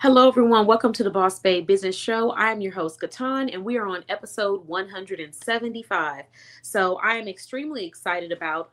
Hello, everyone. Welcome to the Boss Babe Business Show. I am your host, KeTohn, and we are on episode 175. So I am extremely excited about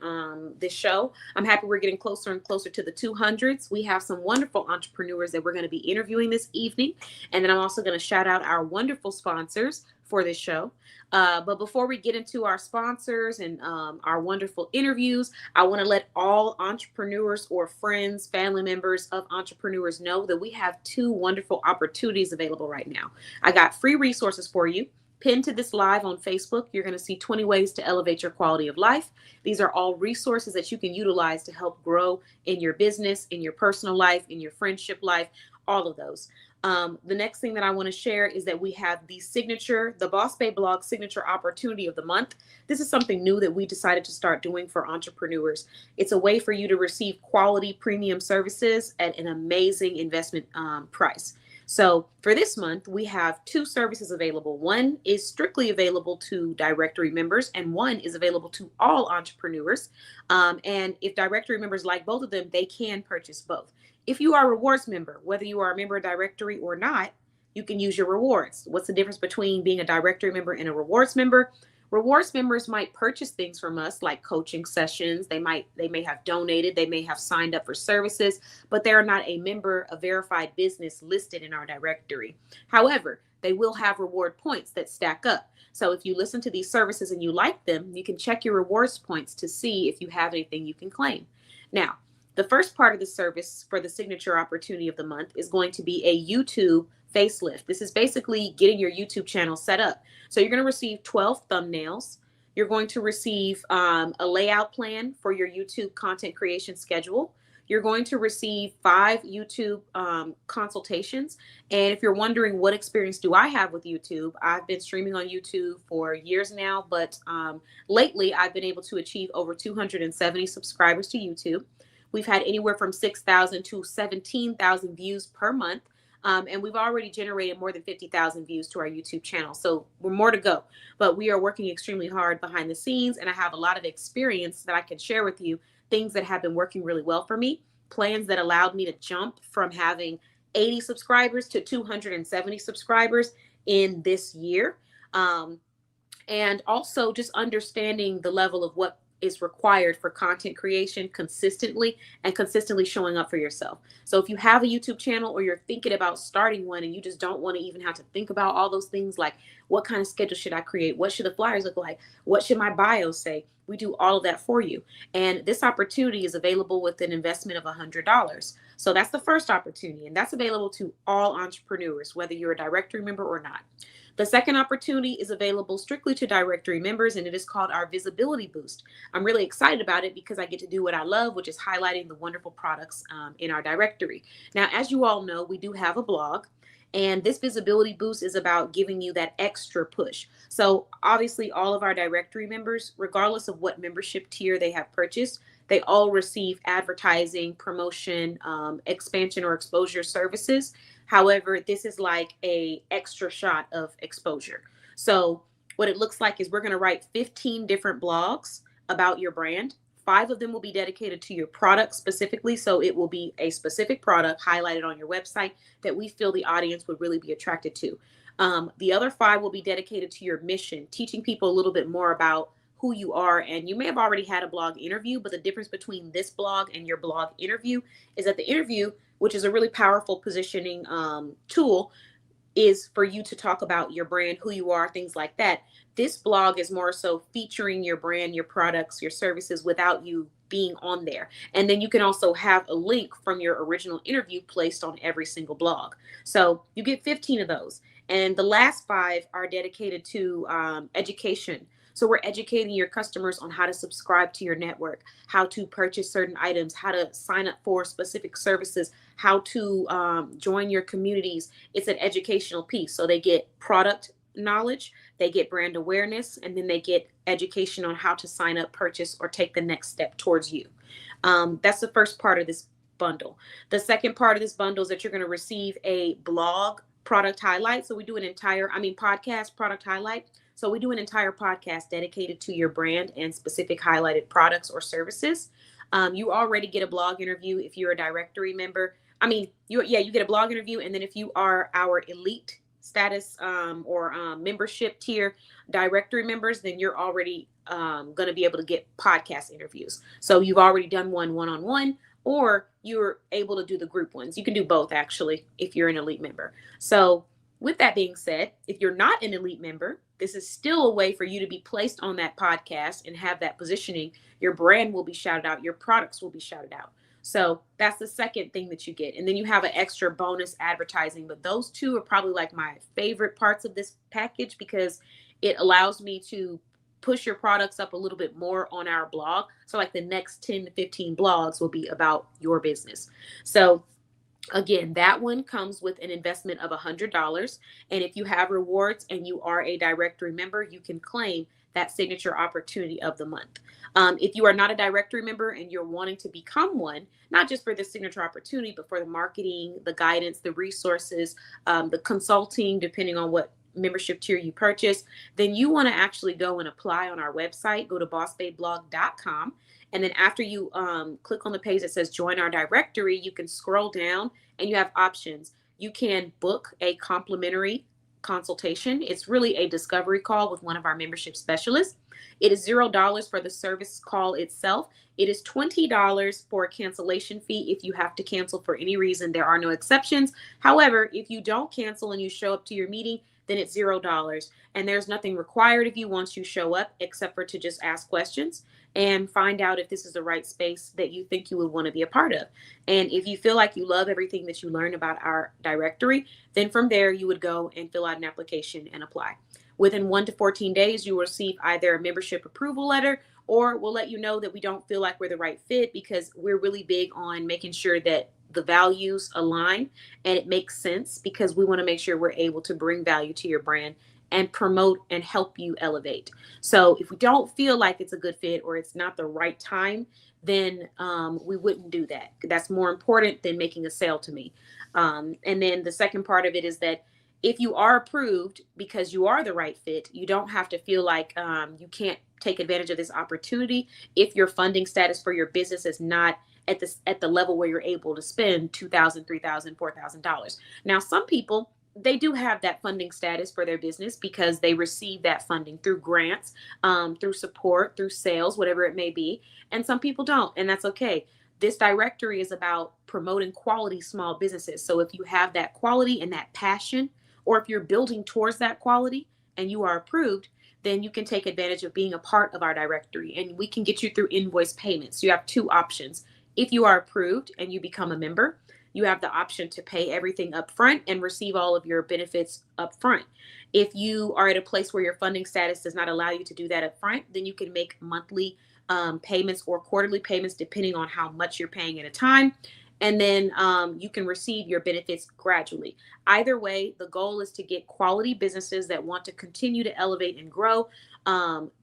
this show. I'm happy we're getting closer and closer to the 200s. We have some wonderful entrepreneurs that we're going to be interviewing this evening. And then I'm also going to shout out our wonderful sponsors for this show. But before we get into our sponsors and our wonderful interviews, I want to let all entrepreneurs or friends, family members of entrepreneurs know that we have two wonderful opportunities available right now. I got free resources for you. Pinned to this live on Facebook, you're going to see 20 ways to elevate your quality of life. These are all resources that you can utilize to help grow in your business, in your personal life, in your friendship life, all of those. The next thing that I want to share is that we have the Boss Babe blog signature opportunity of the month. This is something new that we decided to start doing for entrepreneurs. It's a way for you to receive quality premium services at an amazing investment price. So for this month, we have two services available. One is strictly available to directory members, and one is available to all entrepreneurs. And if directory members like both of them, they can purchase both. If you are a rewards member, whether you are a member of directory or not, you can use your rewards. What's the difference between being a directory member and a rewards member? Rewards members might purchase things from us like coaching sessions. They may have donated, they may have signed up for services, but they are not a member, a verified business listed in our directory. However, they will have reward points that stack up. So if you listen to these services and you like them, you can check your rewards points to see if you have anything you can claim. Now, the first part of the service for the signature opportunity of the month is going to be a YouTube facelift. This is basically getting your YouTube channel set up. So you're going to receive 12 thumbnails. You're going to receive a layout plan for your YouTube content creation schedule. You're going to receive 5 YouTube consultations. And if you're wondering what experience do I have with YouTube, I've been streaming on YouTube for years now, but lately I've been able to achieve over 270 subscribers to YouTube. We've had anywhere from 6,000 to 17,000 views per month. And we've already generated more than 50,000 views to our YouTube channel. So we're more to go, but we are working extremely hard behind the scenes. And I have a lot of experience that I can share with you, things that have been working really well for me, plans that allowed me to jump from having 80 subscribers to 270 subscribers in this year. And also just understanding the level of what is required for content creation consistently and consistently showing up for yourself. So if you have a YouTube channel or you're thinking about starting one and you just don't want to even have to think about all those things like what kind of schedule should I create? What should the flyers look like? What should my bio say? We do all of that for you. And this opportunity is available with an investment of $100. So that's the first opportunity, and that's available to all entrepreneurs, whether you're a directory member or not. The second opportunity is available strictly to directory members, and it is called our Visibility Boost. I'm really excited about it because I get to do what I love, which is highlighting the wonderful products in our directory. Now, as you all know, we do have a blog, and this Visibility Boost is about giving you that extra push. So obviously, all of our directory members, regardless of what membership tier they have purchased, they all receive advertising, promotion, expansion, or exposure services. However, this is like a extra shot of exposure. So what it looks like is we're going to write 15 different blogs about your brand. 5 of them will be dedicated to your product specifically. So it will be a specific product highlighted on your website that we feel the audience would really be attracted to. The other 5 will be dedicated to your mission, teaching people a little bit more about who you are. And you may have already had a blog interview, but the difference between this blog and your blog interview is that the interview, which is a really powerful positioning tool, is for you to talk about your brand, who you are, things like that. This blog is more so featuring your brand, your products, your services without you being on there. And then you can also have a link from your original interview placed on every single blog. So you get 15 of those. And the last 5 are dedicated to education. So we're educating your customers on how to subscribe to your network, how to purchase certain items, how to sign up for specific services, how to join your communities. It's an educational piece. So they get product knowledge, they get brand awareness, and then they get education on how to sign up, purchase, or take the next step towards you. That's the first part of this bundle. The second part of this bundle is that you're going to receive a blog product highlight. So we do an podcast product highlight. So we do an entire podcast dedicated to your brand and specific highlighted products or services. You already get a blog interview if you're a directory member. I mean, you get a blog interview, and then if you are our elite status or membership tier directory members, then you're already going to be able to get podcast interviews. So you've already done one on one, or you're able to do the group ones. You can do both actually if you're an elite member. So with that being said, if you're not an elite member, this is still a way for you to be placed on that podcast and have that positioning. Your brand will be shouted out, your products will be shouted out. So that's the second thing that you get. And then you have an extra bonus advertising. But those two are probably like my favorite parts of this package because it allows me to push your products up a little bit more on our blog. So like the next 10 to 15 blogs will be about your business. So again, that one comes with an investment of $100. And if you have rewards and you are a directory member, you can claim that signature opportunity of the month. If you are not a directory member and you're wanting to become one, not just for the signature opportunity, but for the marketing, the guidance, the resources, the consulting, depending on what membership tier you purchase, then you want to actually go and apply on our website. Go to bossbabeblog.com. And then after you click on the page that says join our directory, you can scroll down and you have options. You can book a complimentary consultation. It's really a discovery call with one of our membership specialists. It is $0 for the service call itself. It is $20 for a cancellation fee if you have to cancel for any reason. There are no exceptions. However, if you don't cancel and you show up to your meeting, then it's $0. And there's nothing required of you once you show up except for to just ask questions and find out if this is the right space that you think you would want to be a part of. And if you feel like you love everything that you learn about our directory, then from there you would go and fill out an application and apply. Within 1 to 14 days, you will receive either a membership approval letter, or we'll let you know that we don't feel like we're the right fit, because we're really big on making sure that the values align and it makes sense, because we want to make sure we're able to bring value to your brand and promote and help you elevate. So if we don't feel like it's a good fit or it's not the right time, then we wouldn't do that. That's more important than making a sale to me. And then the second part of it is that if you are approved because you are the right fit, you don't have to feel like you can't take advantage of this opportunity if your funding status for your business is not at the level where you're able to spend $2,000, $3,000, $4,000. Now, some people, they do have that funding status for their business because they receive that funding through grants, through support, through sales, whatever it may be. And some people don't, and that's okay. This directory is about promoting quality small businesses. So if you have that quality and that passion, or if you're building towards that quality and you are approved, then you can take advantage of being a part of our directory, and we can get you through invoice payments. You have two options. If you are approved and you become a member, you have the option to pay everything up front and receive all of your benefits up front. If you are at a place where your funding status does not allow you to do that up front, then you can make monthly payments or quarterly payments depending on how much you're paying at a time. And then you can receive your benefits gradually. Either way, the goal is to get quality businesses that want to continue to elevate and grow,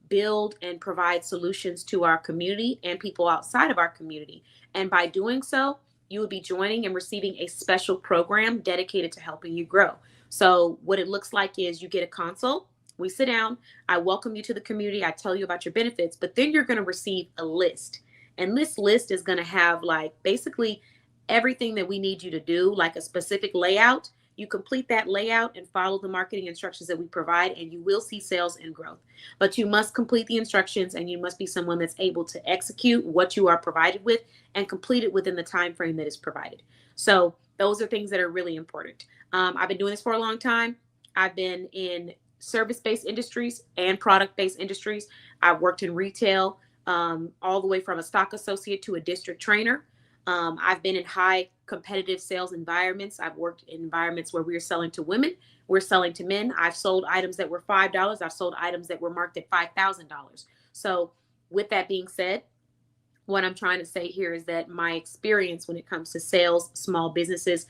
build and provide solutions to our community and people outside of our community. And by doing so, you will be joining and receiving a special program dedicated to helping you grow. So what it looks like is you get a consult. We sit down. I welcome you to the community. I tell you about your benefits, but then you're going to receive a list. And this list is going to have like basically everything that we need you to do, like a specific layout. You complete that layout and follow the marketing instructions that we provide, and you will see sales and growth. But you must complete the instructions, and you must be someone that's able to execute what you are provided with and complete it within the time frame that is provided. So those are things that are really important. I've been doing this for a long time. I've been in service-based industries and product-based industries. I've worked in retail, all the way from a stock associate to a district trainer. I've been in high competitive sales environments. I've worked in environments where we're selling to women, we're selling to men. I've sold items that were $5. I've sold items that were marked at $5,000. So with that being said, what I'm trying to say here is that my experience when it comes to sales, small businesses,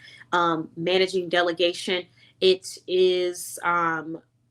managing delegation, it is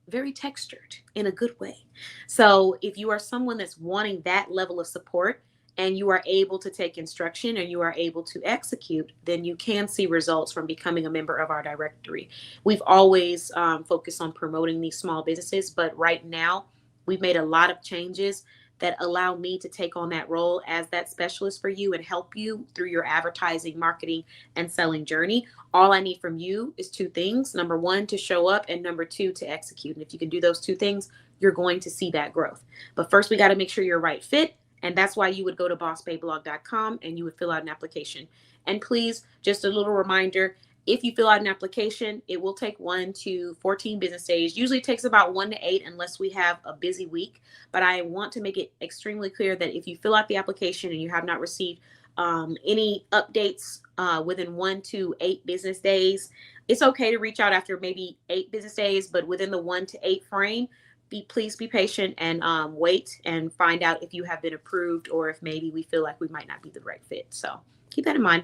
very textured in a good way. So if you are someone that's wanting that level of support, and you are able to take instruction and you are able to execute, then you can see results from becoming a member of our directory. We've always focused on promoting these small businesses, but right now we've made a lot of changes that allow me to take on that role as that specialist for you and help you through your advertising, marketing, and selling journey. All I need from you is two things. Number one, to show up, and number two, to execute. And if you can do those two things, you're going to see that growth. But first, we got to make sure you're a right fit. And that's why you would go to bossbayblog.com and you would fill out an application. And please, just a little reminder, if you fill out an application, it will take 1 to 14 business days. Usually it takes about 1 to 8 unless we have a busy week. But I want to make it extremely clear that if you fill out the application and you have not received any updates within 1 to 8 business days, it's okay to reach out after maybe 8 business days, but within the 1 to 8 frame, please be patient and wait and find out if you have been approved or if maybe we feel like we might not be the right fit. So keep that in mind.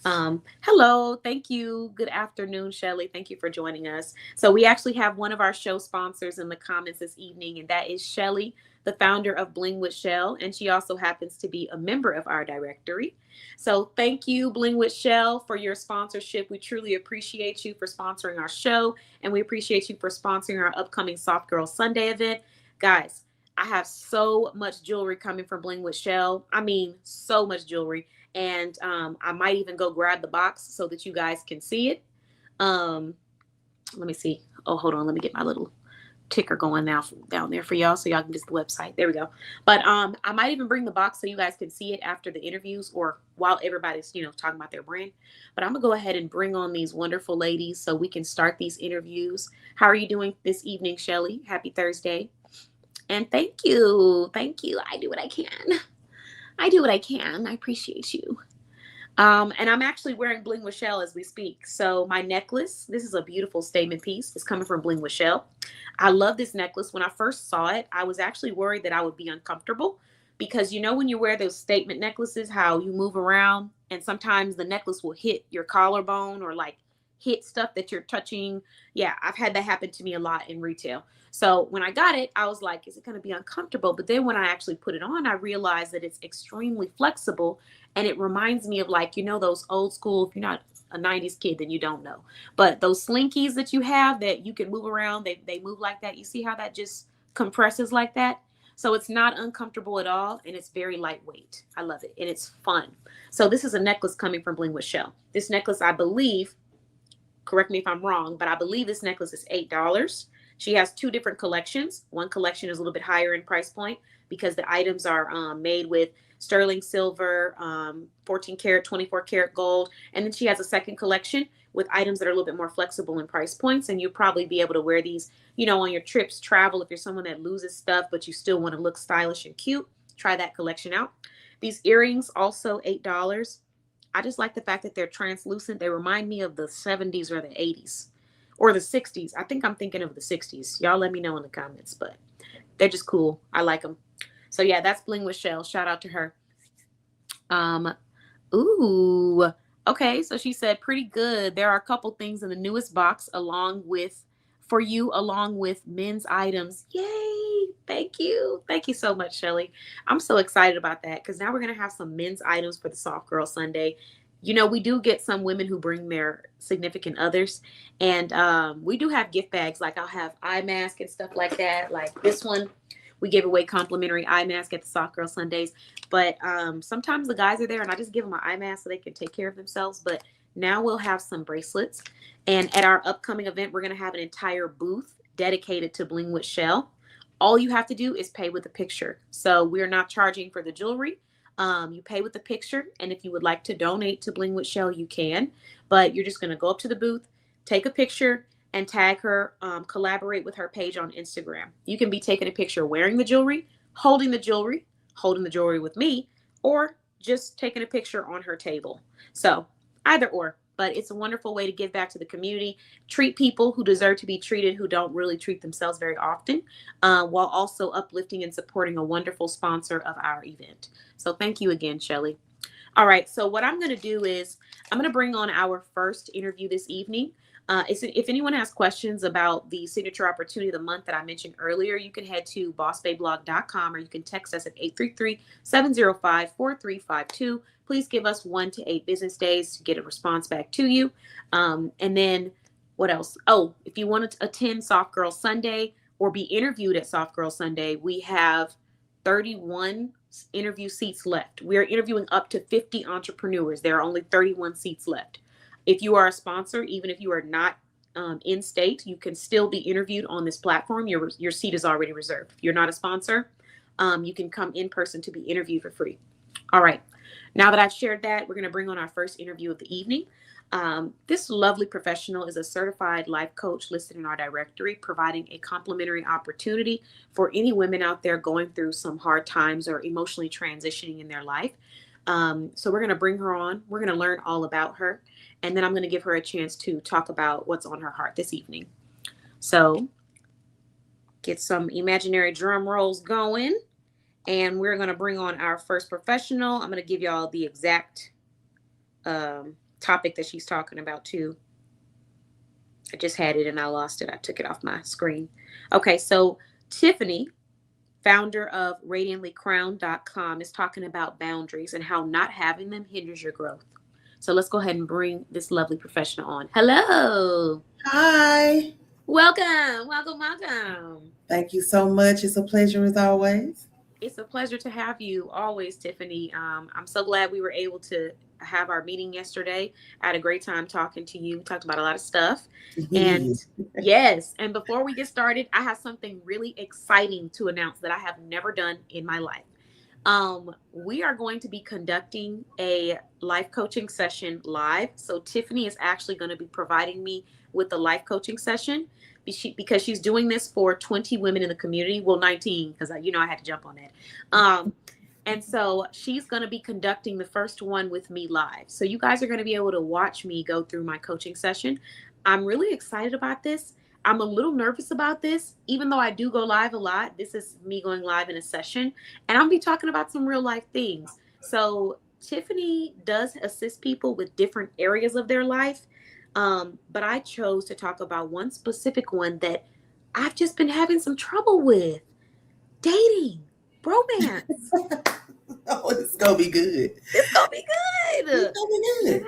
Hello. Thank you. Good afternoon, Shelly. Thank you for joining us. So we actually have one of our show sponsors in the comments this evening, and that is Shelly, the founder of Bling with Shell. And she also happens to be a member of our directory. So thank you, Bling with Shell, for your sponsorship. We truly appreciate you for sponsoring our show, and we appreciate you for sponsoring our upcoming Soft Girl Sunday event. Guys, I have so much jewelry coming from Bling with Shell. I mean, so much jewelry. And I might even go grab the box so that you guys can see it. Let me see. Oh, hold on. Let me get my little ticker going now down there for y'all so y'all can get the website. There we go. But I might even bring the box so you guys can see it after the interviews or while everybody's, talking about their brand. But I'm going to go ahead and bring on these wonderful ladies so we can start these interviews. How are you doing this evening, Shelly? Happy Thursday. And thank you. Thank you. I do what I can. I appreciate you. And I'm actually wearing Bling with Shell as we speak. So my necklace, this is a beautiful statement piece. It's coming from Bling with Shell. I love this necklace. When I first saw it, I was actually worried that I would be uncomfortable because when you wear those statement necklaces, how you move around and sometimes the necklace will hit your collarbone or like hit stuff that you're touching. Yeah, I've had that happen to me a lot in retail. So when I got it, I was like, is it going to be uncomfortable? But then when I actually put it on, I realized that it's extremely flexible. And it reminds me of those old school, if you're not a 90s kid, then you don't know. But those slinkies that you have that you can move around, they move like that. You see how that just compresses like that? So it's not uncomfortable at all. And it's very lightweight. I love it. And it's fun. So this is a necklace coming from Bling with Shell. This necklace, I believe, correct me if I'm wrong, but I believe this necklace is $8. She has 2 different collections. One collection is a little bit higher in price point because the items are made with sterling silver, 14 karat, 24 karat gold. And then she has a second collection with items that are a little bit more flexible in price points. And you'll probably be able to wear these, on your trips, travel. If you're someone that loses stuff, but you still want to look stylish and cute, try that collection out. These earrings, also $8. I just like the fact that they're translucent. They remind me of the 70s or the 80s. Or the 60s. I think I'm thinking of the 60s. Y'all let me know in the comments, but they're just cool. I like them. So yeah, that's Bling with Shell. Shout out to her. Ooh. Okay, so she said pretty good. There are a couple things in the newest box along with men's items. Yay. Thank you. Thank you so much, Shelly. I'm so excited about that because now we're going to have some men's items for the Soft Girl Sunday. We do get some women who bring their significant others, and we do have gift bags. Like I'll have eye mask and stuff like that. Like this one, we give away complimentary eye mask at the Soft Girl Sundays. But sometimes the guys are there, and I just give them an eye mask so they can take care of themselves. But now we'll have some bracelets, and at our upcoming event, we're going to have an entire booth dedicated to Bling with Shell. All you have to do is pay with a picture. So we're not charging for the jewelry. You pay with the picture, and if you would like to donate to Bling with Shell, you can. But you're just going to go up to the booth, take a picture, and tag her, collaborate with her page on Instagram. You can be taking a picture wearing the jewelry with me, or just taking a picture on her table. So either or. But it's a wonderful way to give back to the community, treat people who deserve to be treated, who don't really treat themselves very often, while also uplifting and supporting a wonderful sponsor of our event. So thank you again, Shelly. All right, so what I'm going to do is I'm going to bring on our first interview this evening. If anyone has questions about the signature opportunity of the month that I mentioned earlier, you can head to bossbayblog.com or you can text us at 833-705-4352. Please give us 1 to 8 business days to get a response back to you. And then what else? Oh, if you want to attend Soft Girl Sunday or be interviewed at Soft Girl Sunday, we have 31 interview seats left. We are interviewing up to 50 entrepreneurs. There are only 31 seats left. If you are a sponsor, even if you are not in state, you can still be interviewed on this platform. Your seat is already reserved. If you're not a sponsor, you can come in person to be interviewed for free. All right. Now that I've shared that, we're going to bring on our first interview of the evening. This lovely professional is a certified life coach listed in our directory, providing a complimentary opportunity for any women out there going through some hard times or emotionally transitioning in their life. So we're going to bring her on. We're going to learn all about her. And then I'm going to give her a chance to talk about what's on her heart this evening. So get some imaginary drum rolls going. And we're going to bring on our first professional. I'm going to give y'all the exact topic that she's talking about too. I just had it and I lost it. I took it off my screen. Okay, so Tiffany, founder of radiantlycrowned.com, is talking about boundaries and how not having them hinders your growth. So let's go ahead and bring this lovely professional on. Hello. Hi. Welcome, welcome, welcome. Thank you so much. It's a pleasure as always. It's a pleasure to have you always, Tiffany. I'm so glad we were able to have our meeting yesterday. I had a great time talking to you. We talked about a lot of stuff. And yes, and before we get started, I have something really exciting to announce that I have never done in my life. We are going to be conducting a life coaching session live. So Tiffany is actually going to be providing me with the life coaching session because she's doing this for 20 women in the community. Well, 19, because I had to jump on that. And so she's going to be conducting the first one with me live. So you guys are going to be able to watch me go through my coaching session. I'm really excited about this. I'm a little nervous about this, even though I do go live a lot. This is me going live in a session, and I'll be talking about some real life things. So Tiffany does assist people with different areas of their life. But I chose to talk about one specific one that I've just been having some trouble with: dating, romance. Oh, it's going to be good. It's gonna be good. It's going to be good.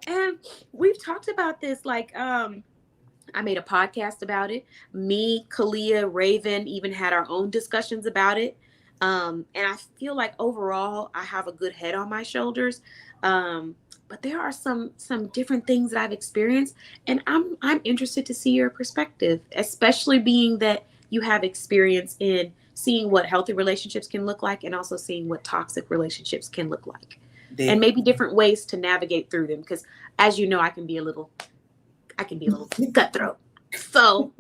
And we've talked about this, like, I made a podcast about it. Me, Kyliah, Raven even had our own discussions about it. And I feel like overall I have a good head on my shoulders. But there are some different things that I've experienced, and I'm interested to see your perspective, especially being that you have experience in seeing what healthy relationships can look like and also seeing what toxic relationships can look like. And maybe different ways to navigate through them, because as you know, I can be a little cutthroat. So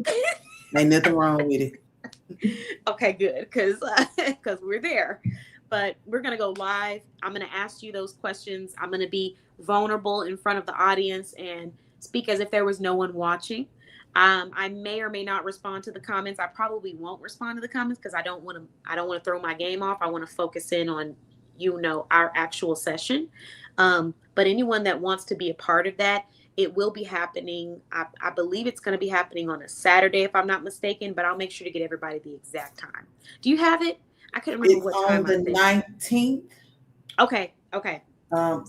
ain't nothing wrong with it. Okay, good, because we're there. But we're going to go live. I'm going to ask you those questions. I'm going to be vulnerable in front of the audience and speak as if there was no one watching. I may or may not respond to the comments. I probably won't respond to the comments because I don't want to throw my game off. I want to focus in on, our actual session. But anyone that wants to be a part of that, it will be happening. I believe it's going to be happening on a Saturday, if I'm not mistaken, but I'll make sure to get everybody the exact time. Do you have it? I couldn't remember what time. It's on the 19th. Okay.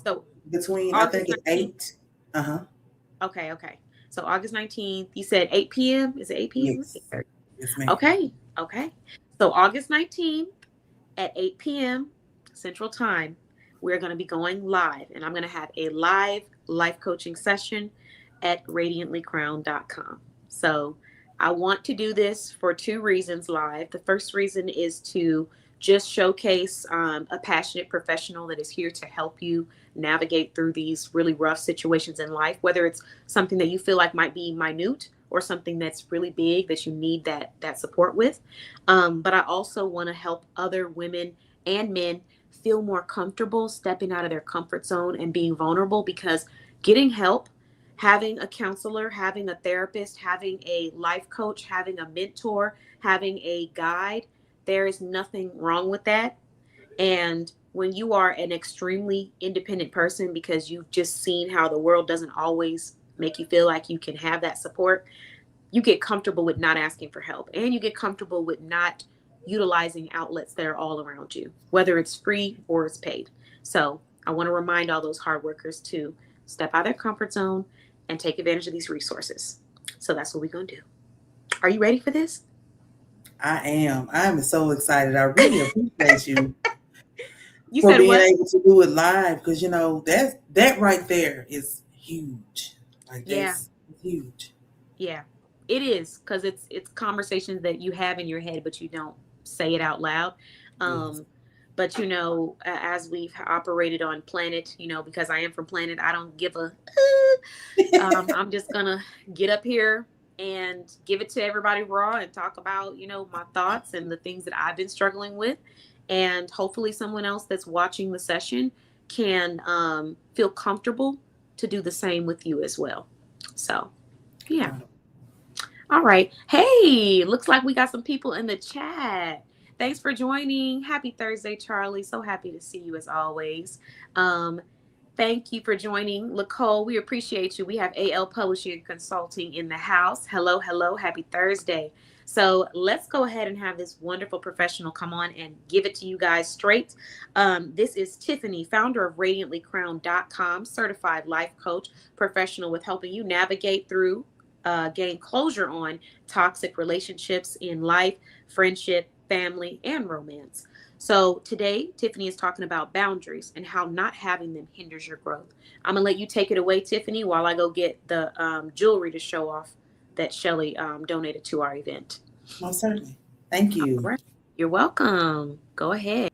So between, I think it's 8. Okay. So August 19th, you said 8 p.m.? Is it 8 p.m.? Yes. Yes, ma'am. Okay. So August 19th at 8 p.m. Central Time, we're going to be going live, and I'm going to have a live life coaching session at radiantlycrowned.com. So I want to do this for 2 reasons live. The first reason is to just showcase a passionate professional that is here to help you navigate through these really rough situations in life, whether it's something that you feel like might be minute or something that's really big that you need that support with. But I also want to help other women and men feel more comfortable stepping out of their comfort zone and being vulnerable, because getting help, having a counselor, having a therapist, having a life coach, having a mentor, having a guide, there is nothing wrong with that. And when you are an extremely independent person, because you've just seen how the world doesn't always make you feel like you can have that support, you get comfortable with not asking for help, and you get comfortable with not utilizing outlets that are all around you, whether it's free or it's paid. So I want to remind all those hard workers to step out of their comfort zone and take advantage of these resources. So that's what we're going to do. Are you ready for this? I am. I am so excited. I really appreciate you You for said being what? able to do it live because that right there is huge. Like Yeah, that's huge. yeah. It is because it's conversations that you have in your head, but you don't say it out loud. Yes. Um, but as we've operated on planet, because I am from planet, I don't give a. I'm just gonna get up here and give it to everybody raw and talk about, my thoughts and the things that I've been struggling with. And hopefully someone else that's watching the session can feel comfortable to do the same with you as well. So, yeah. All right. Hey, looks like we got some people in the chat. Thanks for joining. Happy Thursday, Charlie. So happy to see you as always. Um, Thank you for joining, Lacole. We appreciate you. We have AL Publishing and Consulting in the house. Hello, hello. Happy Thursday. So let's go ahead and have this wonderful professional come on and give it to you guys straight. This is Tiffany, founder of RadiantlyCrowned.com, certified life coach, professional with helping you navigate through, gain closure on toxic relationships in life, friendship, family, and romance. So today, Tiffany is talking about boundaries and how not having them hinders your growth. I'm gonna let you take it away, Tiffany, while I go get the jewelry to show off that Shelly donated to our event. Most certainly. Thank All you. right, you're welcome. Go ahead.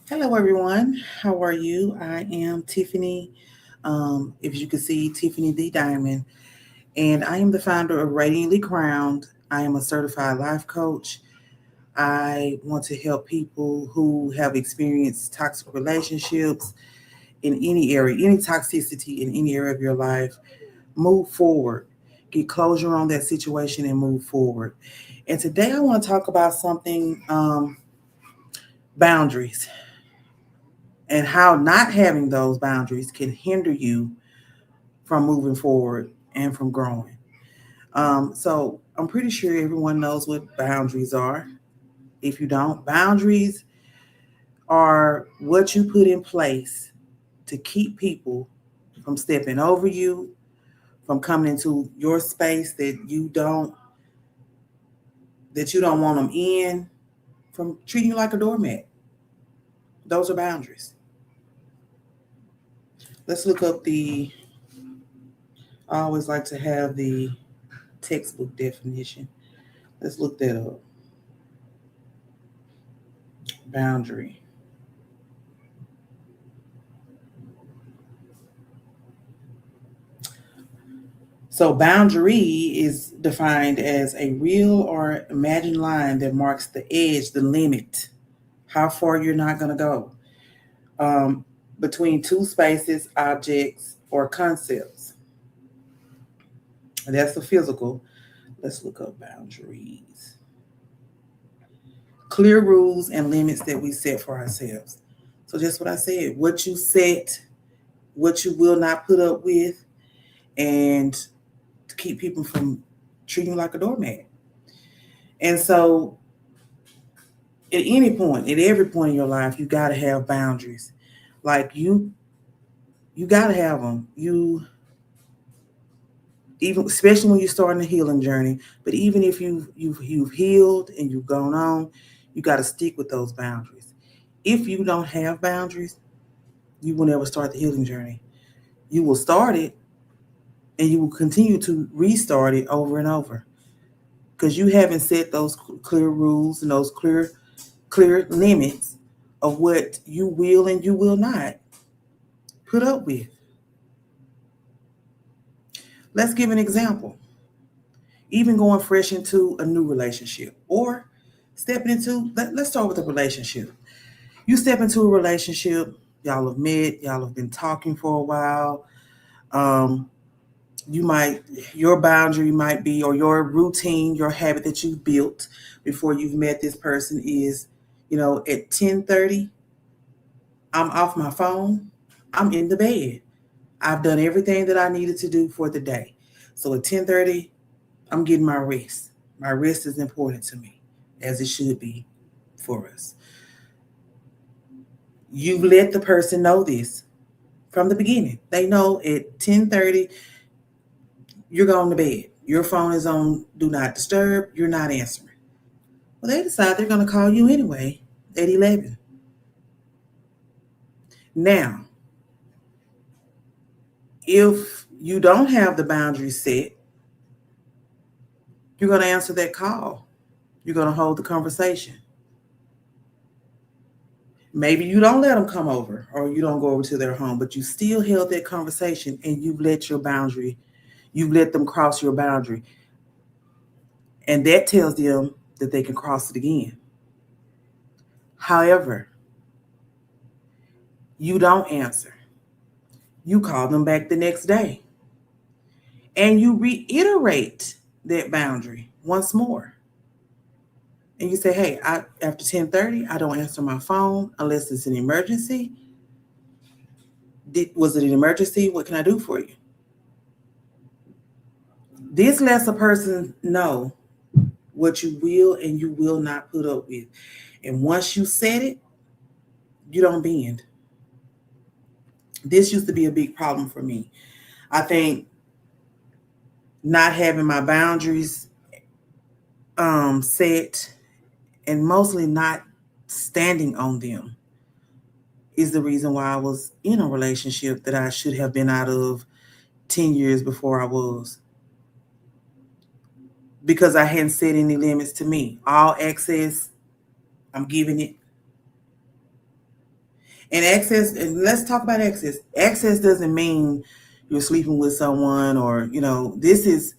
Hello, everyone. How are you? I am Tiffany. If you can see, Tiffany D. Diamond, and I am the founder of Radiantly Crowned. I am a certified life coach. I want to help people who have experienced toxic relationships in any area, any toxicity in any area of your life, move forward, get closure on that situation and move forward. And today I want to talk about something boundaries and how not having those boundaries can hinder you from moving forward and from growing. So I'm pretty sure everyone knows what boundaries are. If you don't, boundaries are what you put in place to keep people from stepping over you, from coming into your space that you don't want them in, from treating you like a doormat. Those are boundaries. Let's look up the. I always like to have the textbook definition. Let's look that up. Boundary. So, boundary is defined as a real or imagined line that marks the edge, the limit, how far you're not going to go um, between two spaces, objects, or concepts. And that's the physical. Let's look up boundaries. Clear rules and limits that we set for ourselves. So, just what I said, what you set, what you will not put up with, and to keep people from treating you like a doormat. And so, at any point, at every point in your life, you got to have boundaries. Like you got to have them. You even especially when you're starting a healing journey. But even if you've healed and you've gone on, you got to stick with those boundaries. If you don't have boundaries, you will never start the healing journey. You will start it, and you will continue to restart it over and over because you haven't set those clear rules and those clear limits of what you will and you will not put up with. Let's give an example. Even going fresh into a new relationship or stepping into, let's start with a relationship. You step into a relationship, y'all have met, y'all have been talking for a while. Um, you might, your boundary might be, or your routine, your habit that you built before you've met this person is, at 10:30, I'm off my phone, I'm in the bed. I've done everything that I needed to do for the day. So at 10:30, I'm getting my rest. My rest is important to me, as it should be for us. You let the person know this from the beginning. They know at 10:30, you're going to bed. Your phone is on do not disturb. You're not answering. Well, they decide they're going to call you anyway at 11. Now, if you don't have the boundaries set, you're going to answer that call. You're going to hold the conversation. Maybe you don't let them come over or you don't go over to their home, but you still held that conversation and you've let them cross your boundary. And that tells them that they can cross it again. However, you don't answer. You call them back the next day and you reiterate that boundary once more. And you say, hey, after 10:30, I don't answer my phone unless it's an emergency. Was it an emergency? What can I do for you? This lets a person know what you will and you will not put up with. And once you set it, you don't bend. This used to be a big problem for me. I think not having my boundaries set and mostly not standing on them is the reason why I was in a relationship that I should have been out of 10 years before I was. Because I hadn't set any limits to me. All access, I'm giving it. And access, and let's talk about access. Access doesn't mean you're sleeping with someone or, this is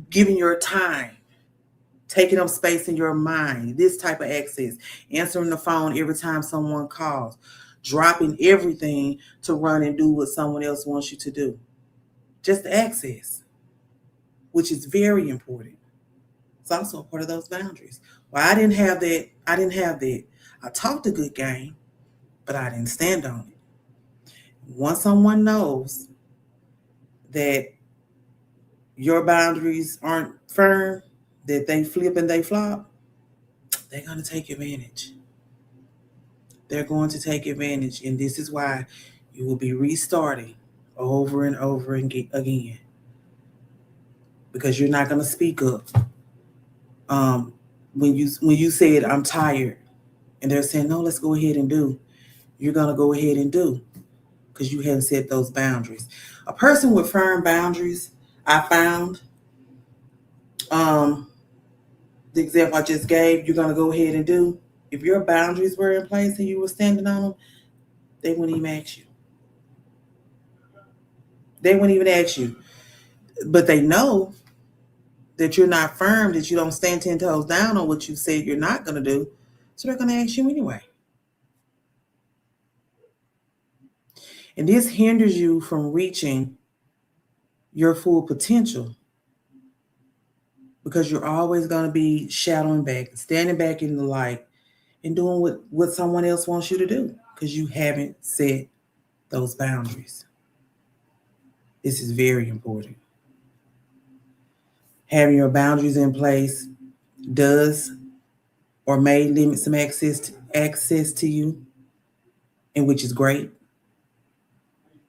giving your time, taking up space in your mind, this type of access, answering the phone every time someone calls, dropping everything to run and do what someone else wants you to do. Just access, which is very important. It's also a part of those boundaries. Well, I didn't have that. I talked a good game, but I didn't stand on it. Once someone knows that your boundaries aren't firm, that they flip and they flop, they're going to take advantage. They're going to take advantage. And this is why you will be restarting over and over again. Because you're not going to speak up. When you said, I'm tired, and they're saying, no, let's go ahead and do, you're going to go ahead and do because you haven't set those boundaries. A person with firm boundaries, I found, the example I just gave, you're going to go ahead and do. If your boundaries were in place and you were standing on them, they wouldn't even ask you. They wouldn't even ask you. But they know that you're not firm, that you don't stand 10 toes down on what you said you're not going to do. So they're going to ask you anyway. And this hinders you from reaching your full potential because you're always going to be shadowing back, standing back in the light and doing what someone else wants you to do because you haven't set those boundaries. This is very important. Having your boundaries in place does or may limit some access to you, and which is great.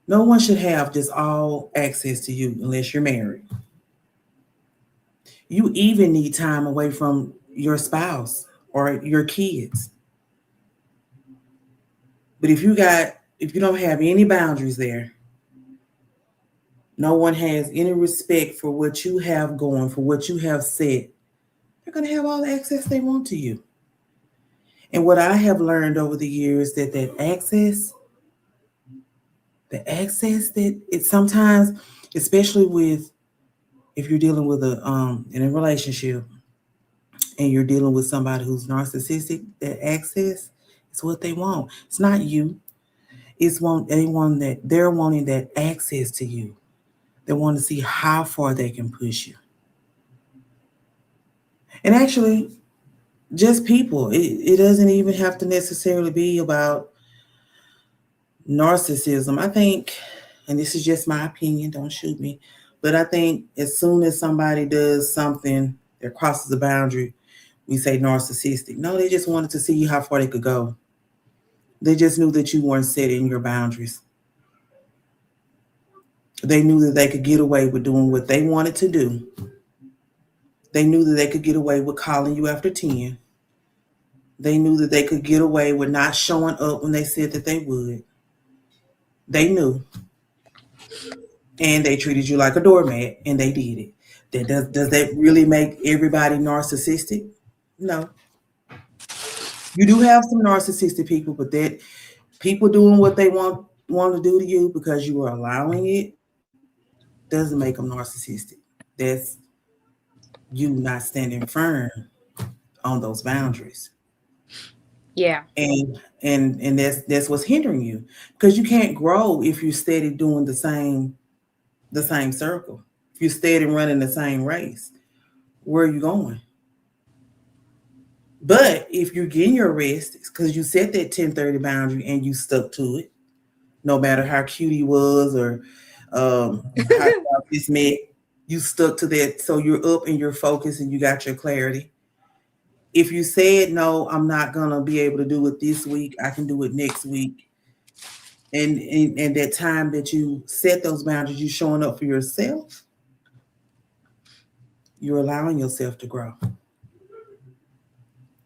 No one should have just all access to you unless you're married. You even need time away from your spouse or your kids. But if you don't have any boundaries there, no one has any respect for what you have going, for what you have said, they're going to have all the access they want to you. And what I have learned over the years that access that it sometimes, especially if you're dealing with in a relationship and you're dealing with somebody who's narcissistic, that access is what they want. It's not you. It's that they're wanting that access to you. They want to see how far they can push you. And actually, just people. It doesn't even have to necessarily be about narcissism. I think, and this is just my opinion, don't shoot me, but I think as soon as somebody does something that crosses the boundary, we say narcissistic. No, they just wanted to see how far they could go. They just knew that you weren't setting your boundaries. They knew that they could get away with doing what they wanted to do They knew that they could get away with calling you after 10. They knew that they could get away with not showing up when they said that they would. They knew. And they treated you like a doormat, and they did it. Does that really make everybody narcissistic? No. You do have some narcissistic people, but that people doing what they want to do to you because you are allowing it doesn't make them narcissistic. That's you not standing firm on those boundaries. Yeah. And that's what's hindering you, because you can't grow if you steady doing the same circle. If you steady running the same race, where are you going? But if you're getting your rest, it's because you set that 10:30 boundary and you stuck to it, no matter how cute he was or how y'all just met, you stuck to that. So you're up and you're focused and you got your clarity. If you said no, I'm not gonna be able to do it this week, I can do it next week. And that time that you set those boundaries, you showing up for yourself, you're allowing yourself to grow.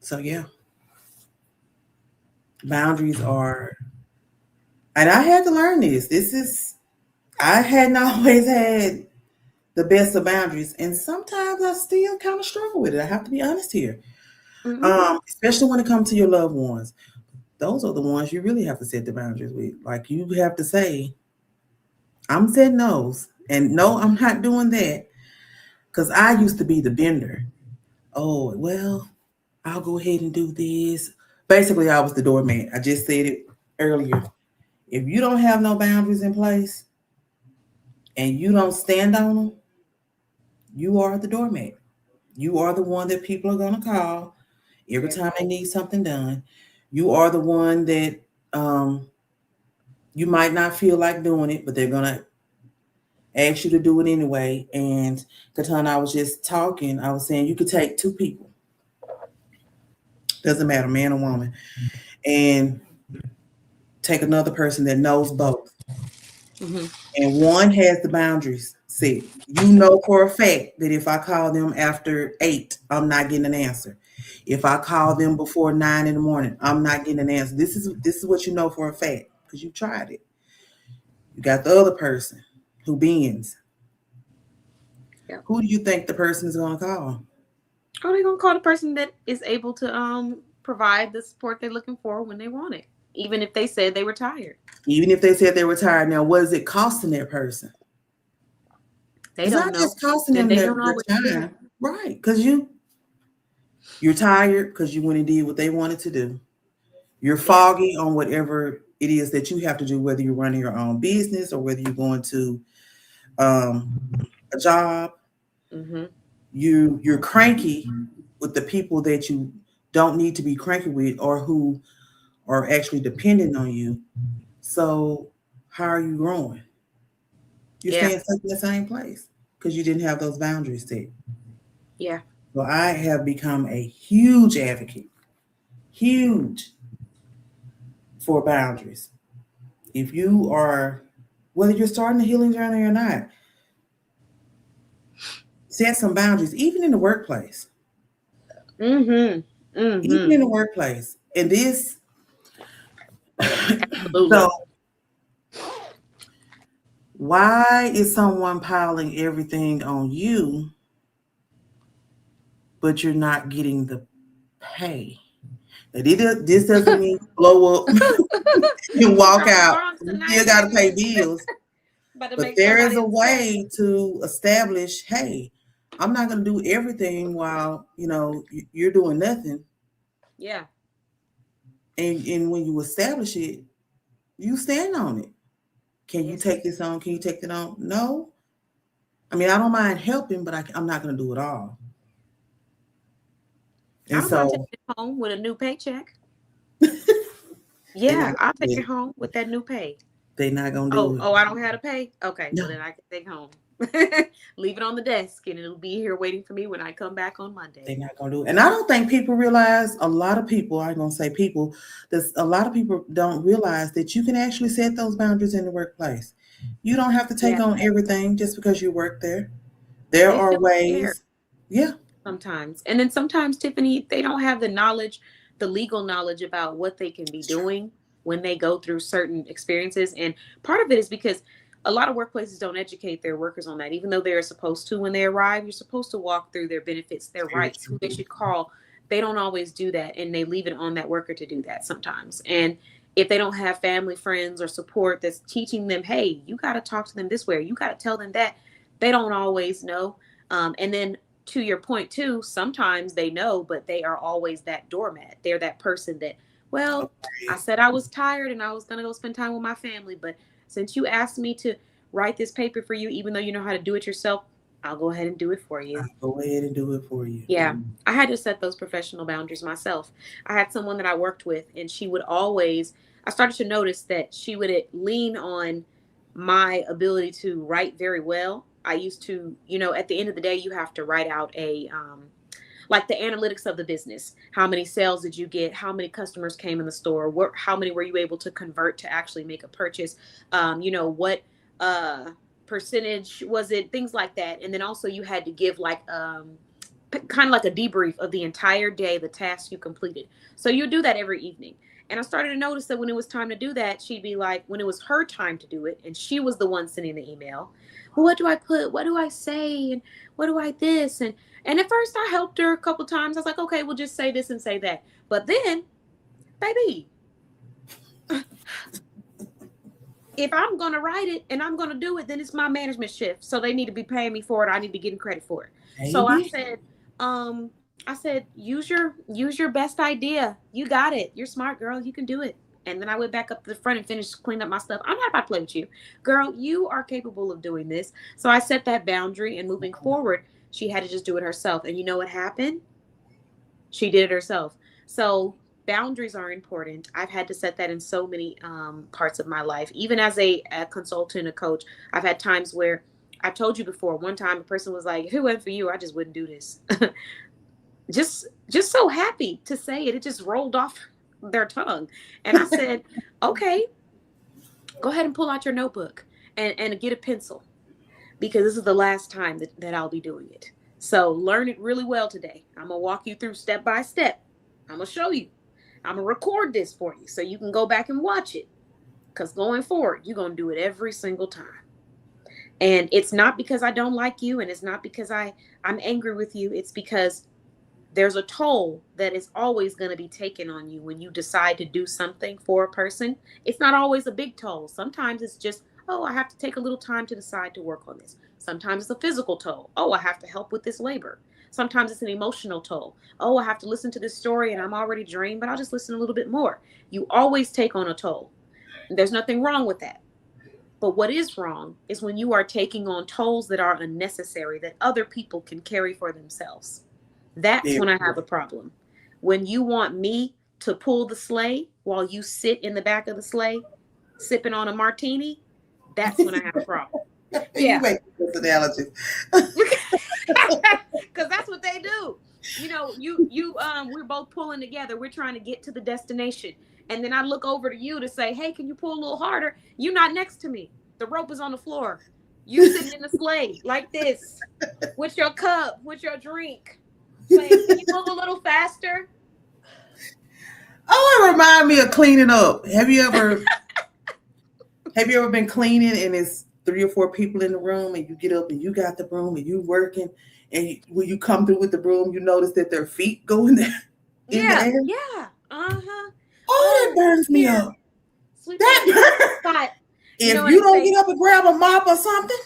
So yeah, boundaries are, and I had to learn this. I hadn't always had the best of boundaries, and sometimes I still kind of struggle with it. I have to be honest here. Hmm. Especially when it comes to your loved ones. Those are the ones you really have to set the boundaries with. Like you have to say, I'm setting those, and no, I'm not doing that. Because I used to be the bender. Oh, well, I'll go ahead and do this. Basically, I was the doormat. I just said it earlier. If you don't have no boundaries in place and you don't stand on them, you are the doormat. You are the one that people are going to call every Yeah. time they need something done. You are the one that um, you might not feel like doing it, but they're going to ask you to do it anyway. And Katana, I was just talking, I was saying you could take two people, doesn't matter, man or woman, and take another person that knows both. Hmm. And one has the boundaries set. You know for a fact that if I call them after 8, I'm not getting an answer. If I call them before 9 in the morning, I'm not getting an answer. This is what you know for a fact because you tried it. You got the other person who bends. Yeah. Who do you think the person is going to call? Are they gonna call the person that is able to provide the support they're looking for when they want it, even if they said they were tired? Even if they said they're retired. Now, what is it costing that person? They It's don't not know, just costing and them they their, don't their always care. time, right? Because you're tired because you went and did what they wanted to do. You're Yeah. foggy on whatever it is that you have to do, whether you're running your own business or whether you're going to um, a job. Hmm. You're cranky with the people that you don't need to be cranky with or who are actually dependent on you. So how are you growing? You're Yeah. staying stuck in the same place because you didn't have those boundaries set. Yeah. So I have become a huge advocate, huge for boundaries. If you are, whether you're starting a healing journey or not, set some boundaries, even in the workplace. Hmm. Even Hmm. in the workplace. And this, Absolutely. so why is someone piling everything on you, but you're not getting the pay? Now, this doesn't mean blow up and walk Throwing out. bombs You still tonight, got to pay baby. bills. About to But make there is somebody a upset. way to establish, hey, I'm not going to do everything while, you're doing nothing. Yeah. And when you establish it, you stand on it. Can you Yes. take this on? Can you take that on? No. I mean, I don't mind helping, but I'm not going to do it all. I And don't mind taking so it home with a new paycheck. they're not Yeah, going I'll to take do it it. home with that new pay. They're not going to Oh, do it. oh, I don't have to pay. Okay, No, well then I can take home. Leave it on the desk, and it'll be here waiting for me when I come back on Monday. they're not going to do it. And I don't think people realize, a lot of people, I'm going to say people, there's a lot of people don't realize that you can actually set those boundaries in the workplace. You don't have to take Yeah, on everything just because you work there. There they are feel scared. ways. Yeah. Sometimes. And then sometimes, Tiffany, they don't have the knowledge, the legal knowledge about what they can be doing when they go through certain experiences. And part of it is because a lot of workplaces don't educate their workers on that. Even though they're supposed to when they arrive, you're supposed to walk through their benefits, their Very rights, who they true. should call. They don't always do that. And they leave it on that worker to do that sometimes. And if they don't have family, friends, or support that's teaching them, hey, you got to talk to them this way, or you got to tell them that, they don't always know. And then to your point too, sometimes they know, but they are always that doormat. They're that person that, well, I Okay. said I was tired and I was going to go spend time with my family, but since you asked me to write this paper for you, even though you know how to do it yourself, I'll go ahead and do it for you. I'll go ahead and do it for you. Yeah, Mm. I had to set those professional boundaries myself. I had someone that I worked with, and she would always, I started to notice that she would lean on my ability to write very well. I used to, at the end of the day, you have to write out like the analytics of the business. How many sales did you get? How many customers came in the store? How many were you able to convert to actually make a purchase? What uh, percentage was it? Things like that. And then also you had to give like kind of like a debrief of the entire day, the tasks you completed. So you do that every evening. And I started to notice that when it was time to do that, she'd be like, when it was her time to do it, and she was the one sending the email. Well, what do I put? What do I say? And what do I this? And at first I helped her a couple times. I was like, okay, we'll just say this and say that. But then, baby, if I'm gonna write it and I'm gonna do it, then it's my management shift. So they need to be paying me for it. I need to be getting credit for it. So Amen. um, I said, use your best idea. You got it. You're smart, girl. You can do it. And then I went back up to the front and finished cleaning up my stuff. I'm not about to play with you. Girl, you are capable of doing this. So I set that boundary, and moving forward, she had to just do it herself. And you know what happened? She did it herself. So boundaries are important. I've had to set that in so many parts of my life. Even as a consultant, a coach, I've had times where I've told you before. One time, a person was like, "If it wasn't for you, I just wouldn't do this." Just so happy to say it. It just rolled off their tongue, and I said, "Okay, go ahead and pull out your notebook and get a pencil because this is the last time that I'll be doing it. So learn it really well today. I'm gonna walk you through step by step. I'm gonna show you. I'm gonna record this for you so you can go back and watch it. Because going forward, you're gonna do it every single time. And it's not because I don't like you, and it's not because I'm angry with you. It's because there's a toll that is always going to be taken on you when you decide to do something for a person. It's not always a big toll. Sometimes it's just, oh, I have to take a little time to decide to work on this. Sometimes it's a physical toll. Oh, I have to help with this labor. Sometimes it's an emotional toll. Oh, I have to listen to this story and I'm already drained, but I'll just listen a little bit more. You always take on a toll. There's nothing wrong with that. But what is wrong is when you are taking on tolls that are unnecessary that other people can carry for themselves. That's Very when I have true. a problem. When you want me to pull the sleigh while you sit in the back of the sleigh sipping on a martini, that's when I have a problem. You Yeah. make those analogies. Because that's what they do. We're both pulling together. We're trying to get to the destination. And then I look over to you to say, hey, can you pull a little harder? You're not next to me. The rope is on the floor. You sitting in the sleigh like this with your cup, with your drink. Saying, can you move a little faster? Oh, it remind me of cleaning up. Have you ever been cleaning and it's three or four people in the room and you get up and you got the broom and you working and when you come through with the broom you notice that their feet go in there in the Yeah, air. yeah. Uh-huh. Oh, that Oh, burns me here. up. Sweep over here to the That spot. You know if what you they don't say? get up and grab a mop or something.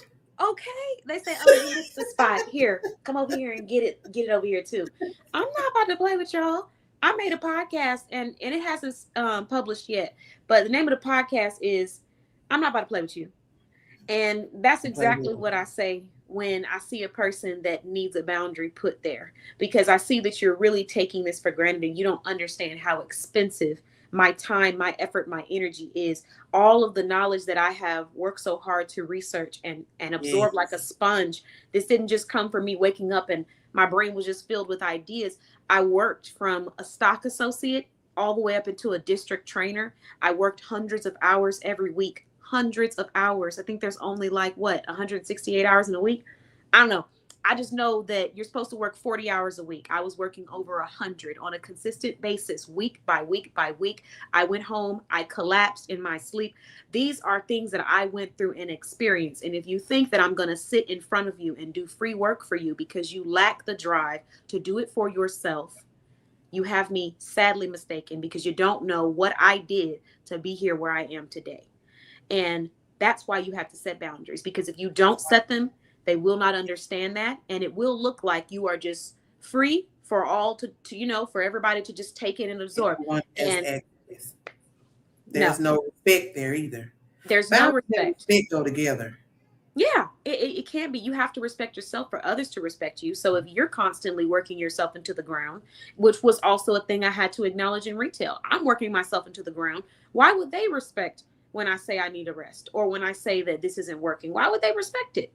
Okay. They say, oh, you missed the spot. Here, come over here and get it over here too. I'm not about to play with y'all. I made a podcast and it hasn't published yet. But the name of the podcast is I'm not about to play with you. And that's Play with exactly them. what I say when I see a person that needs a boundary put there, because I see that you're really taking this for granted and you don't understand how expensive my time, my effort, my energy is. All of the knowledge that I have worked so hard to research and absorb like a Yes. sponge. This didn't just come from me waking up and my brain was just filled with ideas. I worked from a stock associate all the way up into a district trainer. I worked hundreds of hours every week, hundreds of hours. I think there's only like what, 168 hours in a week. I don't know. I just know that you're supposed to work 40 hours a week. I was working over 100 on a consistent basis, week by week by week. I went home, I collapsed in my sleep. These are things that I went through and experienced. And if you think that I'm going to sit in front of you and do free work for you because you lack the drive to do it for yourself, you have me sadly mistaken, because you don't know what I did to be here where I am today. And that's why you have to set boundaries, because if you don't set them, they will not understand that. And it will look like you are just free for all to for everybody to just take it and absorb. Everyone as And activists. no, There's no respect there either. there's no Boundaries and respect. respect go together. Yeah, it can be. You have to respect yourself for others to respect you. So if you're constantly working yourself into the ground, which was also a thing I had to acknowledge in retail, I'm working myself into the ground. Why would they respect when I say I need a rest, or when I say that this isn't working? Why would they respect it?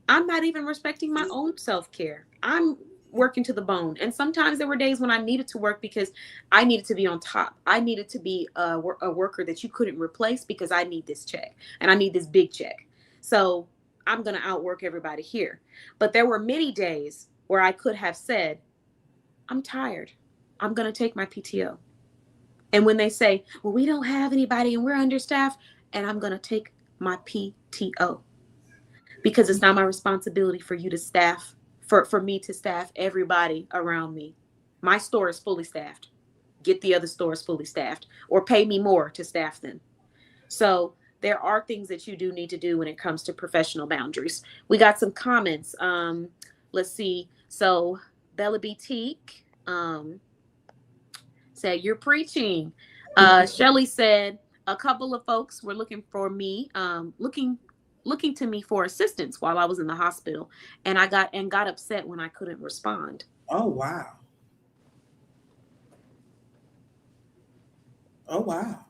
I'm not even respecting my own self-care. I'm working to the bone. And sometimes there were days when I needed to work because I needed to be on top. I needed to be a worker that you couldn't replace, because I need this check and I need this big check. So I'm going to outwork everybody here. But there were many days where I could have said, I'm tired. I'm going to take my PTO. And when they say, well, we don't have anybody and we're understaffed, and I'm going to take my PTO, because it's not my responsibility for you to staff, for me to staff everybody around me. My store is fully staffed. Get the other stores fully staffed, or pay me more to staff them. So there are things that you do need to do when it comes to professional boundaries. We got some comments. Let's see. So Bella Boutique said, you're preaching. Shelly said, a couple of folks were looking for me, looking to me for assistance while I was in the hospital, and I got upset when I couldn't respond. Oh wow. Oh wow.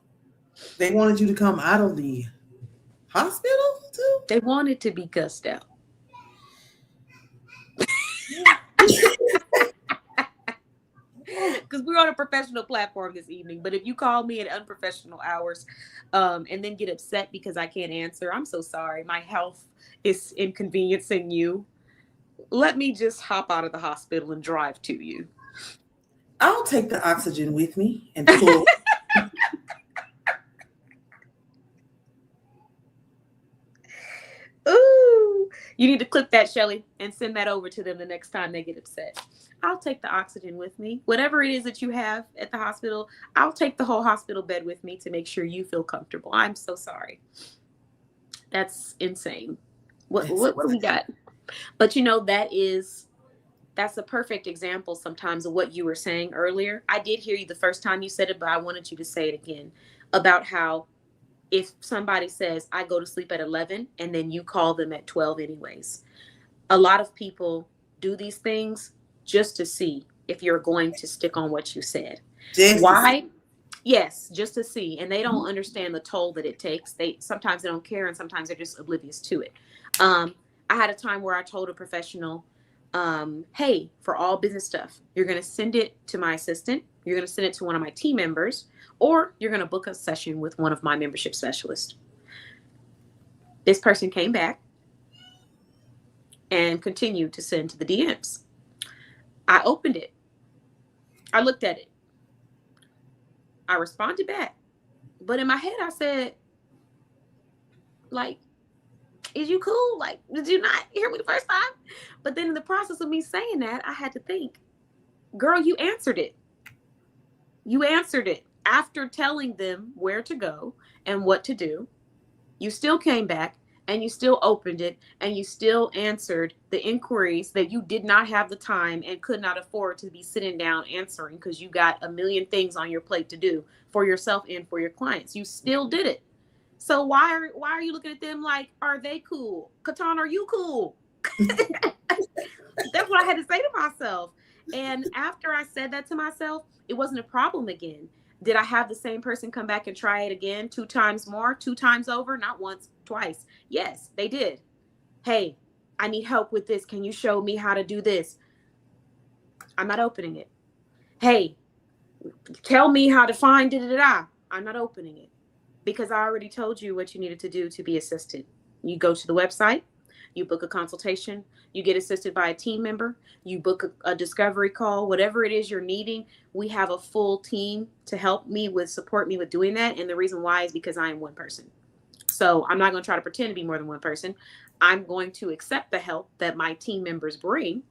They wanted you to come out of the hospital too? They wanted to be cussed out. Because we're on a professional platform this evening. But if you call me at unprofessional hours, and then get upset because I can't answer, I'm so sorry. My health is inconveniencing you. Let me just hop out of the hospital and drive to you. I'll take the oxygen with me and pull. Ooh, you need to clip that, Shelly, and send that over to them the next time they get upset. I'll take the oxygen with me. Whatever it is that you have at the hospital, I'll take the whole hospital bed with me to make sure you feel comfortable. I'm so sorry. That's insane. What do we got? But that's a perfect example sometimes of what you were saying earlier. I did hear you the first time you said it, but I wanted you to say it again, about how if somebody says, I go to sleep at 11, and then you call them at 12 anyways. A lot of people do these things just to see if you're going to stick on what you said. Just Why? Yes, just to see. And they don't understand the toll that it takes. Sometimes they don't care, and sometimes they're just oblivious to it. I had a time where I told a professional, hey, for all business stuff, you're going to send it to my assistant, you're going to send it to one of my team members, or you're going to book a session with one of my membership specialists. This person came back and continued to send to the DMs. I opened it. I looked at it. I responded back. But in my head, I said, like, is you cool? Like, did you not hear me the first time? But then in the process of me saying that, I had to think, girl, you answered it. You answered it. After telling them where to go and what to do, you still came back and you still opened it and you still answered the inquiries that you did not have the time and could not afford to be sitting down answering, because you got a million things on your plate to do for yourself and for your clients. You still did it. So why are you looking at them like, are they cool? KeTohn, are you cool? That's what I had to say to myself. And after I said that to myself, it wasn't a problem again. Did I have the same person come back and try it again 2 times more, 2 times over? Not once, twice. Yes, they did. Hey, I need help with this. Can you show me how to do this? I'm not opening it. Hey, tell me how to find da-da-da. I'm not opening it, because I already told you what you needed to do to be assisted. You go to the website, You book a consultation, you get assisted by a team member, you book a discovery call, whatever it is you're needing. We have a full team to help me with, support me with doing that. And the reason why is because I am one person. So I'm not going to try to pretend to be more than one person. I'm going to accept the help that my team members bring,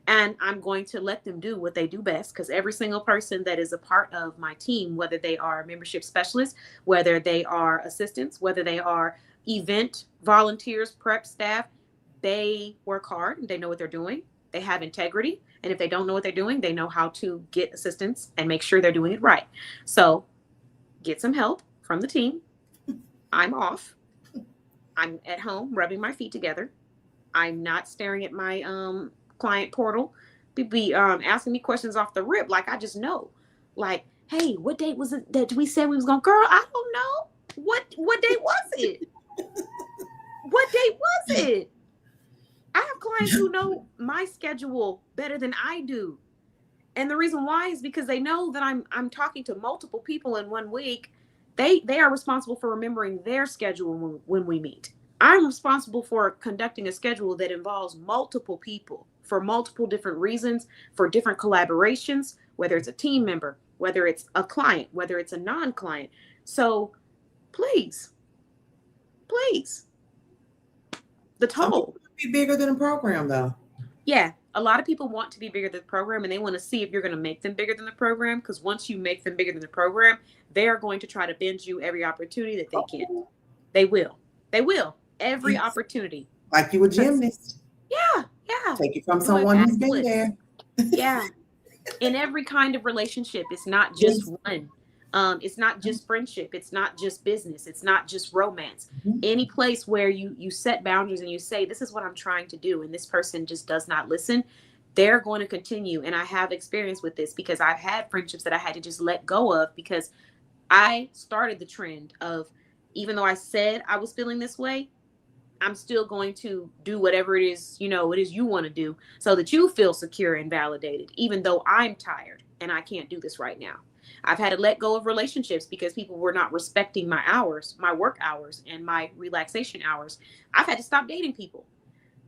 and I'm going to let them do what they do best, because every single person that is a part of my team, whether they are membership specialists, whether they are assistants, whether they are event volunteers, prep staff, they work hard and they know what they're doing. They have integrity. And if they don't know what they're doing, they know how to get assistance and make sure they're doing it right. So get some help from the team. I'm off. I'm at home rubbing my feet together. I'm not staring at my client portal. People be asking me questions off the rip, like I just know. Like, hey, what date was it that we said we was gonna? Girl, I don't know. What date was it? What date was it? I have clients who know my schedule better than I do. And the reason why is because they know that I'm talking to multiple people in one week. They are responsible for remembering their schedule when we meet. I'm responsible for conducting a schedule that involves multiple people for multiple different reasons, for different collaborations, whether it's a team member, whether it's a client, whether it's a non-client. So please, please, the Some toll. people be bigger than a program, though. Yeah, a lot of people want to be bigger than the program, and they want to see if you're going to make them bigger than the program, because once you make them bigger than the program, they're going to try to bend you every opportunity that they can. They will. They will. Every opportunity. Like you a gymnast. Yeah. Take it from Doing someone who's been backflips. there. Yeah. In every kind of relationship, it's not just one. It's not just friendship. It's not just business. It's not just romance. Any place where you set boundaries and you say, this is what I'm trying to do, and this person just does not listen, they're going to continue. And I have experience with this because I've had friendships that I had to just let go of, because I started the trend of, even though I said I was feeling this way, I'm still going to do whatever it is, it is you want to do, so that you feel secure and validated, even though I'm tired and I can't do this right now. I've had to let go of relationships because people were not respecting my hours, my work hours, and my relaxation hours. I've had to stop dating people.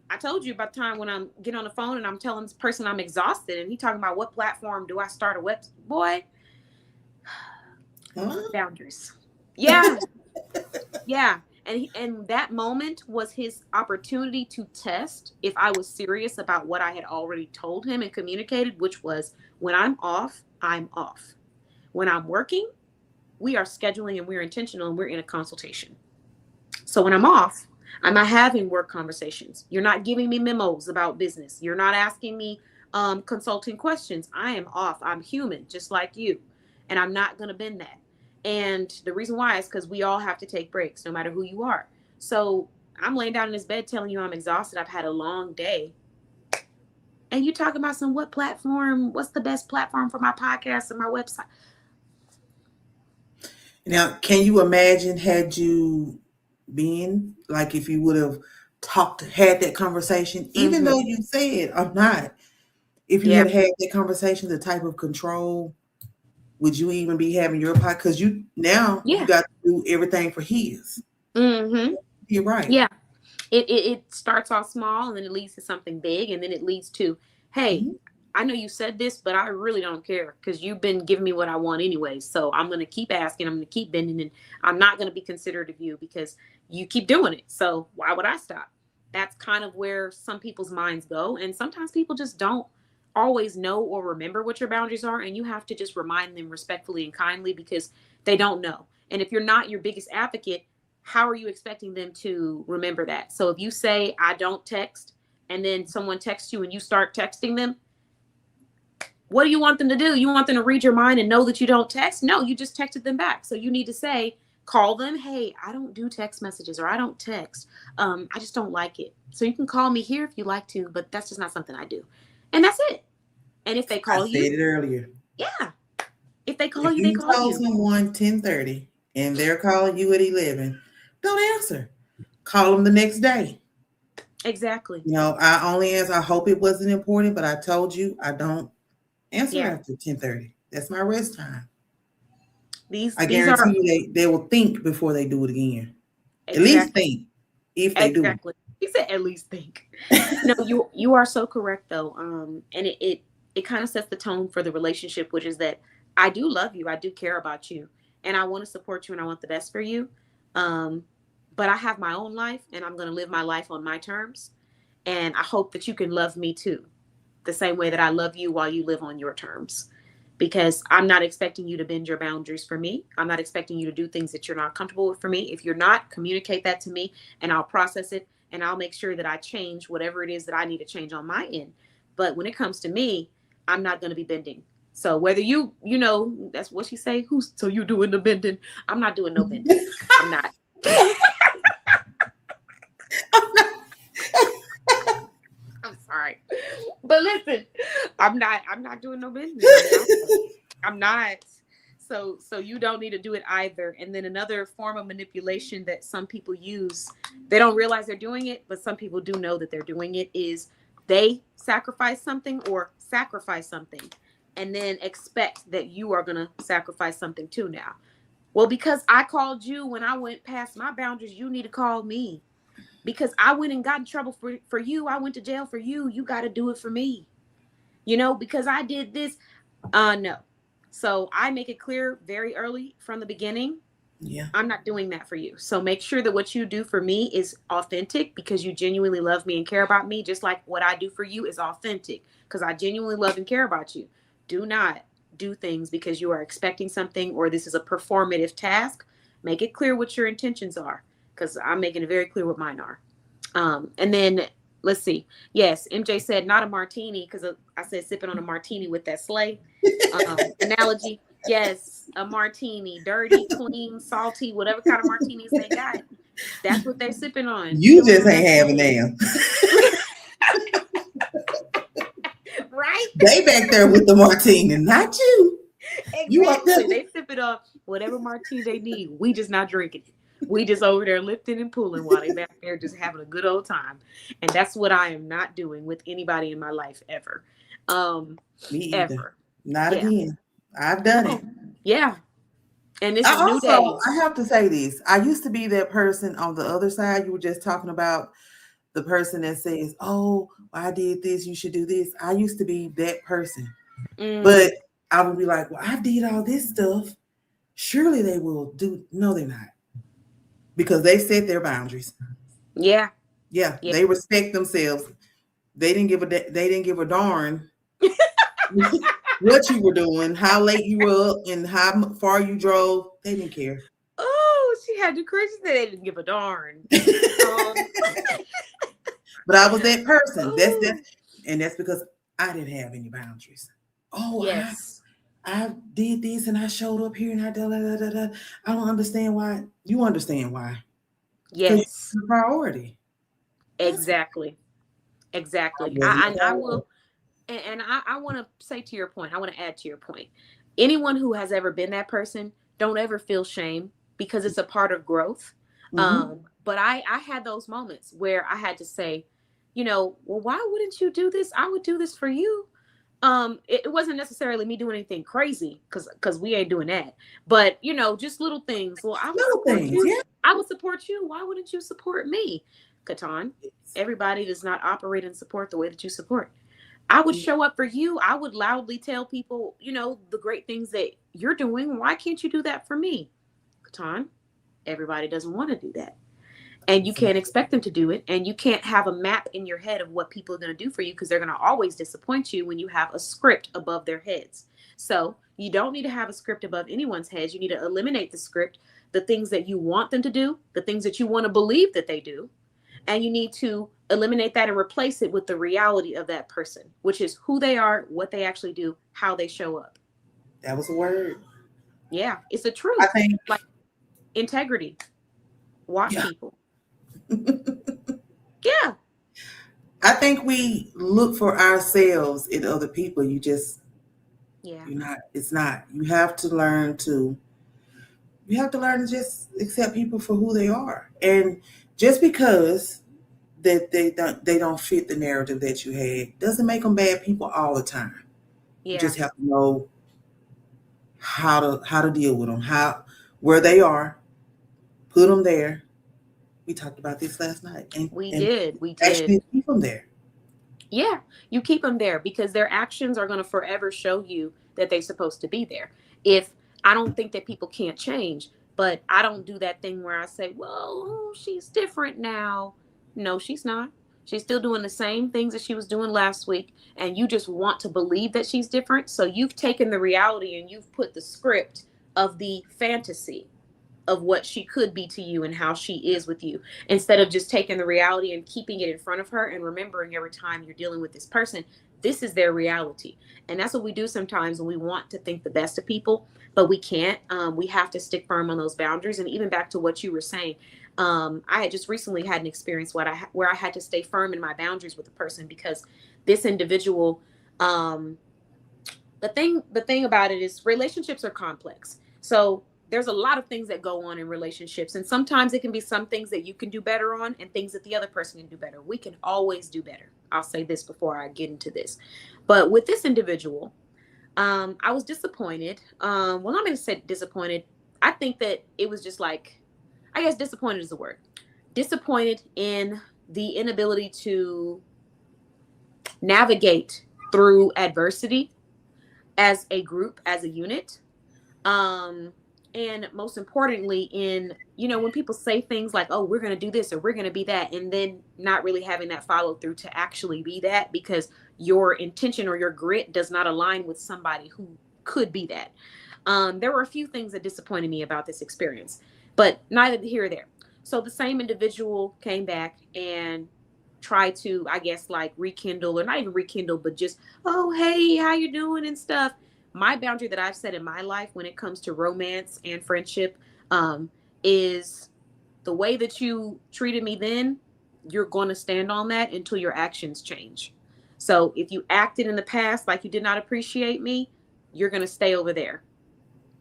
I told you about the time when I'm getting on the phone and I'm telling this person I'm exhausted, and he talking about, what platform do I start a web? Boy, boundaries. Yeah. Yeah. And that moment was his opportunity to test if I was serious about what I had already told him and communicated, which was, when I'm off, I'm off. When I'm working, we are scheduling and we're intentional and we're in a consultation. So when I'm off, I'm not having work conversations. You're not giving me memos about business. You're not asking me consulting questions. I am off. I'm human, just like you. And I'm not going to bend that. And the reason why is because we all have to take breaks, no matter who you are. So I'm laying down in this bed telling you I'm exhausted. I've had a long day. And you talking about what platform, what's the best platform for my podcast and my website? Now, can you imagine, had you been, like, if you would have had that conversation, even though you said, I'm not, if you had that conversation, the type of control, would you even be having your podcast? Because you got to do everything for his. You're right. Yeah. It starts off small, and then it leads to something big, and then it leads to, hey, I know you said this, but I really don't care, because you've been giving me what I want anyway. So I'm going to keep asking. I'm going to keep bending, and I'm not going to be considerate of you because you keep doing it. So why would I stop? That's kind of where some people's minds go. And sometimes people just don't always know or remember what your boundaries are. And you have to just remind them respectfully and kindly, because they don't know. And if you're not your biggest advocate, how are you expecting them to remember that? So if you say, I don't text, and then someone texts you and you start texting them, what do you want them to do? You want them to read your mind and know that you don't text? No, you just texted them back. So you need to say, call them, hey, I don't do text messages, or I don't text. I just don't like it. So you can call me here if you like to, but that's just not something I do. And that's it. And if they call you. I said it earlier. Yeah. If they call you, they call you. If you call someone 10:30 and they're calling you at 11, don't answer. Call them the next day. Exactly. I only answer. I hope it wasn't important, but I told you I don't answer after 10:30. That's my rest time. I guarantee you they will think before they do it again. Exactly. At least think if they do. He said, at least think. No, you are so correct though. And it kind of sets the tone for the relationship, which is that I do love you, I do care about you, and I want to support you, and I want the best for you. Um, but I have my own life, and I'm going to live my life on my terms. And I hope that you can love me too, the same way that I love you while you live on your terms. Because I'm not expecting you to bend your boundaries for me. I'm not expecting you to do things that you're not comfortable with for me. If you're not, communicate that to me and I'll process it and I'll make sure that I change whatever it is that I need to change on my end. But when it comes to me, I'm not going to be bending. So whether that's what she say, so you doing the bending? I'm not doing no bending. I'm not. I'm sorry. But listen, I'm not doing no bending. I'm not. So you don't need to do it either. And then another form of manipulation that some people use, they don't realize they're doing it, but some people do know that they're doing it, is they sacrifice something or sacrifice something and then expect that you are going to sacrifice something too now. Well, because I called you when I went past my boundaries, you need to call me. Because I went and got in trouble for you, I went to jail for you, you got to do it for me. Because I did this. No. So I make it clear very early from the beginning. Yeah. I'm not doing that for you. So make sure that what you do for me is authentic because you genuinely love me and care about me, just like what I do for you is authentic because I genuinely love and care about you. Do not do things because you are expecting something or this is a performative task. Make it clear what your intentions are because I'm making it very clear what mine are. And then let's see. Yes, MJ said not a martini because I said sipping on a martini with that sleigh analogy. Yes, a martini, dirty, clean, salty, whatever kind of martinis they got. That's what they're sipping on. You just ain't having them. Right? They back there with the martini, not you. Exactly. You up there? They sipping on whatever martini they need. We just not drinking it. We just over there lifting and pulling while they back there just having a good old time. And that's what I am not doing with anybody in my life ever. Me either. Ever. Not again. I've done it. Yeah. And this is new days. I have to say this. I used to be that person on the other side. You were just talking about the person that says, oh, I did this, you should do this. I used to be that person. But I would be like, well, I did all this stuff. Surely they will do. No, they're not. Because they set their boundaries. Yeah. Yeah. They respect themselves. They didn't give a darn what you were doing, how late you were up, and how far you drove. They didn't care. Oh, she had the courage that they didn't give a darn. But I was that person. That's because I didn't have any boundaries. Oh, yes. I did this and I showed up here and I I don't understand why. You understand why? Yes, it's a priority. Exactly. I will. And I want to say to your point, I want to add to your point. Anyone who has ever been that person, don't ever feel shame because it's a part of growth. But I had those moments where I had to say, well, why wouldn't you do this? I would do this for you. It wasn't necessarily me doing anything crazy because we ain't doing that. But just little things. Well, I would support you. Yeah. I would support you. Why wouldn't you support me? KeTohn, everybody does not operate and support the way that you support. I would show up for you. I would loudly tell people, the great things that you're doing. Why can't you do that for me? KeTohn, everybody doesn't want to do that. And you can't expect them to do it. And you can't have a map in your head of what people are going to do for you because they're going to always disappoint you when you have a script above their heads. So you don't need to have a script above anyone's heads. You need to eliminate the script, the things that you want them to do, the things that you want to believe that they do. And you need to eliminate that and replace it with the reality of that person, which is who they are, what they actually do, how they show up. That was a word. Yeah, it's the truth. I think like integrity. Watch people. Yeah. I think we look for ourselves in other people. It's not. You have to learn to just accept people for who they are. And just because that they don't fit the narrative that you had doesn't make them bad people all the time. Yeah. You just have to know how to deal with them, where they are, put them there, We talked about this last night, and We and did. We did. actually keep them there. Yeah, you keep them there because their actions are going to forever show you that they're supposed to be there. If I don't think that people can't change, but I don't do that thing where I say, well, she's different now. No, she's not. She's still doing the same things that she was doing last week. And you just want to believe that she's different. So you've taken the reality and you've put the script of the fantasy of what she could be to you and how she is with you, instead of just taking the reality and keeping it in front of her and remembering every time you're dealing with this person, this is their reality. And that's what we do sometimes when we want to think the best of people, but we can't. We have to stick firm on those boundaries. And even back to what you were saying, I had just recently had an experience where I had to stay firm in my boundaries with a person because this individual, um, the thing about it is relationships are complex. So there's a lot of things that go on in relationships, and sometimes it can be some things that you can do better on and things that the other person can do better. We can always do better. I'll say this before I get into this, but with this individual, I was disappointed. Well, I'm going to say disappointed. I think that it was just like, I guess disappointed is the word. Disappointed in the inability to navigate through adversity as a group, as a unit. Um, and most importantly, in, when people say things like, oh, we're going to do this or we're going to be that, and then not really having that follow through to actually be that because your intention or your grit does not align with somebody who could be that. There were a few things that disappointed me about this experience, but neither here or there. So the same individual came back and tried to, I guess, like rekindle, or not even rekindle, but just, oh, hey, how you doing and stuff. My boundary that I've set in my life when it comes to romance and friendship, is the way that you treated me then, you're going to stand on that until your actions change. So if you acted in the past like you did not appreciate me, you're going to stay over there.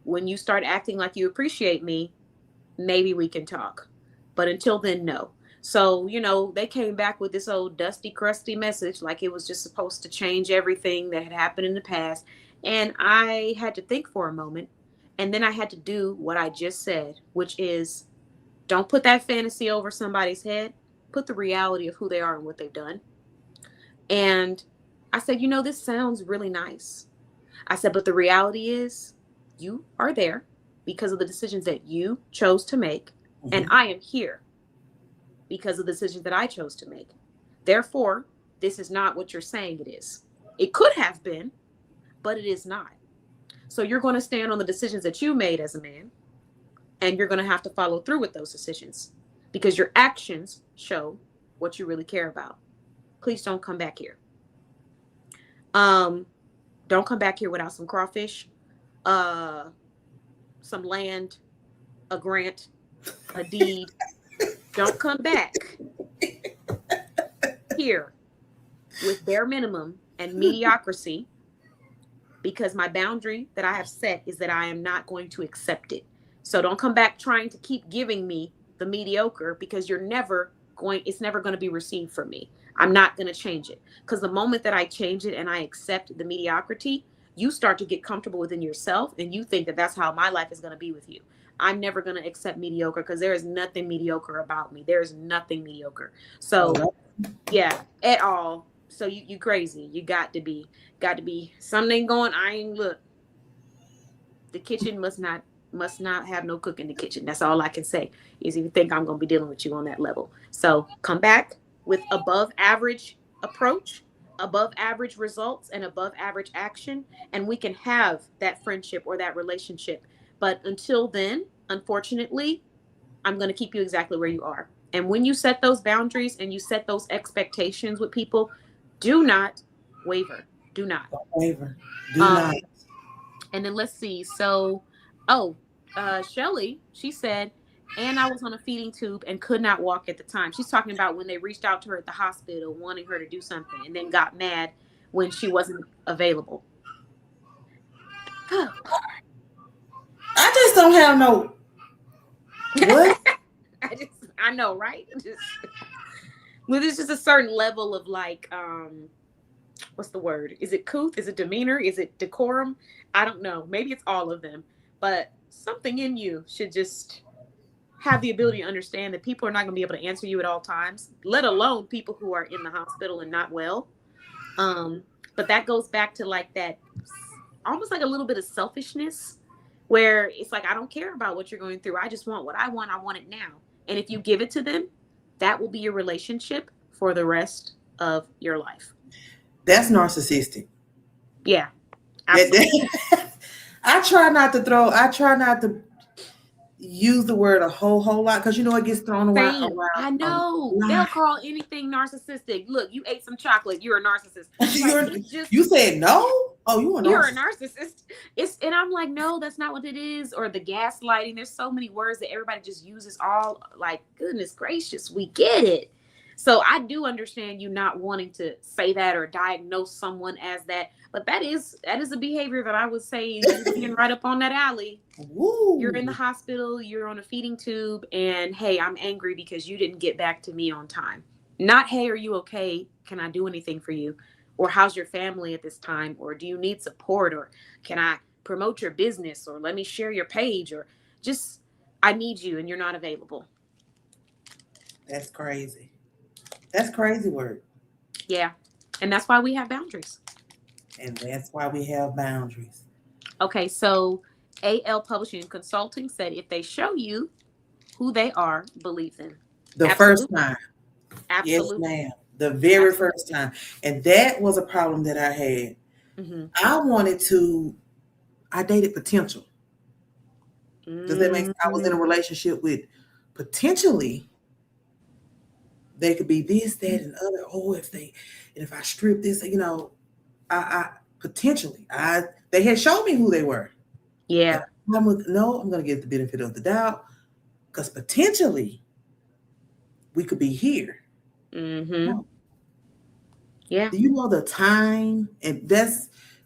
When you start acting like you appreciate me, maybe we can talk. But until then, no. So, they came back with this old dusty, crusty message like it was just supposed to change everything that had happened in the past. And I had to think for a moment. And then I had to do what I just said, which is don't put that fantasy over somebody's head. Put the reality of who they are and what they've done. And I said, this sounds really nice. I said, but the reality is you are there because of the decisions that you chose to make. And Mhm. I am here because of the decisions that I chose to make. Therefore, this is not what you're saying it is. It could have been, but it is not. So you're going to stand on the decisions that you made as a man, and you're going to have to follow through with those decisions because your actions show what you really care about. Please don't come back here. Um, don't come back here without some crawfish, uh, some land, a grant, a deed. Don't come back here with bare minimum and mediocrity, because my boundary that I have set is that I am not going to accept it. So don't come back trying to keep giving me the mediocre because it's never going to be received from me. I'm not going to change it because the moment that I change it and I accept the mediocrity, you start to get comfortable within yourself and you think that that's how my life is going to be with you. I'm never going to accept mediocre because there is nothing mediocre about me. There is nothing mediocre. So yeah, at all. So you crazy. You got to be something going. I ain't look. The kitchen must not have no cook in the kitchen. That's all I can say. Is if you think I'm gonna be dealing with you on that level. So come back with above average approach, above average results, and above average action, and we can have that friendship or that relationship. But until then, unfortunately, I'm going to keep you exactly where you are. And when you set those boundaries and you set those expectations with people, do not waver. Do not. Don't waver. Do not. Um, and then let's see. So, oh, Shelly, she said, and I was on a feeding tube and could not walk at the time. She's talking about when they reached out to her at the hospital wanting her to do something and then got mad when she wasn't available. I just don't have no what? I know, right? Well, there's just a certain level of like, what's the word? Is it couth? Is it demeanor? Is it decorum? I don't know. Maybe it's all of them, but something in you should just have the ability to understand that people are not going to be able to answer you at all times, let alone people who are in the hospital and not well. Um, but that goes back to like that, almost like a little bit of selfishness, where it's like, I don't care about what you're going through. I just want what I want. I want it now. And if you give it to them, that will be your relationship for the rest of your life. That's narcissistic. Yeah, That, absolutely. I try not to use the word a whole lot because it gets thrown around Same. I a know. They'll lot. call anything narcissistic. Look, you ate some chocolate. You're a narcissist. Like, You're, it just, you said no? Oh, you a you're a narcissist. narcissist. And I'm like, no, that's not what it is. Or the gaslighting. There's so many words that everybody just uses all like, goodness gracious, we get it. So I do understand you not wanting to say that or diagnose someone as that. But that is a behavior that I would say you're being right up on that alley. You're in the Woo. hospital, you're on a feeding tube, and hey, I'm angry because you didn't get back to me on time. Not, hey, are you okay? Can I do anything for you? Or how's your family at this time? Or do you need support? Or can I promote your business? Or let me share your page? Or just, I need you and you're not available. That's crazy. That's crazy word. Yeah. And that's why we have boundaries. And that's why we have boundaries. Okay, so AL Publishing and Consulting said if they show you who they are, believe them. The first Absolutely. time. Yes, Absolutely. ma'am. The very Absolutely. first time. And that was a problem that I had. Mm-hmm. I dated potential. Does that make sense? I was in a Mm-hmm. relationship with potentially they could be this, that, and other. Oh, if I strip this, I potentially they had shown me who they were. Yeah. But I'm gonna give the benefit of the doubt because potentially we could be here. Mm-hmm. No. Yeah. Do you know the time? And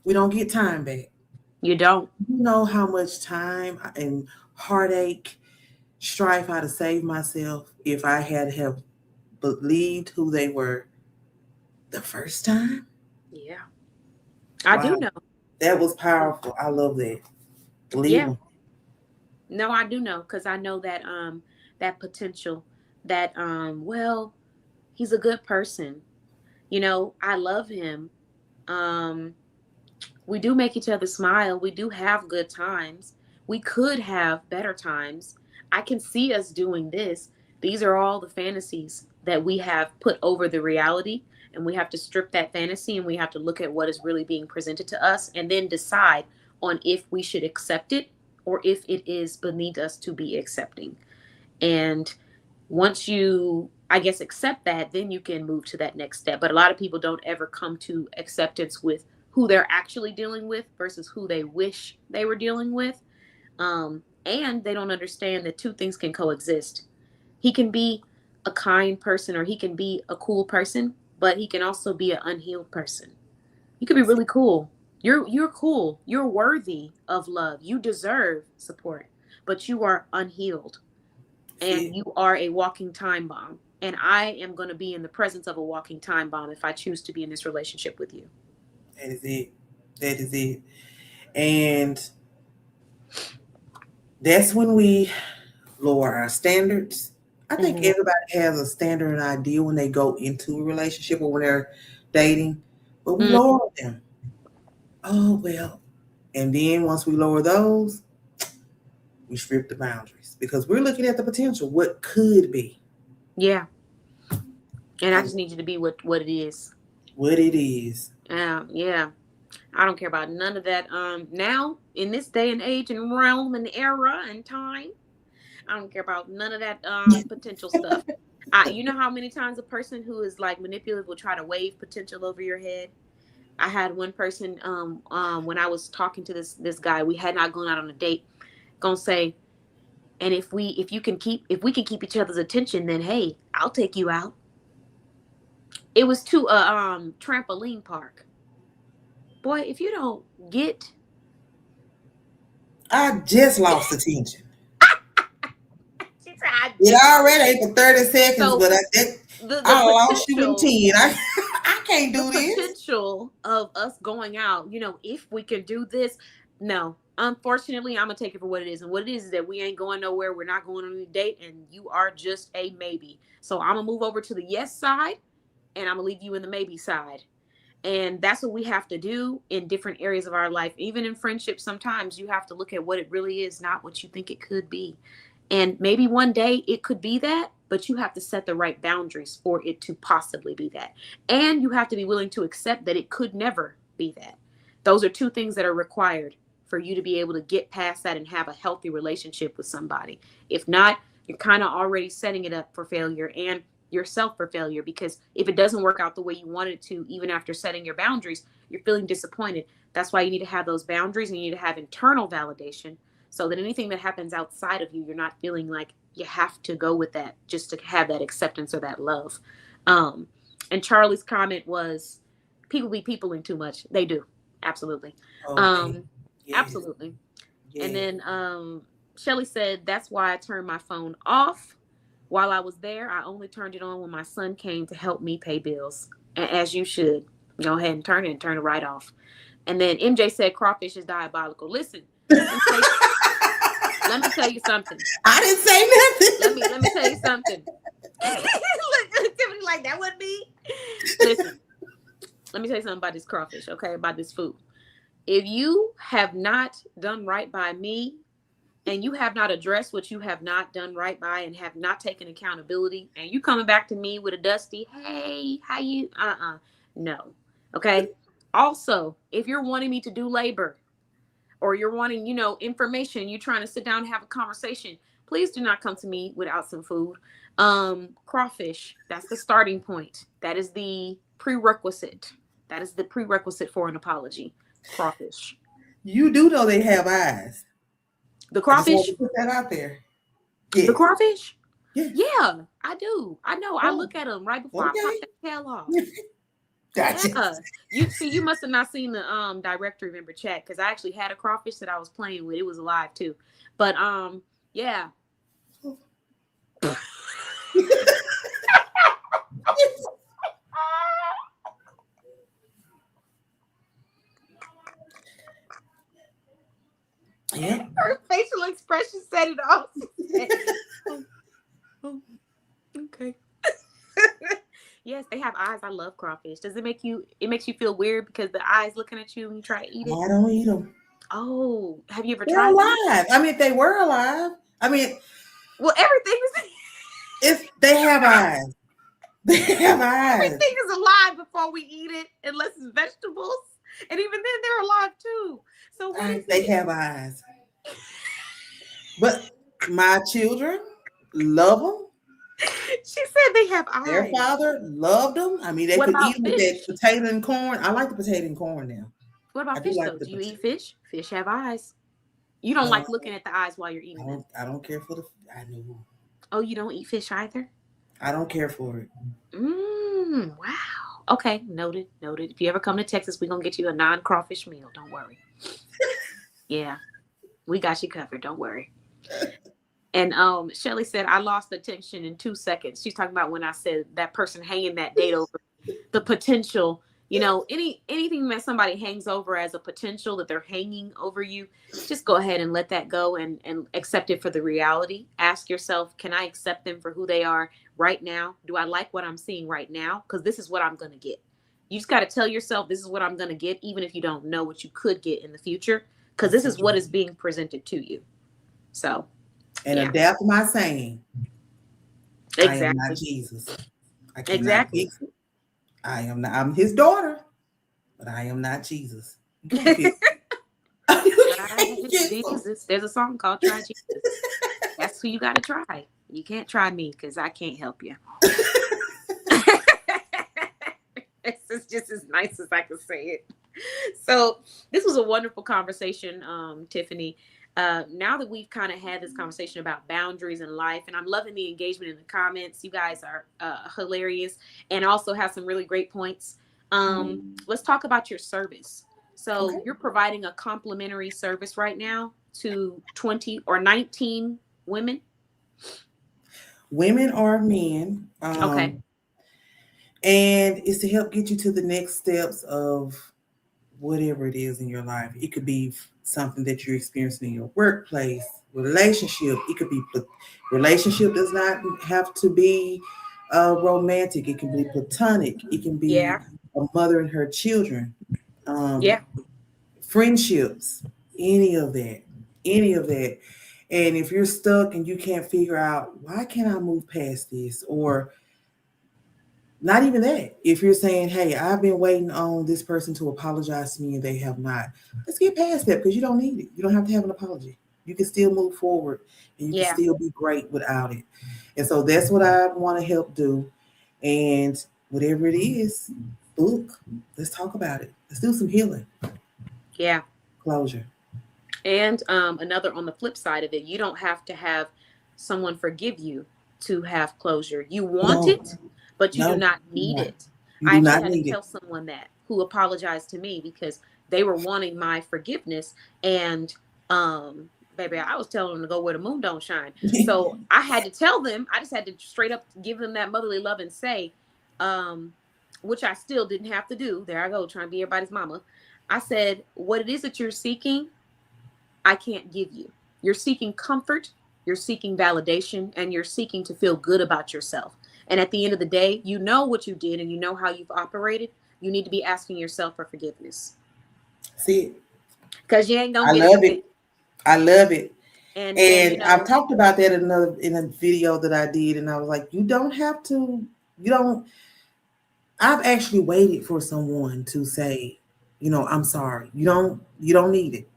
we don't get time back. You don't. You know how much time and heartache, strife I to save myself if I had have believed who they were the first time? Yeah. I do Wow, know. that was powerful. I love that. Believe Yeah. them. No, I do know because I know that that potential that well, he's a good person. I love him. Um we do make each other smile. We do have good times. We could have better times. I can see us doing this. These are all the fantasies that we have put over the reality. And we have to strip that fantasy and we have to look at what is really being presented to us and then decide on if we should accept it or if it is beneath us to be accepting. And once you, I guess, accept that, then you can move to that next step. But a lot of people don't ever come to acceptance with who they're actually dealing with versus who they wish they were dealing with. And they don't understand that two things can coexist. He can be a kind person or he can be a cool person, but he can also be an unhealed person. You could be really cool. You're cool. You're worthy of love. You deserve support, but you are unhealed and See, you are a walking time bomb. And I am going to be in the presence of a walking time bomb if I choose to be in this relationship with you. that is it. That is it. And that's when we lower our standards. I think Mm-hmm. everybody has a standard and idea when they go into a relationship or when they're dating, but we Mm, lower them. Oh, well. And then once we lower those, we strip the boundaries because we're looking at the potential, what could be, yeah. And I and just need you to be what it is. what it is. Yeah. I don't care about none of that. Now in this day and age and realm and era and time, I don't care about none of that potential stuff. You know how many times a person who is like manipulative will try to wave potential over your head. I had one person when I was talking to this guy, we had not gone out on a date, gonna say, and if we can keep each other's attention, then hey, I'll take you out. It was to a trampoline park. Boy, if you don't get I just lost attention. she said I It just lost already ain't for 30 seconds, so but the I lost you in potential 10. I can't the do this. potential of us going out, if we can do this, No. Unfortunately, I'm gonna take it for what it is. And what it is that we ain't going nowhere. We're not going on any date, and you are just a maybe. So I'm gonna move over to the yes side, and I'm gonna leave you in the maybe side. And that's what we have to do in different areas of our life. Even in friendship, sometimes you have to look at what it really is, not what you think it could be. And maybe one day it could be that, but you have to set the right boundaries for it to possibly be that. And you have to be willing to accept that it could never be that. Those are two things that are required for you to be able to get past that and have a healthy relationship with somebody. If not, you're kind of already setting it up for failure and yourself for failure, because if it doesn't work out the way you want it to, even after setting your boundaries, you're feeling disappointed. That's why you need to have those boundaries, and you need to have internal validation, so that anything that happens outside of you, you're not feeling like you have to go with that just to have that acceptance or that love. Um, and Charlie's comment was, people be peopling too much. They do. Absolutely. Okay. Um, Yes. absolutely. And Yes. then Shelly said, that's why I turned my phone off. While I was there, I only turned it on when my son came to help me pay bills. As you should. Go ahead and turn it right off. And then MJ said crawfish is diabolical. Listen, let me tell you, let me tell you something. I didn't say nothing. Let me tell you something. Look, Tiffany, like that would be. Listen, let me tell you something about this crawfish, okay? About this food. If you have not done right by me, and you have not addressed what you have not done right by, and have not taken accountability, and you coming back to me with a dusty, hey, how you, no. Okay. Also, if you're wanting me to do labor, or you're wanting, information, you're trying to sit down and have a conversation, please do not come to me without some food. Crawfish, that's the starting point. That is the prerequisite. That is the prerequisite for an apology. Crawfish. You do know they have eyes. The I just want to crawfish? put that out there. The Yes. crawfish? Yes. Yeah, I do. I know. I Oh, look at them right before I pop okay. that tail off. Gotcha. Yeah. You see, you must have not seen the directory member chat, because I actually had a crawfish that I was playing with. It was alive too. But yeah. Yeah. Her facial expression said it all. Oh, oh, okay. Yes, they have eyes. I love crawfish. Does it make you? It makes you feel weird because the eyes looking at you when you try to eat it. I don't eat them. Oh, have you ever They're tried them? alive. I mean, if they were alive, I mean, Well, everything is if they have eyes, they have eyes. everything is alive before we eat it, unless it's vegetables, and even then they're alive too. So what is They it? have eyes. But my children love them. She said they have Their eyes. father loved them. I mean, they What could eat about them with that fish? potato and corn. I like the potato and corn now. What I about do fish like though? the Do you potato. eat fish? Fish have eyes. You don't Uh, like looking at the eyes while you're eating them. I don't care for the. I know. Oh, you don't eat fish either? I don't care for it. Wow. Okay, noted, noted. If you ever come to Texas, we're gonna get you a non-crawfish meal. Don't worry. Yeah, we got you covered. Don't worry. And Shelly said, I lost attention in 2 seconds. She's talking about when I said that person hanging that date over the potential, anything that somebody hangs over as a potential that they're hanging over you, just go ahead and let that go, and accept it for the reality. Ask yourself, can I accept them for who they are right now? Do I like what I'm seeing right now? Because this is what I'm going to get. You just got to tell yourself, this is what I'm going to get, even if you don't know what you could get in the future, because this is what is being presented to you. So, And yeah, adapt my saying. I am not exactly. Jesus. I cannot Exactly. fix it. I am not. I'm his daughter, but I am not Jesus. You can't fix. You Try can't fix them. Jesus. There's a song called Try Jesus. That's who you got to try. You can't try me because I can't help you. This is just as nice as I can say it. So this was a wonderful conversation, Tiffany. Now that we've kind of had this conversation about boundaries in life, and I'm loving the engagement in the comments. You guys are hilarious, and also have some really great points. Let's talk about your service. So Okay. you're providing a complimentary service right now to 20 or 19 women. Women or men, Okay. and it's to help get you to the next steps of whatever it is in your life. It could be something that you're experiencing in your workplace, relationship. It could be relationship does not have to be romantic. It can be platonic. It can be Yeah. a mother and her children, um, Yeah. friendships, any of that, any of that. And if you're stuck and you can't figure out why can't I move past this, or not even that. If you're saying, hey, I've been waiting on this person to apologize to me and they have not, let's get past that because you don't need it. You don't have to have an apology. You can still move forward and you can Yeah. still be great without it. And so that's what I want to help do. And whatever it is, book, let's talk about it. Let's do some healing, Yeah. closure. And another on the flip side of it, you don't have to have someone forgive you to have closure. You want No, it, but you do no, not you do need not. it. You I do actually not had to need it. tell someone that who apologized to me because they were wanting my forgiveness. And baby, I was telling them to go where the moon don't shine. So I had to tell them, I just had to straight up give them that motherly love and say, um, which I still didn't have to do. There I go, trying to be everybody's mama. I said, what it is that you're seeking, I can't give you. You're seeking comfort, you're seeking validation, and you're seeking to feel good about yourself. And at the end of the day, you know what you did and you know how you've operated. You need to be asking yourself for forgiveness See, because you ain't gonna I get love anything. it. I love it. And And I've talked about that in a video that I did, and I was like, you don't have to. You don't. I've actually waited for someone to say, I'm sorry. You don't need it.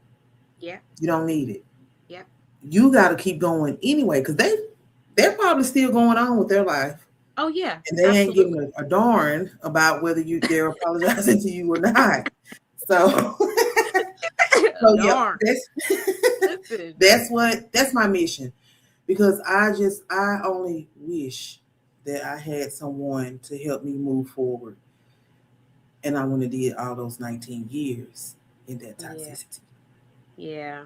yeah, You don't need it. yeah. You got to keep going anyway, because they're probably still going on with their life, Oh yeah, and they ain't giving absolutely. a darn about whether they're apologizing to you or not. So, so yeah, Darn. that's Listen. that's my mission, because I only wish that I had someone to help me move forward, and I wouldn't have did all those 19 years in that Yeah, toxicity, yeah.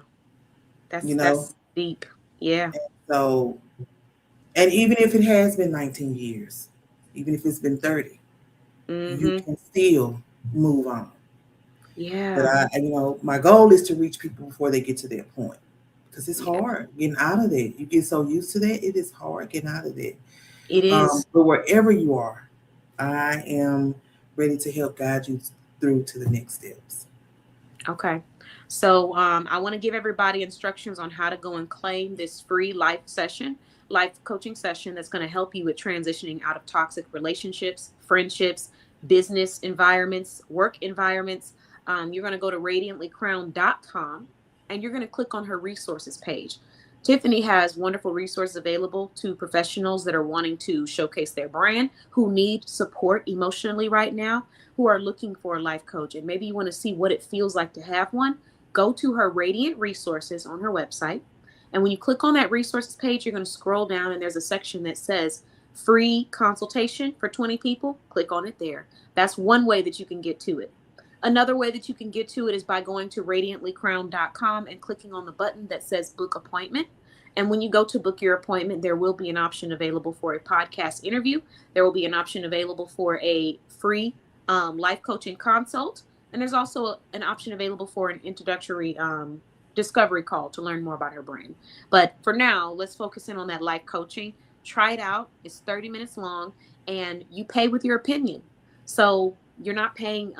you know. That's deep. Yeah. So, and even if it has been 19 years, even if it's been 30, you Mm-hmm. can still move on. But Yeah. my goal is to reach people before they get to that point, because it's Yeah. hard getting out of that. You get so used to that, it is hard getting out of that. It is. But wherever you are, I am ready to help guide you through to the next steps. Okay. So I want to give everybody instructions on how to go and claim this free life coaching session that's going to help you with transitioning out of toxic relationships, friendships, business environments, work environments. You're going to go to radiantlycrowned.com and you're going to click on her resources page. Tiffany has wonderful resources available to professionals that are wanting to showcase their brand, who need support emotionally right now, who are looking for a life coach, and maybe you want to see what it feels like to have one. Go to her Radiant Resources on her website. And when you click on that resources page, you're going to scroll down and there's a section that says free consultation for 20 people. Click on it there. That's one way that you can get to it. Another way that you can get to it is by going to radiantlycrowned.com and clicking on the button that says book appointment. And when you go to book your appointment, there will be an option available for a podcast interview. There will be an option available for a free life coaching consult. And there's also an option available for an introductory discovery call to learn more about her brand. But for now, let's focus in on that life coaching. Try it out. It's 30 minutes long and you pay with your opinion. So you're not paying,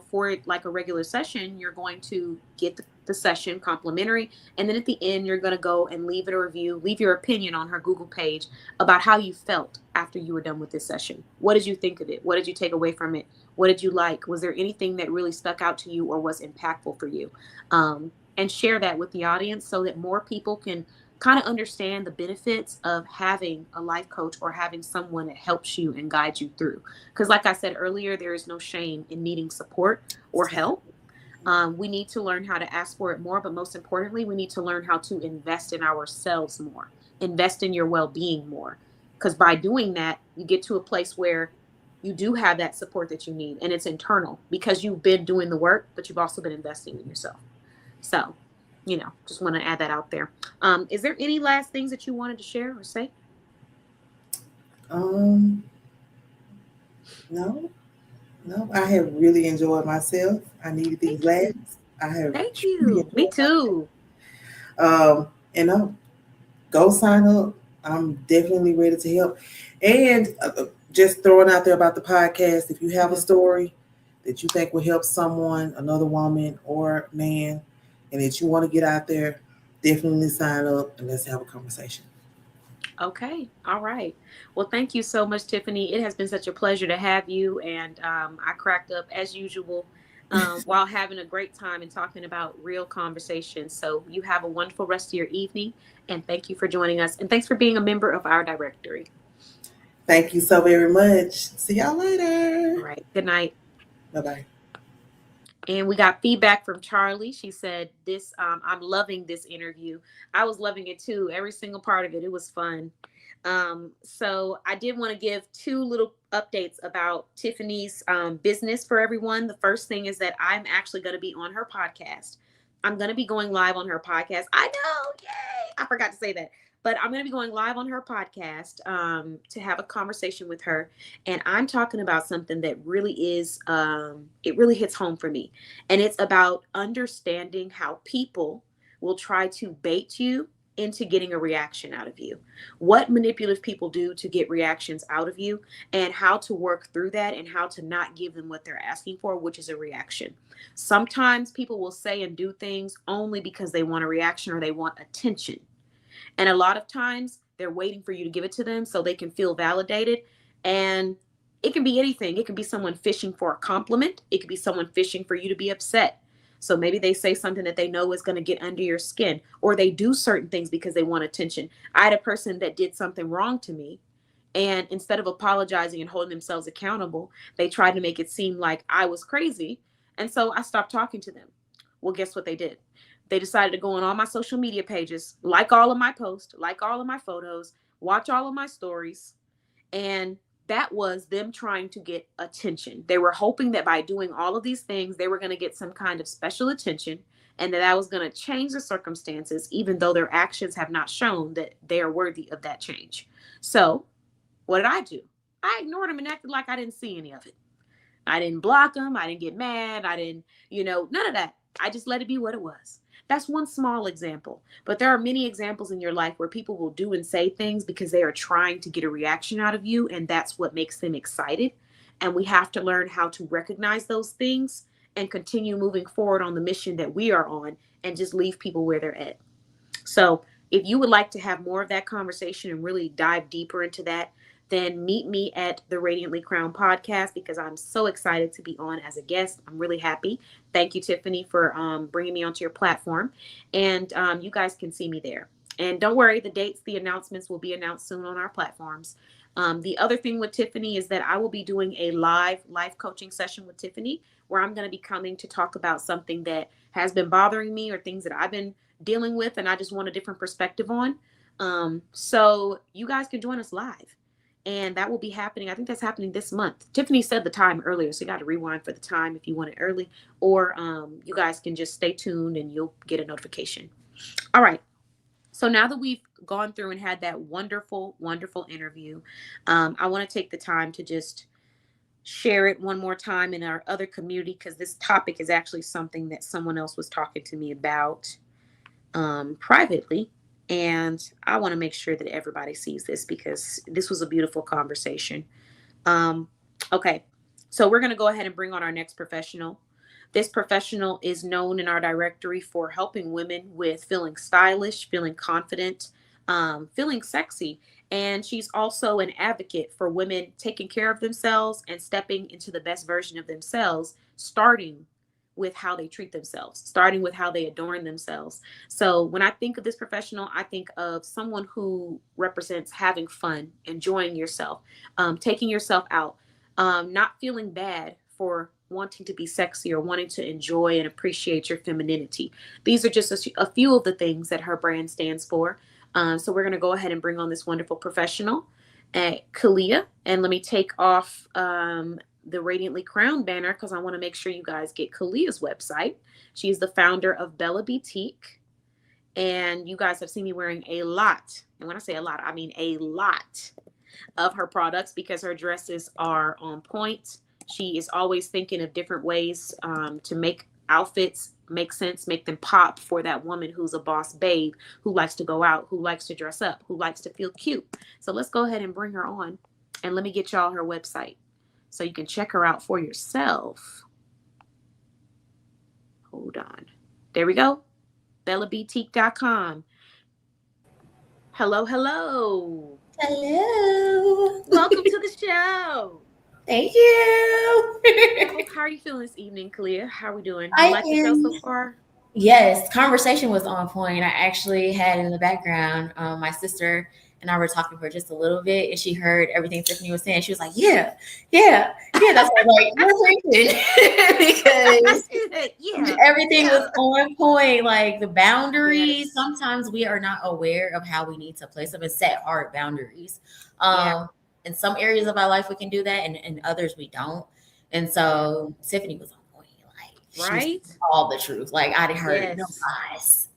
for it like a regular session. You're going to get the session complimentary. And then at the end, you're going to go and leave it a review, leave your opinion on her Google page about how you felt after you were done with this session. What did you think of it? What did you take away from it? What did you like? Was there anything that really stuck out to you or was impactful for you? And share that with the audience so that more people can kind of understand the benefits of having a life coach or having someone that helps you and guides you through. Because, like I said earlier, there is no shame in needing support or help. We need to learn how to ask for it more, but most importantly, we need to learn how to invest in ourselves more, invest in your well being more. Because by doing that, you get to a place where you do have that support that you need, and it's internal because you've been doing the work, but you've also been investing in yourself. So, just want to add that out there. Is there any last things that you wanted to share or say? Um, no, no, I have really enjoyed myself. I needed these Thank you. laughs. I have Thank truly you. Me enjoyed my too. and go sign up. I'm definitely ready to help. And just throwing out there about the podcast, if you have a Mhm. story that you think will help someone, another woman or man, and that you want to get out there, definitely sign up and let's have a conversation. Okay. All right. Well, thank you so much, Tiffany. It has been such a pleasure to have you. And I cracked up as usual while having a great time and talking about real conversations. So you have a wonderful rest of your evening. And thank you for joining us. And thanks for being a member of our directory. Thank you so very much. See y'all All later. right. Good night. Bye bye. And we got feedback from Charlie. She said, "This, I'm loving this interview. I was loving it too. Every single part of it. It was fun." So I did want to give two little updates about Tiffany's business for everyone. The first thing is that I'm actually going to be on her podcast. I'm going to be going live on her podcast. I know, yay! I forgot to say that, but I'm going to be going live on her podcast to have a conversation with her, and I'm talking about something that really is, it really hits home for me, and it's about understanding how people will try to bait you into getting a reaction out of you, what manipulative people do to get reactions out of you, and how to work through that and how to not give them what they're asking for, which is a reaction. Sometimes people will say and do things only because they want a reaction or they want attention. And a lot of times they're waiting for you to give it to them so they can feel validated. And it can be anything. It can be someone fishing for a compliment, it could be someone fishing for you to be upset. So maybe they say something that they know is going to get under your skin, or they do certain things because they want attention. I had a person that did something wrong to me. And instead of apologizing and holding themselves accountable, they tried to make it seem like I was crazy. And so I stopped talking to them. Well, guess what they did? They decided to go on all my social media pages, like all of my posts, like all of my photos, watch all of my stories. And that was them trying to get attention. They were hoping that by doing all of these things, they were going to get some kind of special attention, and that I was going to change the circumstances, even though their actions have not shown that they are worthy of that change. So, what did I do? I ignored them and acted like I didn't see any of it. I didn't block them. I didn't get mad. I didn't, none of that. I just let it be what it was. That's one small example. But there are many examples in your life where people will do and say things because they are trying to get a reaction out of you, and that's what makes them excited. And we have to learn how to recognize those things and continue moving forward on the mission that we are on, and just leave people where they're at. So, if you would like to have more of that conversation and really dive deeper into that, then meet me at the Radiantly Crown podcast, because I'm so excited to be on as a guest. I'm really happy. Thank you, Tiffany, for bringing me onto your platform. And you guys can see me there. And don't worry, the dates, the announcements will be announced soon on our platforms. The other thing with Tiffany is that I will be doing a live life coaching session with Tiffany, where I'm going to be coming to talk about something that has been bothering me or things that I've been dealing with and I just want a different perspective on. So you guys can join us live. And that will be happening. I think that's happening this month. Tiffany said the time earlier, so you got to rewind for the time if you want it early, or you guys can just stay tuned and you'll get a notification. All right. So now that we've gone through and had that wonderful, wonderful interview, I want to take the time to just share it one more time in our other community, because this topic is actually something that someone else was talking to me about privately. And I want to make sure that everybody sees this because this was a beautiful conversation. Um, okay, so we're going to go ahead and bring on our next professional. This professional is known in our directory for helping women with feeling stylish, feeling confident, feeling sexy. And she's also an advocate for women taking care of themselves and stepping into the best version of themselves, starting with how they treat themselves, starting with how they adorn themselves. So when I think of this professional, I think of someone who represents having fun, enjoying yourself, taking yourself out, not feeling bad for wanting to be sexy or wanting to enjoy and appreciate your femininity. These are just a few of the things that her brand stands for. So we're going to go ahead and bring on this wonderful professional, Kyliah. And let me take off the Radiantly Crown banner because I want to make sure you guys get Kyliah's website. She's the founder of Bella Boutique. And you guys have seen me wearing a lot. And when I say a lot, I mean a lot of her products because her dresses are on point. She is always thinking of different ways to make outfits make sense, make them pop for that woman who's a boss babe, who likes to go out, who likes to dress up, who likes to feel cute. So let's go ahead and bring her on. And let me get y'all her website so you can check her out for yourself. Hold on. There we go. BellaBoutique.com. Hello, hello. Hello. Welcome to the show. Thank you. How are you feeling this evening, Kyliah? How are we doing? You I like the show so far? Yes, conversation was on point. I actually had in the background, my sister and I were talking for just a little bit, and she heard everything Tiffany was saying. She was like, "Yeah, yeah, yeah." That's why I'm like, we're because Yeah, everything was on point. Like the boundaries. yes, Sometimes we are not aware of how we need to place them and set hard boundaries. yeah, In some areas of our life, we can do that, and in others, we don't. And so Tiffany was on point. Like she was right. all the truth. Like I heard no Yes. lies.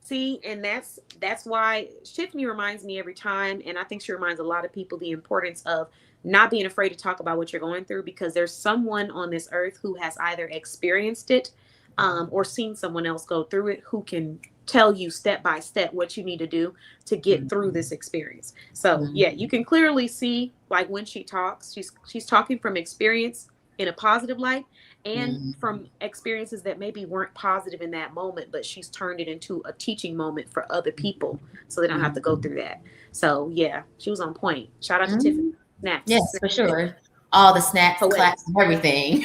See, and that's why Tiffany reminds me every time, and I think she reminds a lot of people the importance of not being afraid to talk about what you're going through, because there's someone on this earth who has either experienced it, or seen someone else go through it, who can tell you step by step what you need to do to get through this experience. So yeah, you can clearly see, like, when she talks, she's talking from experience in a positive light, and from experiences that maybe weren't positive in that moment, but she's turned it into a teaching moment for other people so they don't have to go through that. So yeah, she was on point. Shout out to Tiffany. Yes, Snaps. for sure. All the snaps, Poetic. claps, and everything.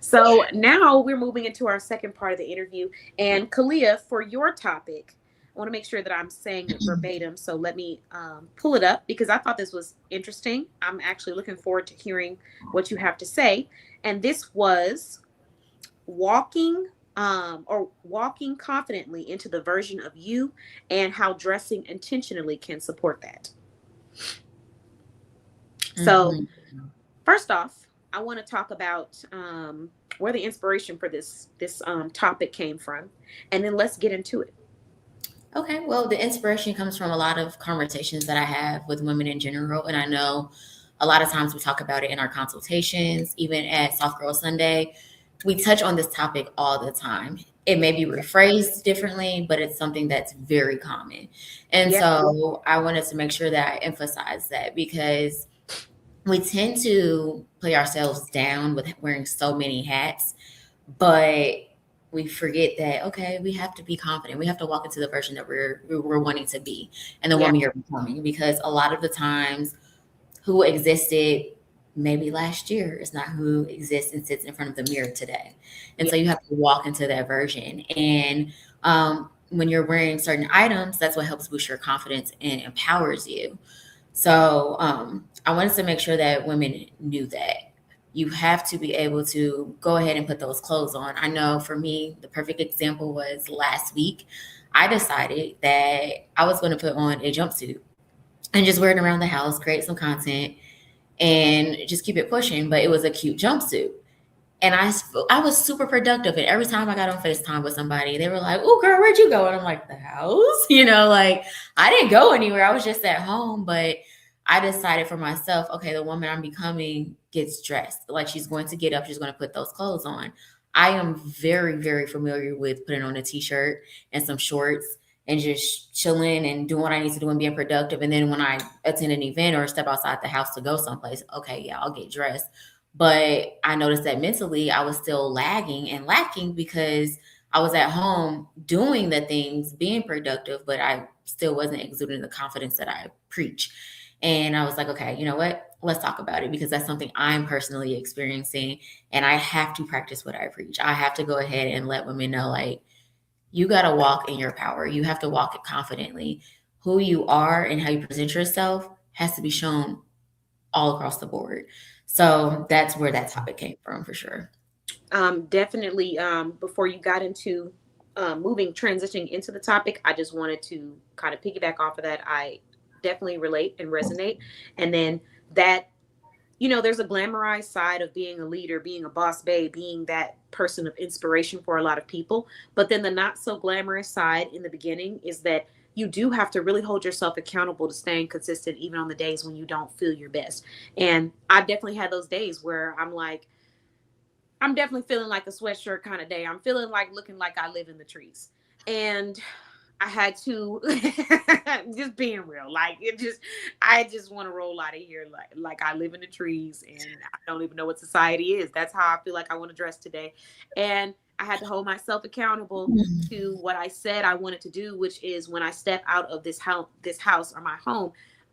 So now we're moving into our second part of the interview. And Kyliah, for your topic, I want to make sure that I'm saying it verbatim. So let me pull it up, because I thought this was interesting. I'm actually looking forward to hearing what you have to say. And this was walking, or walking confidently into the version of you, and how dressing intentionally can support that. So first off, I want to talk about where the inspiration for this topic came from, and then let's get into it. Okay, well, the inspiration comes from a lot of conversations that I have with women in general. And I know a lot of times we talk about it in our consultations, even at Soft Girl Sunday. We touch on this topic all the time. It may be rephrased differently, but it's something that's very common. And Yeah. so I wanted to make sure that I emphasize that, because we tend to play ourselves down with wearing so many hats, but we forget that, okay, we have to be confident. We have to walk into the version that we're wanting to be, and the Yeah. woman you're becoming. Because a lot of the times, who existed maybe last year is not who exists and sits in front of the mirror today. And Yeah. so you have to walk into that version. And when you're wearing certain items, that's what helps boost your confidence and empowers you. So I wanted to make sure that women knew that you have to be able to go ahead and put those clothes on. I know for me, the perfect example was last week. I decided that I was going to put on a jumpsuit and just wear it around the house, create some content, and just keep it pushing. But it was a cute jumpsuit. And I was super productive. And every time I got on FaceTime with somebody, they were like, "Oh, girl, where'd you go?" And I'm like, "The house." Like I didn't go anywhere. I was just at home. But I decided for myself, okay, the woman I'm becoming gets dressed. Like she's going to get up, she's going to put those clothes on. I am very, very familiar with putting on a t-shirt and some shorts and just chilling and doing what I need to do and being productive. And then when I attend an event or step outside the house to go someplace, okay, yeah, I'll get dressed. But I noticed that mentally I was still lagging and lacking, because I was at home doing the things, being productive, but I still wasn't exuding the confidence that I preach. And I was like, okay, you know what? Let's talk about it, because that's something I'm personally experiencing. And I have to practice what I preach. I have to go ahead and let women know, like, you got to walk in your power. You have to walk it confidently. Who you are and how you present yourself has to be shown all across the board. So that's where that topic came from, for sure. Definitely. Before you got into transitioning into the topic, I just wanted to kind of piggyback off of that. I definitely relate and resonate. And then that, there's a glamorized side of being a leader, being a boss babe, being that person of inspiration for a lot of people. But then the not so glamorous side in the beginning is that you do have to really hold yourself accountable to staying consistent, even on the days when you don't feel your best. And I've definitely had those days where I'm like, I'm definitely feeling like a sweatshirt kind of day. I'm feeling like looking like I live in the trees. And I had to just being real. Like it just I just want to roll out of here like I live in the trees and I don't even know what society is. That's how I feel like I want to dress today. And I had to hold myself accountable to what I said I wanted to do, which is when I step out of this house or my home,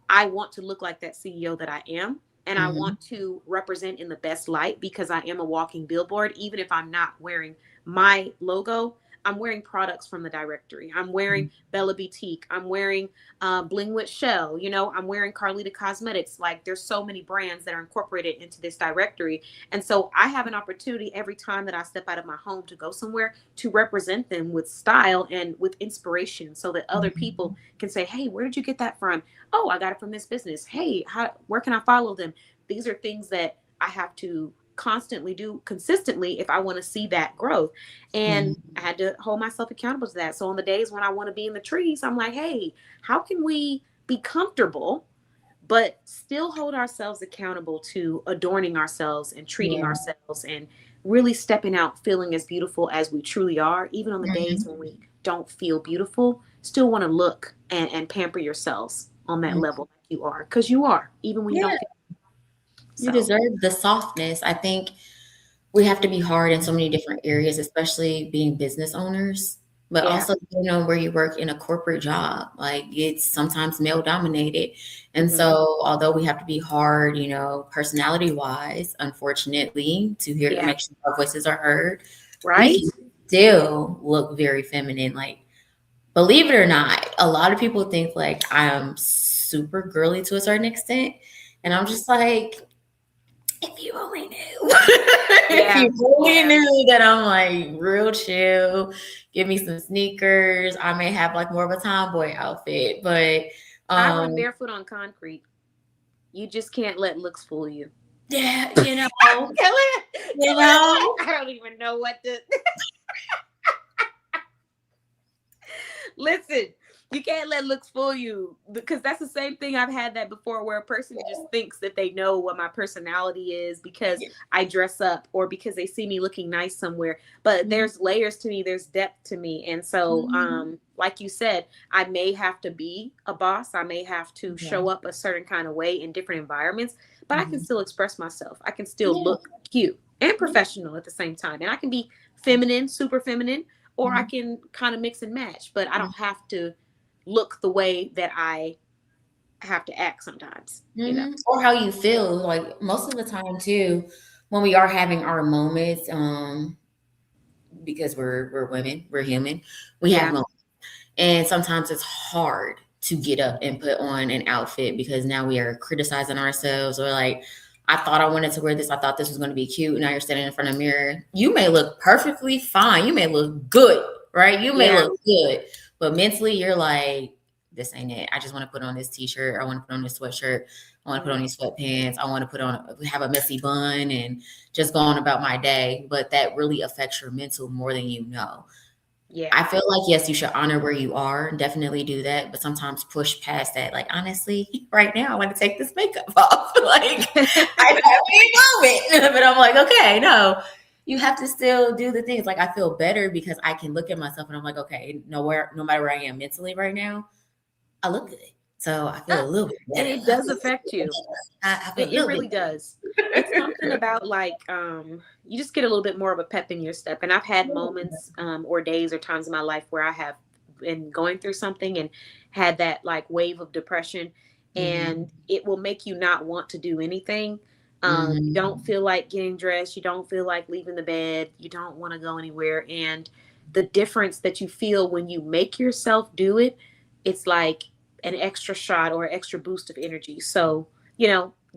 I want to look like that CEO that I am. And I Mm-hmm. want to represent in the best light because I am a walking billboard. Even if I'm not wearing my logo, I'm wearing products from the directory. I'm wearing Bella Boutique. I'm wearing Bling with Shell. I'm wearing Carlita Cosmetics. Like there's so many brands that are incorporated into this directory. And so I have an opportunity every time that I step out of my home to go somewhere to represent them with style and with inspiration so that other people can say, hey, where did you get that from? Oh, I got it from this business. Hey, where can I follow them? These are things that I have to constantly do consistently if I want to see that growth. And Mm-hmm. I had to hold myself accountable to that. So on the days when I want to be in the trees, I'm like, hey, how can we be comfortable, but still hold ourselves accountable to adorning ourselves and treating Yeah. ourselves and really stepping out feeling as beautiful as we truly are, even on the days Mm-hmm. when we don't feel beautiful, still want to look and pamper yourselves on that level like you are, because you are, even when you Yeah, don't feel you so. deserve the softness. I think we have to be hard in so many different areas, especially being business owners, but Yeah. also, where you work in a corporate job, like it's sometimes male dominated. And Hmm. so, although we have to be hard, personality wise, unfortunately, to Yeah. make sure our voices are heard, we Right. can still look very feminine. Like, believe it or not, a lot of people think like I'm super girly to a certain extent. And I'm just like, if you only knew. If Yeah. you only Yeah. knew that I'm like real chill, give me some sneakers. I may have like more of a tomboy outfit, but I run um barefoot on concrete. You just can't let looks fool you. yeah, Kyliah, you know, I don't even know what to listen. You can't let looks fool you because that's the same thing. I've had that before where a person just thinks that they know what my personality is because I dress up or because they see me looking nice somewhere. But there's layers to me, there's depth to me. And so, Mhm. like you said, I may have to be a boss. I may have to Yeah. show up a certain kind of way in different environments, but I can Mhm. still express myself. I can still Yeah. look cute and professional at the same time. And I can be feminine, super feminine, or I Mhm. can kind of mix and match, but I Mhm. don't have to look the way that I have to act sometimes. Or how you feel. Like most of the time too, when we are having our moments, because we're women, we're human, we have Yeah. moments. And sometimes it's hard to get up and put on an outfit because now we are criticizing ourselves or like, I thought I wanted to wear this. I thought this was going to be cute. Now you're standing in front of a mirror. You may look perfectly fine. You may look good, right? You may Yeah. look good, but mentally you're like, this ain't it. I just want to put on this t-shirt. I want to put on this sweatshirt. I want to put on Mhm. these sweatpants. I want to have a messy bun and just go on about my day. But that really affects your mental more than you know. Yeah. I feel like, yes, you should honor where you are, definitely do that, but sometimes push past that. Like, honestly, right now, I want to take this makeup off. Like, I have a moment. But I'm like, okay, no, you have to still do the things. Like, I feel better because I can look at myself and I'm like, okay, no matter where I am mentally right now, I look good. So I feel a little bit And better. it does affect you. I feel a It little bit really does. It's something better. about like you just get a little bit more of a pep in your step. And I've had moments or days or times in my life where I have been going through something and had that like wave of depression, Mhm. and it will make you not want to do anything. You don't Mhm. feel like getting dressed, you don't feel like leaving the bed, you don't want to go anywhere. And the difference that you feel when you make yourself do it, it's like an extra shot or extra boost of energy. So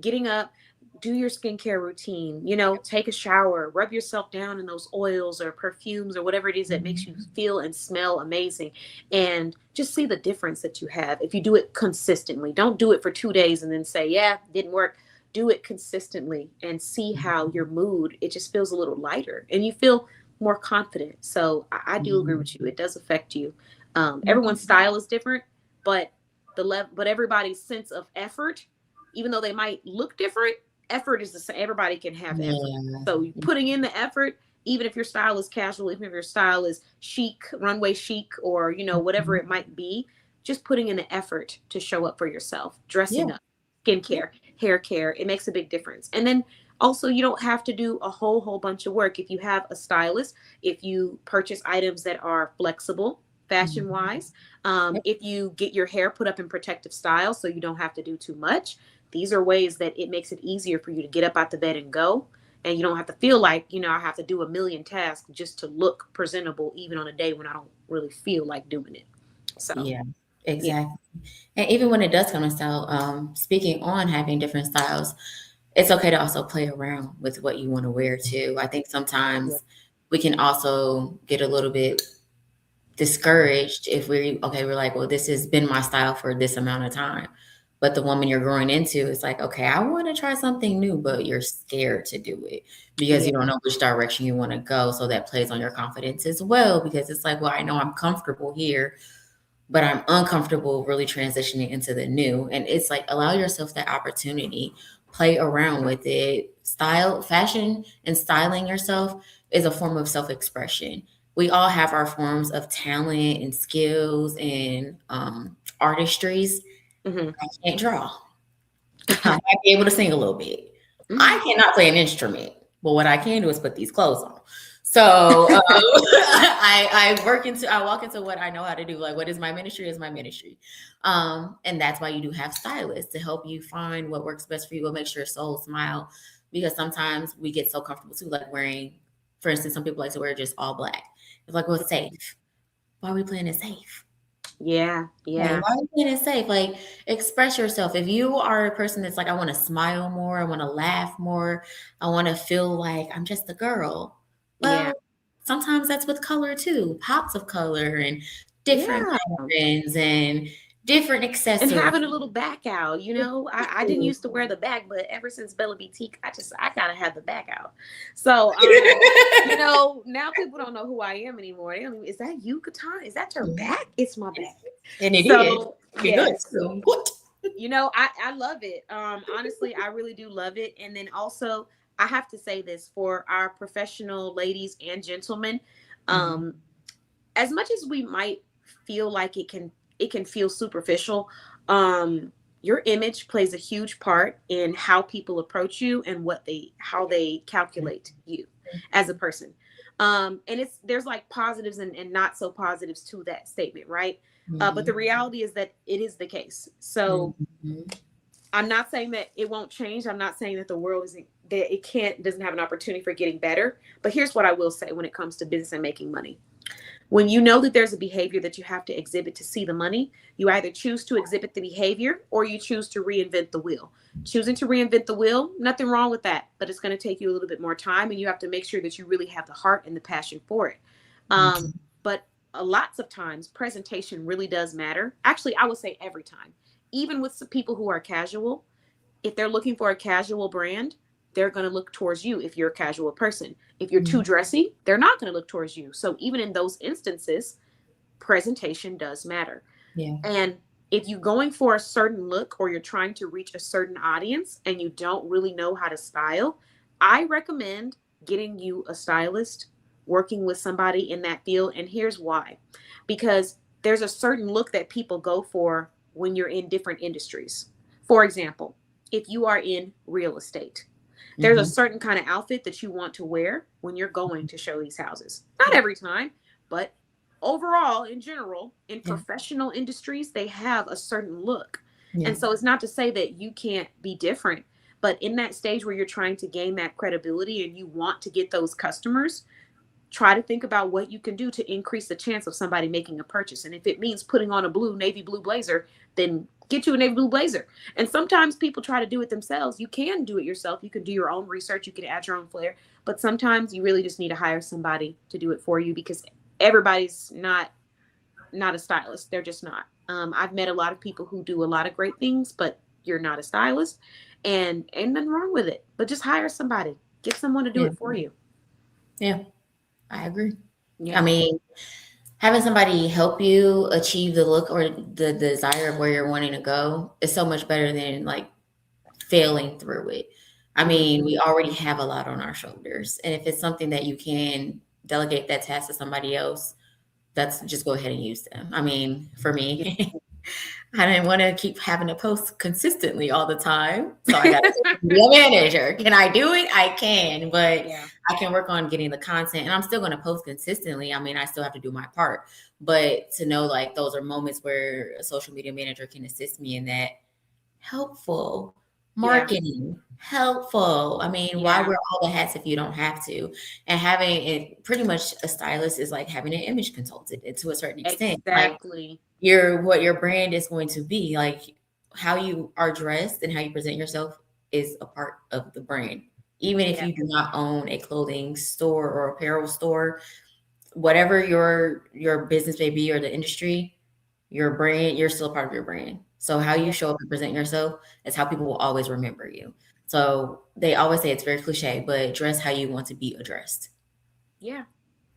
getting up, do your skincare routine, take a shower, rub yourself down in those oils or perfumes or whatever it is that makes you feel and smell amazing. And just see the difference that you have if you do it consistently. Don't do it for 2 days and then say, yeah, didn't work. Do it consistently and see how your mood, it just feels a little lighter and you feel more confident. So I do agree Mhm. with you. It does affect you. Everyone's style is different, but but everybody's sense of effort, even though they might look different, effort is the same. Everybody can have effort. Yeah. So putting in the effort, even if your style is casual, even if your style is chic, runway chic, or whatever it might be, just putting in the effort to show up for yourself, Yeah. dressing up, skincare, hair care, it makes a big difference. And then also, you don't have to do a whole bunch of work. If you have a stylist, if you purchase items that are flexible, fashion wise, if you get your hair put up in protective style so you don't have to do too much, these are ways that it makes it easier for you to get up out the bed and go. And you don't have to feel like, I have to do a million tasks just to look presentable, even on a day when I don't really feel like doing it. So, Yeah, yeah. exactly. And even when it does come to style, speaking on having different styles, it's okay to also play around with what you want to wear too. I think sometimes we can also get a little bit discouraged if we're like, well, this has been my style for this amount of time. But the woman you're growing into is like, okay, I want to try something new, but you're scared to do it because Yeah. you don't know which direction you want to go. So that plays on your confidence as well, because it's like, well, I know I'm comfortable here, but I'm uncomfortable really transitioning into the new. And it's like, allow yourself that opportunity, play around with it. Style, fashion, and styling yourself is a form of self-expression. We all have our forms of talent and skills and artistries. Hmm. I can't draw. I might be able to sing a little bit. I cannot play an instrument, but what I can do is put these clothes on. So I walk into what I know how to do. Like, what is my ministry is my ministry. And that's why you do have stylists to help you find what works best for you, what makes your soul smile. Because sometimes we get so comfortable too, like wearing, for instance, some people like to wear just all black. It's like, well, it's safe. Why are we playing it safe? Yeah. Like, Yeah. why are you playing it safe? Like, express yourself. If you are a person that's like, I want to smile more, I want to laugh more, I want to feel like I'm just a girl. Yeah. Well, sometimes that's with color too, pops of color and different Yeah. patterns and different And accessories. having a little back out, I didn't used to wear the back, but ever since Bella Boutique, I gotta have the back out. So, now people don't know who I am anymore. They don't even, is that you, KeTohn? Is that your back? It's my back. And it is. So, You're good. yes. So, what? I love it. Honestly, I really do love it. And then also, I have to say this for our professional ladies and gentlemen, um, as much as we might feel like it can feel superficial, your image plays a huge part in how people approach you and how they calculate you as a person. And there's like positives and not so positives to that statement, right? But the reality is that it is the case. So I'm not saying that it won't change. I'm not saying that the world isn't, that doesn't have an opportunity for getting better. But here's what I will say when it comes to business and making money. When you know that there's a behavior that you have to exhibit to see the money, you either choose to exhibit the behavior or you choose to reinvent the wheel. Choosing to reinvent the wheel, nothing wrong with that, but it's going to take you a little bit more time and you have to make sure that you really have the heart and the passion for it. But lots of times, presentation really does matter. Actually, I would say every time, even with some people who are casual, if they're looking for a casual brand, they're going to look towards you if you're a casual person. If you're too dressy, they're not going to look towards you. So even in those instances, presentation does matter. Yeah. And if you're going for a certain look or you're trying to reach a certain audience and you don't really know how to style, I recommend getting you a stylist, working with somebody in that field. And here's why. Because there's a certain look that people go for when you're in different industries. For example, if you are in real estate, there's a certain kind of outfit that you want to wear when you're going to show these houses. Not every time, but overall, in general, in professional industries, they have a certain look. Yeah. And so it's not to say that you can't be different, but in that stage where you're trying to gain that credibility and you want to get those customers, try to think about what you can do to increase the chance of somebody making a purchase. And if it means putting on a navy blue blazer, then get you a navy blue blazer. And sometimes people try to do it themselves. You can do it yourself. You can do your own research. You can add your own flair. But sometimes you really just need to hire somebody to do it for you because everybody's not a stylist. They're just not. I've met a lot of people who do a lot of great things, but you're not a stylist. And ain't nothing wrong with it. But just hire somebody. Get someone to do it for you. Yeah. I agree. Yeah. I mean, having somebody help you achieve the look or the desire of where you're wanting to go is so much better than like failing through it. I mean, we Mhm. already have a lot on our shoulders. And if it's something that you can delegate that task to somebody else, that's just go ahead and use them. I mean, for Yeah. me, I didn't want to keep having to post consistently all the time. So I got a social media manager. Can I do it? I can, but Yeah. I can work on getting the content and I'm still going to post consistently. I mean, I still have to do my part, but to know like those are moments where a social media manager can assist me in that helpful Yeah. marketing helpful. I mean, why Yeah. wear all the hats if you don't have to? And having it pretty much a stylist is like having an image consultant to a certain extent. Like Exactly. what your brand is going to be, like how you are dressed and how you present yourself is a part of the brand. Even if Yeah. you do not own a clothing store or apparel store, whatever your business may be or the industry, your brand, you're still a part of your brand. So how you Yeah. show up and present yourself is how people will always remember you. So they always say it's very cliche, but dress how you want to be addressed. Yeah.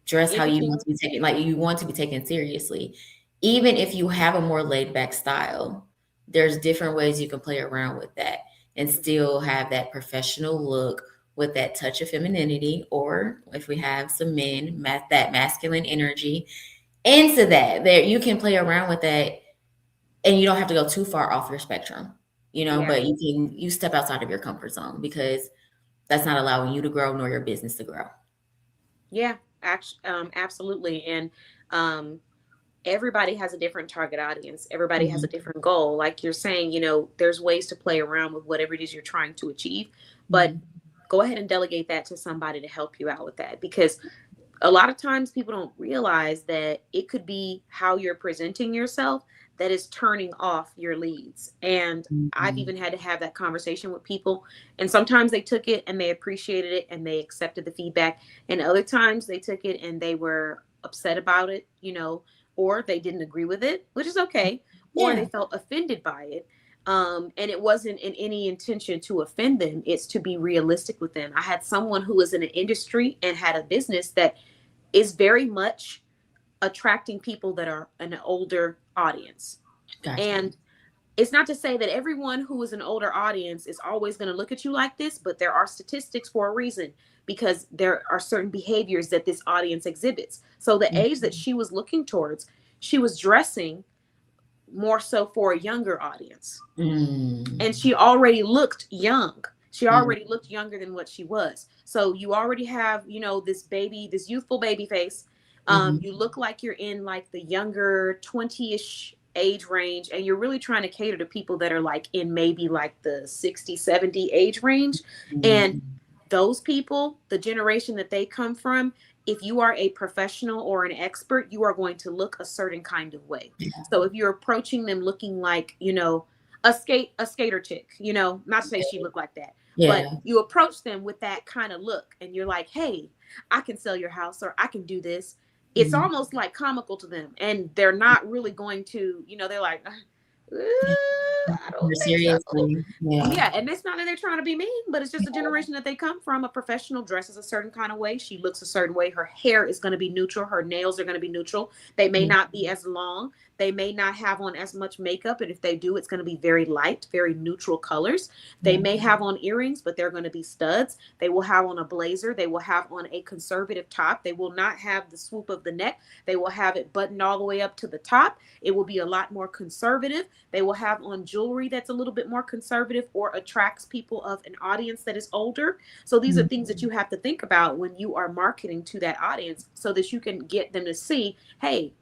Dress how you want Anything. to be taken, like you want to be taken seriously. Even if you have a more laid back style, there's different ways you can play around with that and still have that professional look with that touch of femininity, or if we have some men, that masculine energy into that. There, you can play around with that and you don't have to go too far off your spectrum, Yeah. but you step outside of your comfort zone because that's not allowing you to grow nor your business to grow. Yeah. Absolutely. And um, everybody has a different target audience. Everybody has a Mhm. different goal. Like you're saying, there's ways to play around with whatever it is you're trying to achieve, but Mhm. go ahead and delegate that to somebody to help you out with that, because a lot of times people don't realize that it could be how you're presenting yourself that is turning off your leads. And I've Mhm. even had to have that conversation with people, and sometimes they took it and they appreciated it and they accepted the feedback, and other times they took it and they were upset about it, or they didn't agree with it, which is okay, or they Yeah. felt offended by it. And it wasn't in any intention to offend them, it's to be realistic with them. I had someone who was in an industry and had a business that is very much attracting people that are an older audience. Gotcha. And it's not to say that everyone who is an older audience is always going to look at you like this, but there are statistics for a reason, because there are certain behaviors that this audience exhibits. So the age that Mhm. she was looking towards, she was dressing more so for a younger audience. And Mm. she already looked young. She Mm. already looked younger than what she was. So you already have, this youthful baby face. Mhm. You look like you're in like the younger 20-ish age range, and you're really trying to cater to people that are like in maybe like the 60, 70 age range. And Mm. those people, the generation that they come from, if you are a professional or an expert, you are going to look a certain kind of way. Yeah. So if you're approaching them looking like, a skater chick, not to say she looked like that, but Yeah. you approach them with that kind of look and you're like, hey, I can sell your house, or I can do this. It's Mhm. almost like comical to them, and they're not really going to, they're like, Yeah. I More don't think so. seriously. Yeah. Yeah, and it's not that they're trying to be mean, but it's just the generation that they come from. A professional dresses a certain kind of way. She looks a certain way. Her hair is going to be neutral. Her nails are going to be neutral. They may Mhm. not be as long. They may not have on as much makeup. And if they do, it's going to be very light, very neutral colors. They Yeah. may have on earrings, but they're going to be studs. They will have on a blazer. They will have on a conservative top. They will not have the swoop of the neck. They will have it buttoned all the way up to the top. It will be a lot more conservative. They will have on jewelry that's a little bit more conservative or attracts people of an audience that is older. So these are Mhm. things that you have to think about when you are marketing to that audience, so that you can get them to see, hey,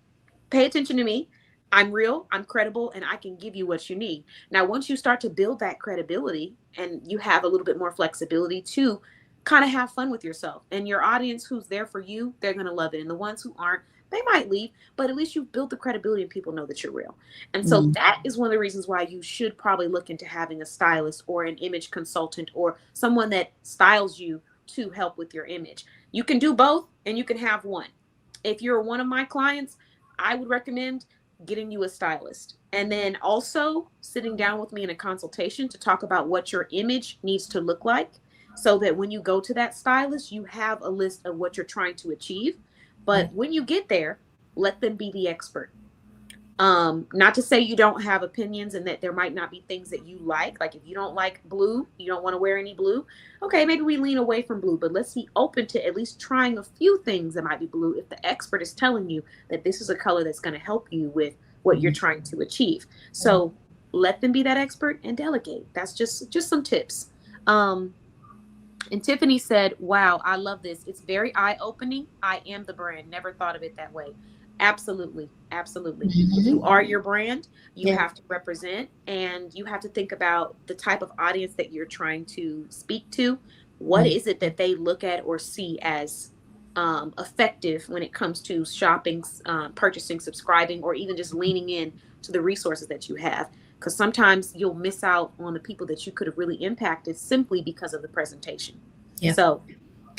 pay attention to me. I'm real, I'm credible, and I can give you what you need. Now, once you start to build that credibility and you have a little bit more flexibility to kind of have fun with yourself, and your audience who's there for you, they're going to love it. And the ones who aren't, they might leave, but at least you've built the credibility and people know that you're real. And so Mhm. that is one of the reasons why you should probably look into having a stylist or an image consultant or someone that styles you to help with your image. You can do both and you can have one. If you're one of my clients, I would recommend getting you a stylist, and then also sitting down with me in a consultation to talk about what your image needs to look like, so that when you go to that stylist, you have a list of what you're trying to achieve. Yeah. But when you get there, let them be the expert. Not to say you don't have opinions and that there might not be things that you like if you don't like blue, you don't want to wear any blue, okay, maybe we lean away from blue, but let's be open to at least trying a few things that might be blue if the expert is telling you that this is a color that's going to help you with what you're trying to achieve. So let them be that expert and delegate. That's just some tips. And Tiffany said, wow, I love this. It's very eye opening. I am the brand. Never thought of it that way. Absolutely. Absolutely. You are your brand. You Yeah. have to represent, and you have to think about the type of audience that you're trying to speak to. What is it that they look at or see as effective when it comes to shopping, purchasing, subscribing, or even just leaning in to the resources that you have? Because sometimes you'll miss out on the people that you could have really impacted simply because of the presentation. Yeah. So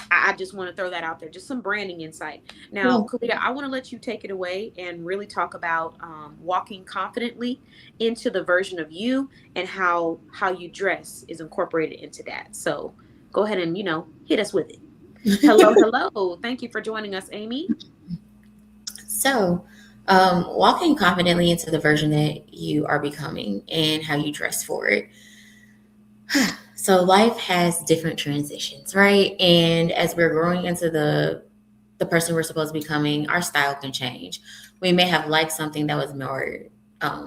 I just want to throw that out there, just some branding insight. Now, Kyliah, I want to let you take it away and really talk about walking confidently into the version of you, and how you dress is incorporated into that. So go ahead and, hit us with it. Hello, hello. Thank you for joining us, Amy. So, walking confidently into the version that you are becoming and how you dress for it. So life has different transitions, right? And as we're growing into the person we're supposed to be becoming, our style can change. We may have liked something that was more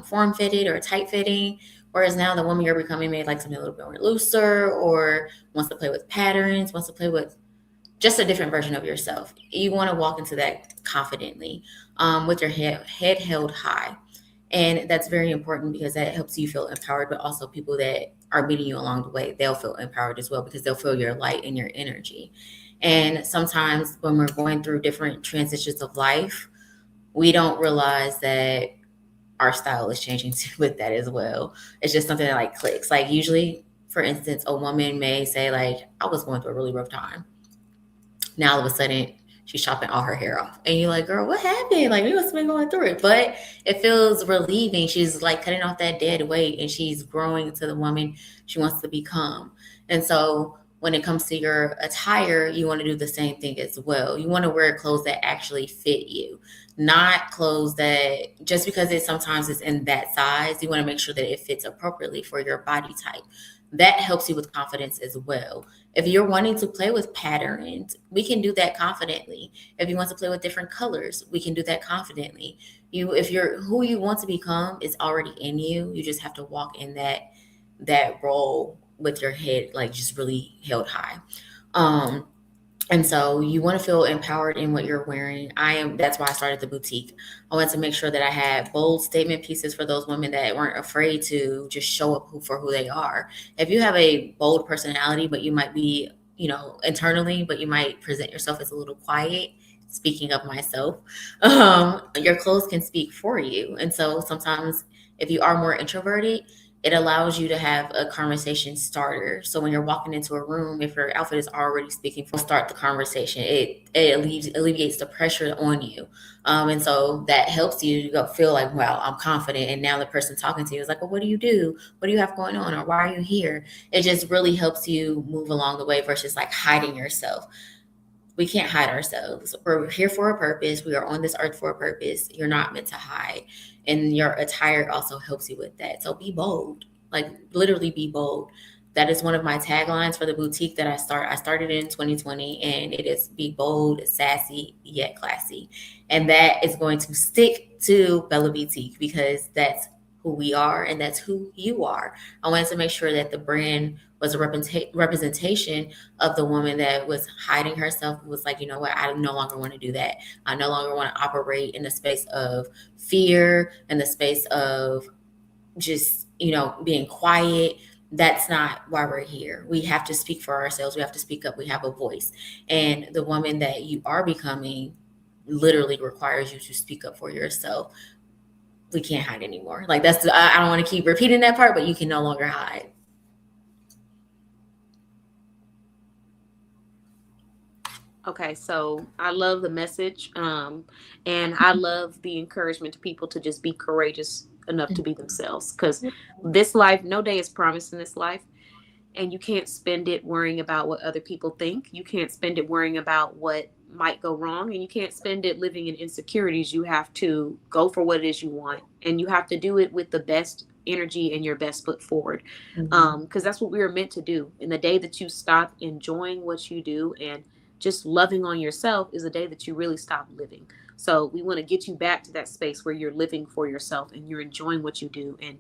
form fitted or tight fitting, whereas now the woman you're becoming may like something a little bit more looser, or wants to play with patterns, wants to play with just a different version of yourself. You want to walk into that confidently, with your head held high. And that's very important because that helps you feel empowered, but also people that are meeting you along the way, they'll feel empowered as well because they'll feel your light and your energy. And sometimes when we're going through different transitions of life, we don't realize that our style is changing with that as well. It's just something that like clicks. Like usually, for instance, a woman may say like, I was going through a really rough time. Now all of a sudden she's chopping all her hair off. And you're like, girl, what happened? Like we must have been going through it. But it feels relieving. She's like cutting off that dead weight and she's growing into the woman she wants to become. And so when it comes to your attire, you want to do the same thing as well. You want to wear clothes that actually fit you, not clothes that just because it sometimes is in that size, you want to make sure that it fits appropriately for your body type. That helps you with confidence as well. If you're wanting to play with patterns, we can do that confidently. If you want to play with different colors, we can do that confidently. If you're who you want to become is already in you. You just have to walk in that role with your head like just really held high. Um, and so you want to feel empowered in what you're wearing. That's why I started the boutique. I wanted to make sure that I had bold statement pieces for those women that weren't afraid to just show up for who they are. If you have a bold personality, but you might be, internally, but you might present yourself as a little quiet. Speaking of myself, your clothes can speak for you. And so sometimes if you are more introverted, it allows you to have a conversation starter. So when you're walking into a room, if your outfit is already speaking, start the conversation. It alleviates the pressure on you. And so that helps you to feel like, wow, I'm confident. And now the person talking to you is like, well, what do you do? What do you have going on? Or why are you here? It just really helps you move along the way versus like hiding yourself. We can't hide ourselves. We're here for a purpose. We are on this earth for a purpose. You're not meant to hide. And your attire also helps you with that. So be bold, like literally be bold. That is one of my taglines for the boutique that I started in 2020, and it is be bold, sassy, yet classy. And that is going to stick to Bella Boutique because that's who we are and that's who you are. I wanted to make sure that the brand was a representation of the woman that was hiding herself, was like, you know what, I no longer want to do that. I no longer want to operate in the space of fear and the space of just, being quiet. That's not why we're here. We have to speak for ourselves. We have to speak up. We have a voice. And the woman that you are becoming literally requires you to speak up for yourself. We can't hide anymore. Like I don't want to keep repeating that part, but you can no longer hide. Okay, so I love the message, and I love the encouragement to people to just be courageous enough to be themselves. Because this life, no day is promised in this life, and you can't spend it worrying about what other people think. You can't spend it worrying about what might go wrong, and you can't spend it living in insecurities. You have to go for what it is you want, and you have to do it with the best energy and your best foot forward, because that's what we were meant to do. And the day that you stop enjoying what you do and just loving on yourself is the day that you really stop living. So we want to get you back to that space where you're living for yourself and you're enjoying what you do, and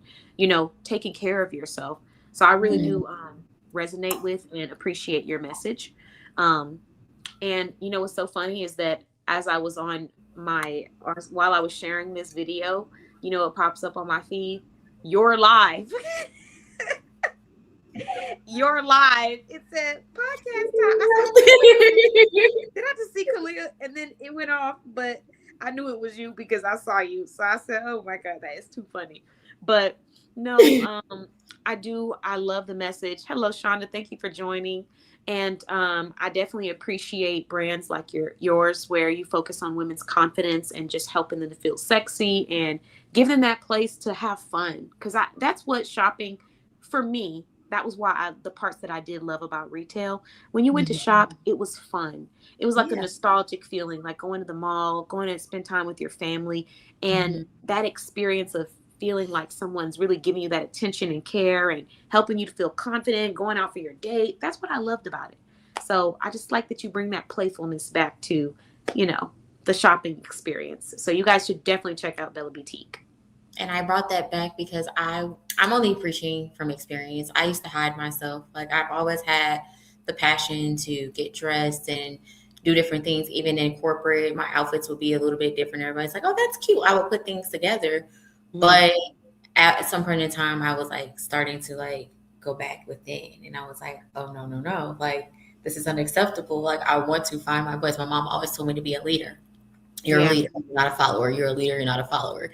taking care of yourself. So I really do resonate with and appreciate your message. And what's so funny is that as I was on or while I was sharing this video, it pops up on my feed. You're live. You're live. It said podcast time. Did I just see Kyliah? And then it went off, but I knew it was you because I saw you. So I said, oh my God, that is too funny. But no, I love the message. Hello, Shonda. Thank you for joining. And I definitely appreciate brands like yours, where you focus on women's confidence and just helping them to feel sexy and give them that place to have fun. Because that's what shopping, for me, that was why the parts that I did love about retail. When you went to shop, it was fun. It was like a nostalgic feeling, like going to the mall, going to spend time with your family, and that experience of feeling like someone's really giving you that attention and care and helping you to feel confident, going out for your date. That's what I loved about it. So I just like that you bring that playfulness back to, the shopping experience. So you guys should definitely check out Bella Boutique. And I brought that back because I'm only preaching from experience. I used to hide myself. Like, I've always had the passion to get dressed and do different things. Even in corporate, my outfits would be a little bit different. Everybody's like, oh, that's cute. I would put things together. But at some point in time, I was like starting to like go back within, and I was like, oh, no. Like, this is unacceptable. Like, I want to find my voice. My mom always told me to be a leader. You're a leader, you're not a follower. You're a leader, you're not a follower.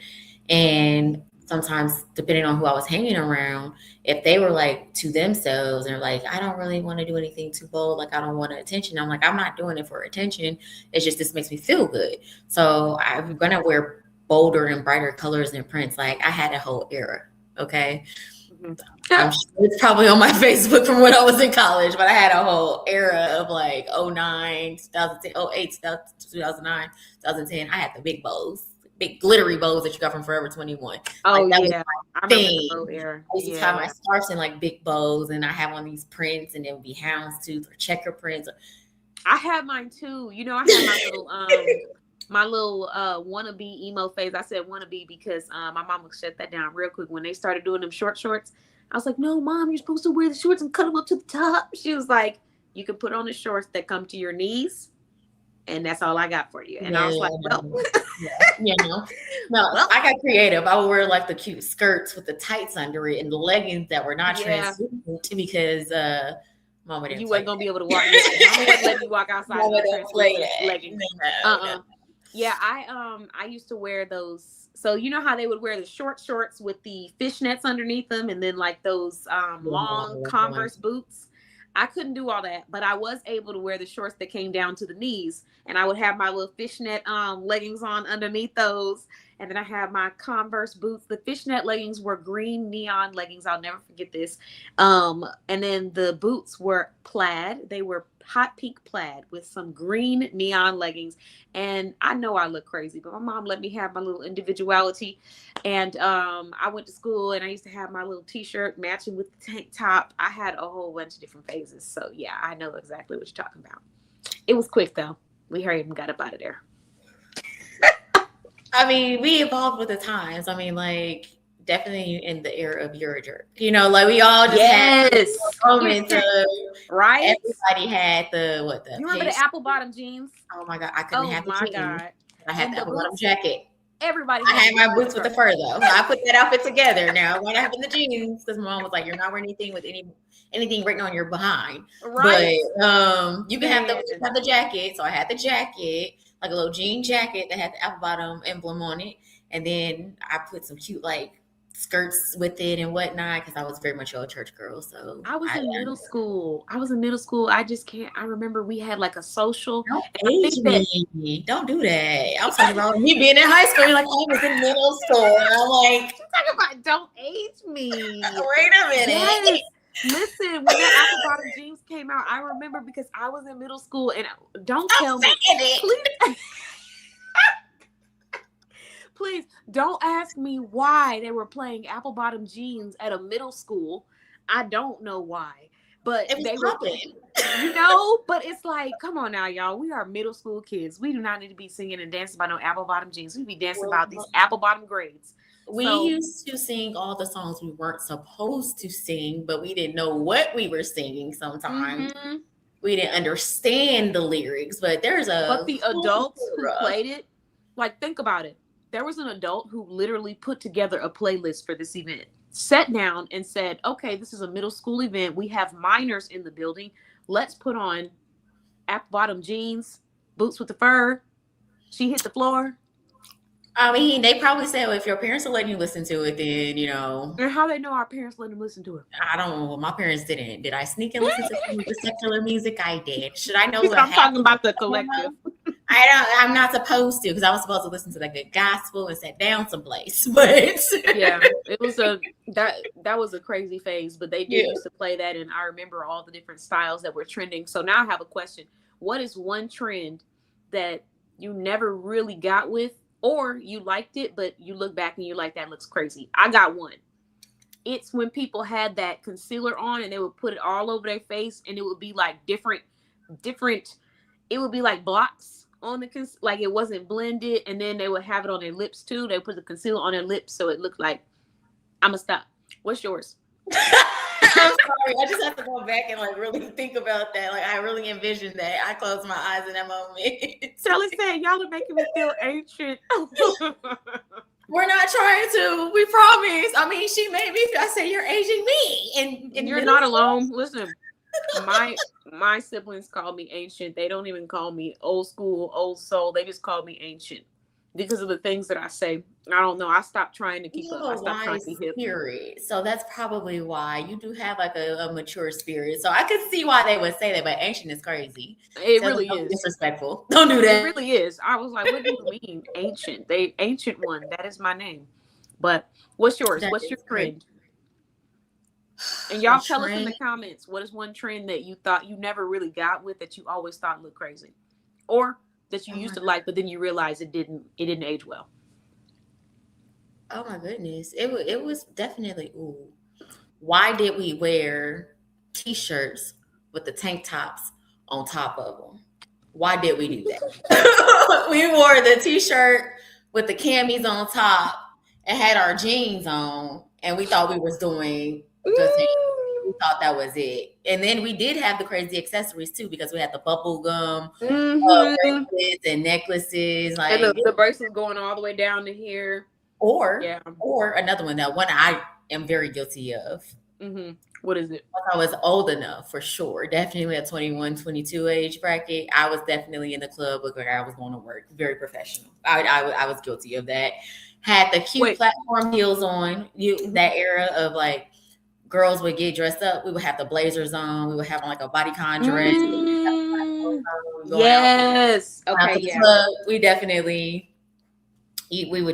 And sometimes, depending on who I was hanging around, if they were like to themselves and like, I don't really want to do anything too bold, like I don't want attention, I'm like, I'm not doing it for attention. It's just, this makes me feel good. So I'm gonna wear bolder and brighter colors and prints. Like, I had a whole era. Okay. I'm sure it's probably on my Facebook from when I was in college, but I had a whole era of like 09, 2010, 08, 2009, 2010. I had the big bows, big glittery bows that you got from Forever 21. Oh, like, that yeah. was I remember the bow era. I used to tie my scarves in like big bows, and I have on these prints, and it would be houndstooth or checker prints. I had mine too. I had my little wannabe emo phase. I said wannabe because my mom would shut that down real quick when they started doing them short shorts. I was like, no, Mom, you're supposed to wear the shorts and cut them up to the top. She was like, you can put on the shorts that come to your knees, and that's all I got for you. And I was like, well, no, I got creative. I would wear like the cute skirts with the tights under it and the leggings that were not translucent because Mama didn't. You wasn't gonna be able to walk. Mama wouldn't let you walk outside with leggings. Yeah, I used to wear those. So you know how they would wear the short shorts with the fishnets underneath them, and then like those long Converse boots. I couldn't do all that, but I was able to wear the shorts that came down to the knees, and I would have my little fishnet leggings on underneath those, and then I had my Converse boots. The fishnet leggings were green neon leggings. I'll never forget this. And then the boots were plaid. They were hot pink plaid with some green neon leggings. And I know I look crazy, but my mom let me have my little individuality. And I went to school, and I used to have my little t-shirt matching with the tank top. I had a whole bunch of different phases. So yeah, I know exactly what you're talking about. It was quick though. We hurried and got up out of there. I mean, we evolved with the times. I mean, like, definitely in the era of You're a Jerk. Like, we all just had moments of, right? Everybody had the you remember the apple bottom jeans? Oh my God, I couldn't have the jeans. God. I had the apple bottom jacket. Everybody. I had my boots with the fur though. I put that outfit together. Now, when I have in the jeans, because my mom was like, "You're not wearing anything with anything written on your behind." Right. But you can have the jacket. So I had the jacket, like a little jean jacket that had the apple bottom emblem on it, and then I put some cute like skirts with it and whatnot because I was very much a church girl. So I was in middle school. I just can't. I remember we had like a social. Don't age me. Don't do that. I'm talking about me being in high school. You're like, I was in middle school. I'm like, talking about don't age me. Wait a minute. Yes. Listen, when that apple bottom jeans came out, I remember because I was in middle school, and don't I'm tell me, saying it. please, please don't ask me why they were playing apple bottom jeans at a middle school. I don't know why, but It was they were, popping. but it's like, come on now, y'all. We are middle school kids. We do not need to be singing and dancing about no apple bottom jeans. We be dancing about these Well, apple bottom grades. we So, used to sing all the songs we weren't supposed to sing, but we didn't know what we were singing sometimes. mhm. We didn't understand the lyrics, but there's But a the whole adults who plethora. played it, like, think about it. There was an adult who literally put together a playlist for this event, sat down and said, okay, this is a middle school event. We have minors in the building. Let's put on apple bottom jeans, boots with the fur. She hit the floor. I mean, they probably said, well, if your parents are letting you listen to it, then, And how they know our parents let them listen to her? I don't know. My parents didn't. Did I sneak and listen to some of the secular music? I did. Should I know She what said, I'm half talking of about the it was? collective. I don't. I'm not supposed to because I was supposed to listen to like a gospel and sit down someplace. But Yeah, it was that was a crazy phase, but they did yeah, used to play that, and I remember all the different styles that were trending. So now I have a question: what is one trend that you never really got with, or you liked it, but you look back and you're like, that looks crazy? I got one. It's when people had that concealer on and they would put it all over their face, and it would be like different. It would be like blocks on the like it wasn't blended, and then they would have it on their lips too. They put the concealer on their lips so it looked like. I'ma stop. What's yours? I'm sorry. I just have to go back and like really think about that. Like I really envisioned that. I closed my eyes in that moment. Shelly said, y'all are making me feel ancient. We're not trying to. We promise. I mean, she made me. I said, "You're aging me," and You're not alone. Listen, my siblings call me ancient. They don't even call me old school, old soul. They just call me ancient because of the things that I say. I don't know. I stopped trying to keep You up. have I a stopped trying wise to be hip. spirit, so that's probably why you do have like a mature spirit. So I could see why they would say that, but ancient is crazy. It Tell them really don't be is. disrespectful. Don't do It that. really is. I was like, what do you mean ancient? They ancient one. That is my name. But what's yours? That What's your is crazy. trend? And A y'all tell us in trend. the comments, what is one trend that you thought you never really got with that you always thought looked crazy? Or that you Oh my used to god. like, but then you realized it didn't age well. Oh my goodness. It was definitely. Ooh. Why did we wear t-shirts with the tank tops on top of them? Why did we do that? We wore the t-shirt with the camis on top and had our jeans on, and we thought we was doing the thing. We thought that was it. And then we did have the crazy accessories too, because we had the bubble gum Mm-hmm. bracelets and necklaces, And like the bracelet going all the way down to here. or Yeah. or another one. That one I am very guilty of. Mm-hmm. What is it? I was old enough for sure. Definitely at 21, 22 age bracket. I was definitely in the club looking like I was going to work. Very professional. I was guilty of that. Had the cute Wait. platform heels on. That era of like girls would get dressed up. We would have the blazers on. We would have like a bodycon dress. Going Yes. out Okay. to the Yeah. club. We would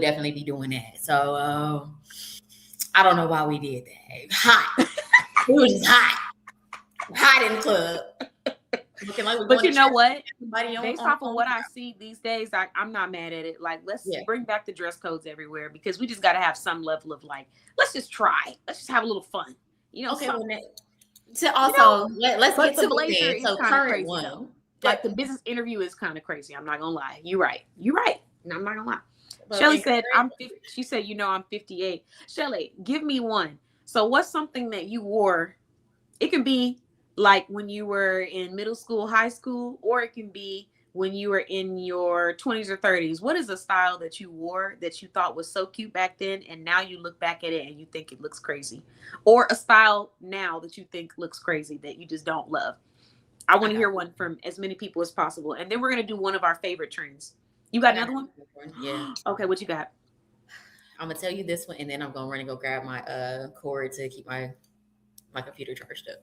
definitely be doing that. So I don't know why we did that. Hot. We were just hot in the club. Looking like we're But going you to know church. what? Everybody Based off of what I see these days, I'm not mad at it. Like, let's Yeah. bring back the dress codes everywhere because we just got to have some level of like, let's just try. Let's just have a little fun. You know, Okay, some, well, to also let's but get the to the blazer thing. is So kind of current crazy one. though. Like the business interview is kind of crazy. I'm not gonna lie. You're right. You're right. No, I'm not gonna lie. But Shelly in said, current- she said, I'm 58. Shelly, give me one. So what's something that you wore? It can be like when you were in middle school, high school, or it can be when you were in your 20s or 30s. What is a style that you wore that you thought was so cute back then, and now you look back at it and you think it looks crazy? Or a style now that you think looks crazy that you just don't love? I want to hear one from as many people as possible. And then we're going to do one of our favorite trends. You got another one? Yeah. Okay, what you got? I'm gonna tell you this one, and then I'm gonna run and go grab my cord to keep my computer charged up.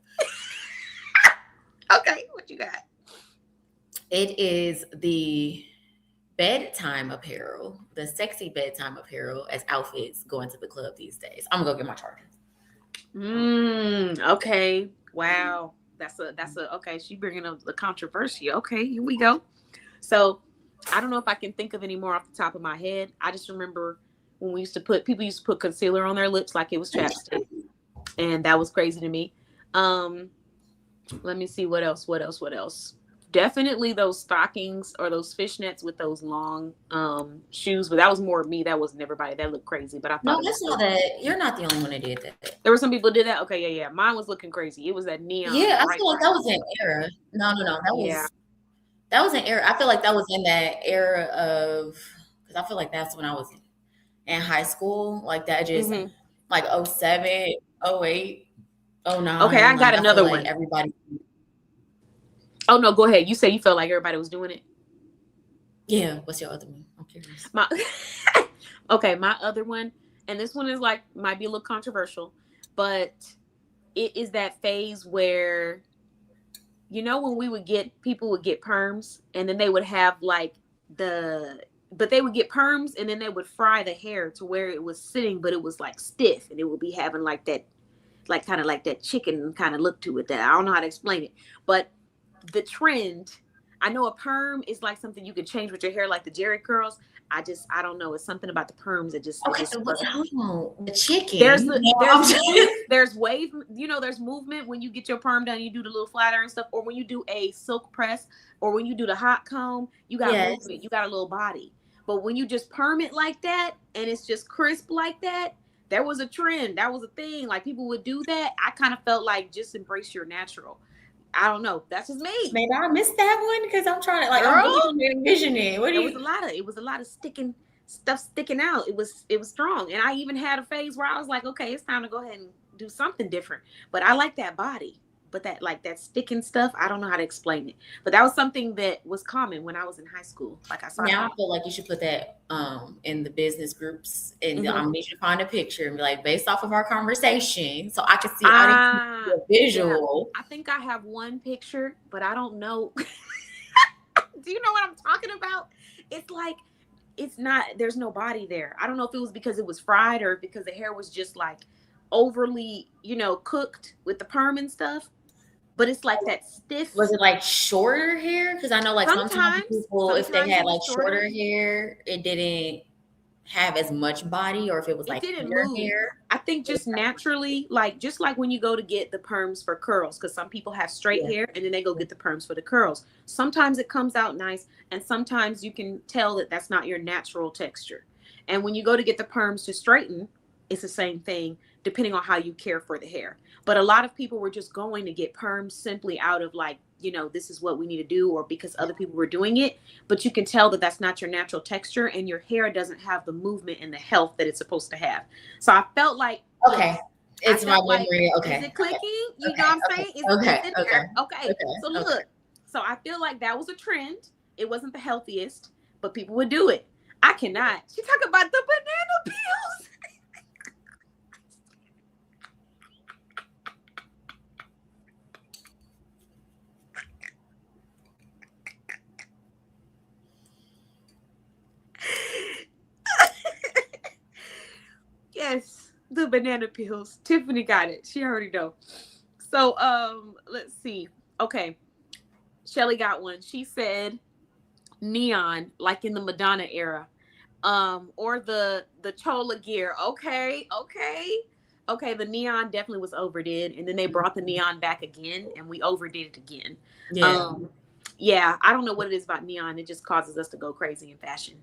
Okay, what you got? It is the bedtime apparel, the sexy bedtime apparel as outfits going to the club these days. I'm gonna go get my charger. Okay. Wow. That's a okay. She bringing up the controversy. Okay, here we go. So I don't know if I can think of any more off the top of my head. I just remember when people used to put concealer on their lips like it was chapstick, and that was crazy to me. Um, Let me see what else. What else? What else? Definitely those stockings or those fishnets with those long shoes, but that was more of me. That wasn't everybody. That looked crazy, but I No, thought it was that's so not cute. that. You're not the only one that did that. There were some people did that. Okay, yeah, yeah. Mine was looking crazy. It was that neon Yeah, I bright, feel like bright. that was an era. No, no, no. Yeah. That was an era. I feel like that was in that era of, because I feel like that's when I was in high school. Like that just Hmm. like 07, 08, Okay, 09. I got Like I feel another like one. everybody. Oh no, go ahead. You say you felt like everybody was doing it. Yeah. What's your other one? I'm curious. My okay, my other one, and this one is like might be a little controversial, but it is that phase where when we would get people would get perms and then they would have like the but they would get perms and then they would fry the hair to where it was sitting but it was like stiff and it would be having like that like kind of like that chicken kind of look to it that I don't know how to explain it. But the trend, I know a perm is like something you can change with your hair like the Jerry curls. I don't know. It's something about the perms that just it Okay, just wait, hold on. The chicken. there's the No, there's I'm just, wave there's wave there's movement when you get your perm done, you do the little flat iron stuff, or when you do a silk press, or when you do the hot comb, you got yes. movement, you got a little body. But when you just perm it like that and it's just crisp like that, there was a trend, that was a thing, like people would do that. I kind of felt like just embrace your natural. I don't know, that's just me. Maybe I missed that one because I'm trying to like I'm really Girl, trying to envision it. What do you? it was a lot of sticking stuff sticking out. It was strong. And I even had a phase where I was like, okay, it's time to go ahead and do something different. But I like that body. But that like that sticking stuff, I don't know how to explain it. But that was something that was common when I was in high school. Like I saw Now I people. feel like you should put that in the business groups, and Hmm. I'm gonna need you to find a picture and be like, based off of our conversation, so I can see. I need to see Ah, a yeah. visual. I think I have one picture, but I don't know. Do you know what I'm talking about? It's like it's not there's no body there. I don't know if it was because it was fried or because the hair was just like overly, cooked with the perm and stuff. But it's like that Was stiff. it like shorter hair? Because I know like sometimes people, if they Sometimes had it like was shorter. shorter hair, it didn't have as much body, or if it was It like didn't thinner move. hair. I think just naturally, like just like when you go to get the perms for curls, because some people have straight Yeah. hair and then they go get the perms for the curls. Sometimes it comes out nice, and sometimes you can tell that that's not your natural texture. And when you go to get the perms to straighten, it's the same thing, depending on how you care for the hair. But a lot of people were just going to get perms simply out of like, this is what we need to do, or because other people were doing it. But you can tell that that's not your natural texture and your hair doesn't have the movement and the health that it's supposed to have. So I felt like, Okay. yes, I It's my felt like, memory. is Okay. it Okay. clicking? You know Okay. what I'm saying? It's Okay. in Okay. there. Okay. Okay. So Okay. look, so I feel like that was a trend. It wasn't the healthiest, but people would do it. I cannot. She talk about the banana peels. Yes, the banana peels. Tiffany got it. She already know. So let's see. Okay. Shelly got one. She said neon, like in the Madonna era. Or the chola gear. Okay, okay. Okay, the neon definitely was overdid, and then they brought the neon back again, and we overdid it again. Yeah. Um, yeah, I don't know what it is about neon. It just causes us to go crazy in fashion.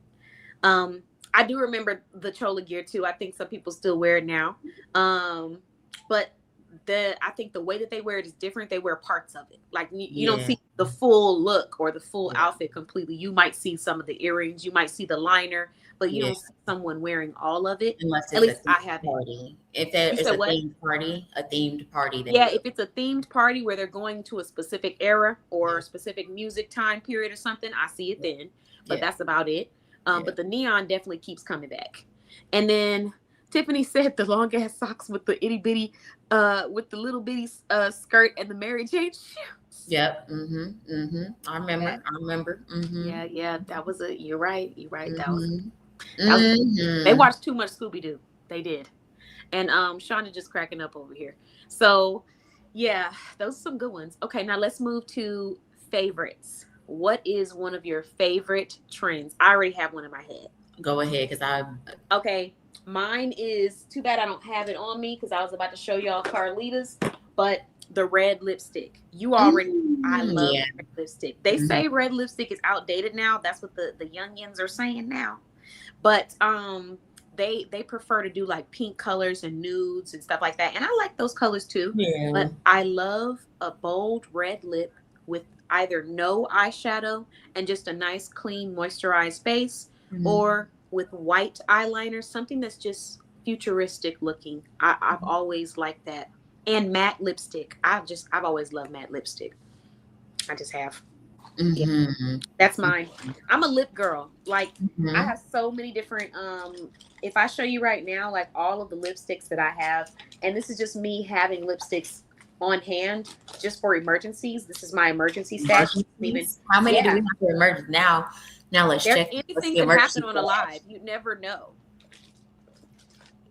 Um, I do remember the chola gear too. I think some people still wear it now. But I think the way that they wear it is different. They wear parts of it. Like you don't Yeah. see the full look or the full Yeah. outfit completely. You might see some of the earrings, you might see the liner, but you Yeah. don't see someone wearing all of it. Unless At it's a least I themed haven't. party. If there You is said what? a themed party, they Yeah, will. if it's a themed party where they're going to a specific era or Yeah. a specific music time period or something, I see it then. But Yeah. that's about it. Yeah. But the neon definitely keeps coming back. And then Tiffany said the long ass socks with the itty bitty, with the little bitty skirt and the Mary Jane shoes. Yep. Mm-hmm. Mm-hmm. I Yeah, remember. I remember. Mm-hmm. yeah, yeah. That was You're right. You're right. That was. Mm-hmm. That was. They Mm-hmm. watched too much Scooby Doo. They did. And Shonda just cracking up over here. So yeah, those are some good ones. Okay, now let's move to favorites. What is one of your favorite trends? I already have one in my head. Go ahead, because I. Okay, mine is too bad I don't have it on me because I was about to show y'all Carlita's, but the red lipstick. You already, I love Yeah. red lipstick. They Mhm. say red lipstick is outdated now. That's what the youngins are saying now. But they prefer to do like pink colors and nudes and stuff like that. And I like those colors too. Yeah. But I love a bold red lip with either no eyeshadow and just a nice clean moisturized base, Mhm. or with white eyeliner, something that's just futuristic looking. I've always liked that. And matte lipstick. I've always loved matte lipstick. I just have. Yeah, Mhm. that's mine. I'm a lip girl. Like I Mhm. have so many different if I show you right now like all of the lipsticks that I have, and this is just me having lipsticks on hand just for emergencies. This is my emergency stash. Even Emergencies. How many do we yeah, have to emerge now? Now let's there check. What's anything the could happen emergency on a stash? live. You never know.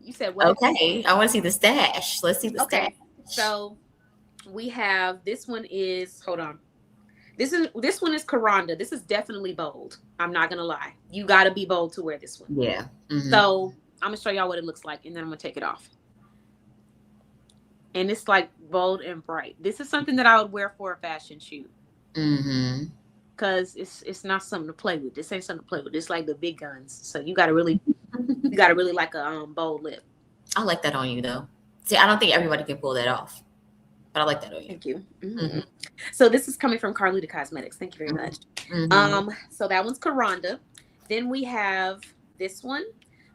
You said what? Okay, I want to see the stash. Let's see the stash. Okay. So we have this one is hold on. This one is Coranda. This is definitely bold. I'm not gonna lie. You gotta be bold to wear this one. Yeah. Mm-hmm. So I'm gonna show y'all what it looks like, and then I'm gonna take it off. And it's like bold and bright. This is something that I would wear for a fashion shoot Mm-hmm. because it's not something to play with. This ain't something to play with. It's like the big guns. So you gotta really like a bold lip. I like that on you though. See, I don't think everybody can pull that off, but I like that on you. Thank you. Mm-hmm. So this is coming from Carlita Cosmetics. Thank you very much. Mm-hmm. So that one's Coranda. Then we have this one.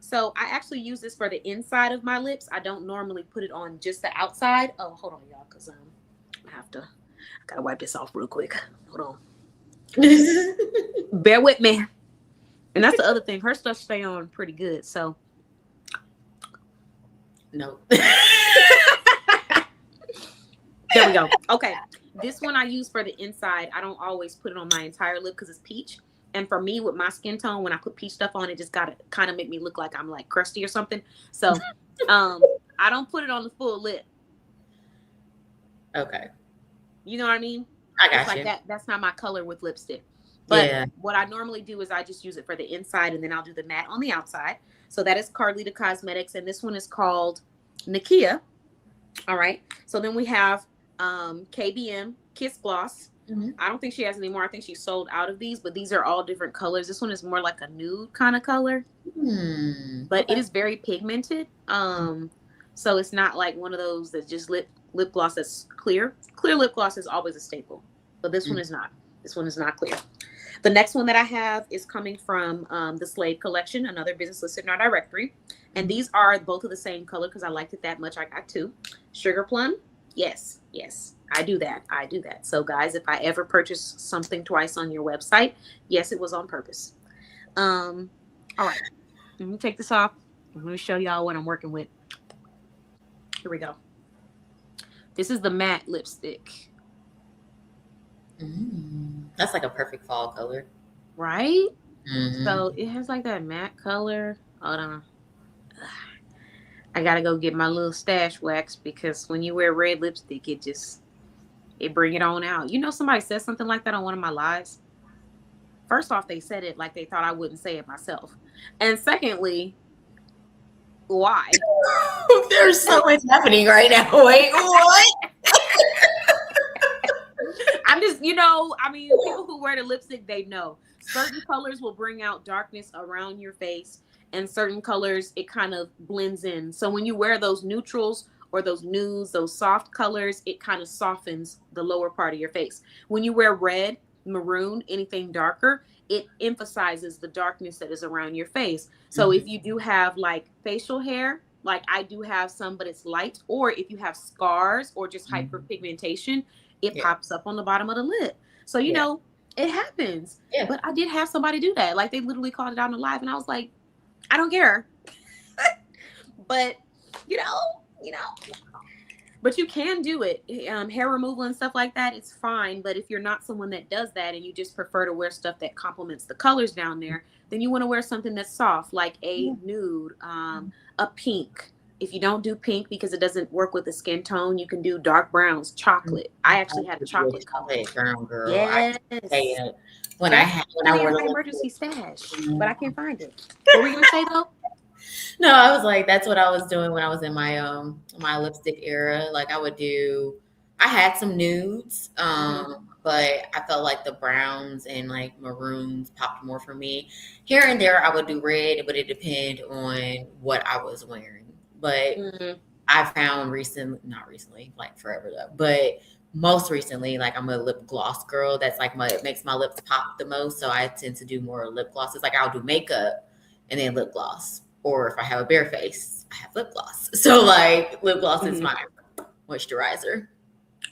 So I actually use this for the inside of my lips. I don't normally put it on just the outside. Oh, hold on, y'all, because I gotta wipe this off real quick. Hold on. Bear with me. And that's the other thing. Her stuff stay on pretty good. So No. there we go. Okay. This one I use for the inside. I don't always put it on my entire lip because it's peach. And for me, with my skin tone, when I put peach stuff on, it just gotta kind of make me look like I'm like crusty or something. So I don't put it on the full lip. Okay. You know what I mean? I It's got like you. that's not my color with lipstick. But Yeah. what I normally do is I just use it for the inside and then I'll do the matte on the outside. So that is Carlita Cosmetics, and this one is called Nakia. All right. So then we have KBM Kiss Gloss. Mm-hmm. I don't think she has any more. I think she sold out of these, but these are all different colors. This one is more like a nude kind of color, but it Okay. is very pigmented. So it's not like one of those that's just lip gloss that's clear. Clear lip gloss is always a staple, but this one is not. This one is not clear. The next one that I have is coming from the Slade collection, another business listed in our directory. And these are both of the same color because I liked it that much. I got two. Sugar Plum. Yes, yes. I do that. I do that. So guys, if I ever purchase something twice on your website, yes, it was on purpose. All right. Let me take this off. I'm going to show y'all what I'm working with. Here we go. This is the matte lipstick. That's like a perfect fall color. Right? Mm-hmm. So it has like that matte color. Hold on. I gotta go get my little stash wax because when you wear red lipstick, it bring it on out. You know, somebody said something like that on one of my lives. First off, they said it like they thought I wouldn't say it myself. And secondly, why? There's so much happening right now. Wait, what? I'm just, I mean, people who wear the lipstick, they know. Certain colors will bring out darkness around your face, and certain colors, it kind of blends in. So when you wear those neutrals or those nudes, those soft colors, it kind of softens the lower part of your face. When you wear red, maroon, anything darker, it emphasizes the darkness that is around your face. So if you do have like facial hair, like I do have some, but it's light, or if you have scars or just hyperpigmentation, it pops up on the bottom of the lip. So, it happens. Yeah. But I did have somebody do that. Like they literally called it out on live, and I was like, I don't care. But, you know, but you can do it. Hair removal and stuff like that, it's fine. But if you're not someone that does that and you just prefer to wear stuff that complements the colors down there, then you want to wear something that's soft, like a nude, a pink, If you don't do pink because it doesn't work with the skin tone, you can do dark browns, chocolate. I actually had a chocolate color. Brown girl. Yes. I say it when That's I in wore my the emergency stash, but I can't find it. What were you gonna say though? No, I was like, that's what I was doing when I was in my lipstick era. Like I had some nudes, but I felt like the browns and like maroons popped more for me. Here and there I would do red, but it depended on what I was wearing. But I found not recently, like forever though, but most recently, like I'm a lip gloss girl. That's like it makes my lips pop the most. So I tend to do more lip glosses. Like I'll do makeup and then lip gloss. Or if I have a bare face, I have lip gloss. So like lip gloss is my moisturizer.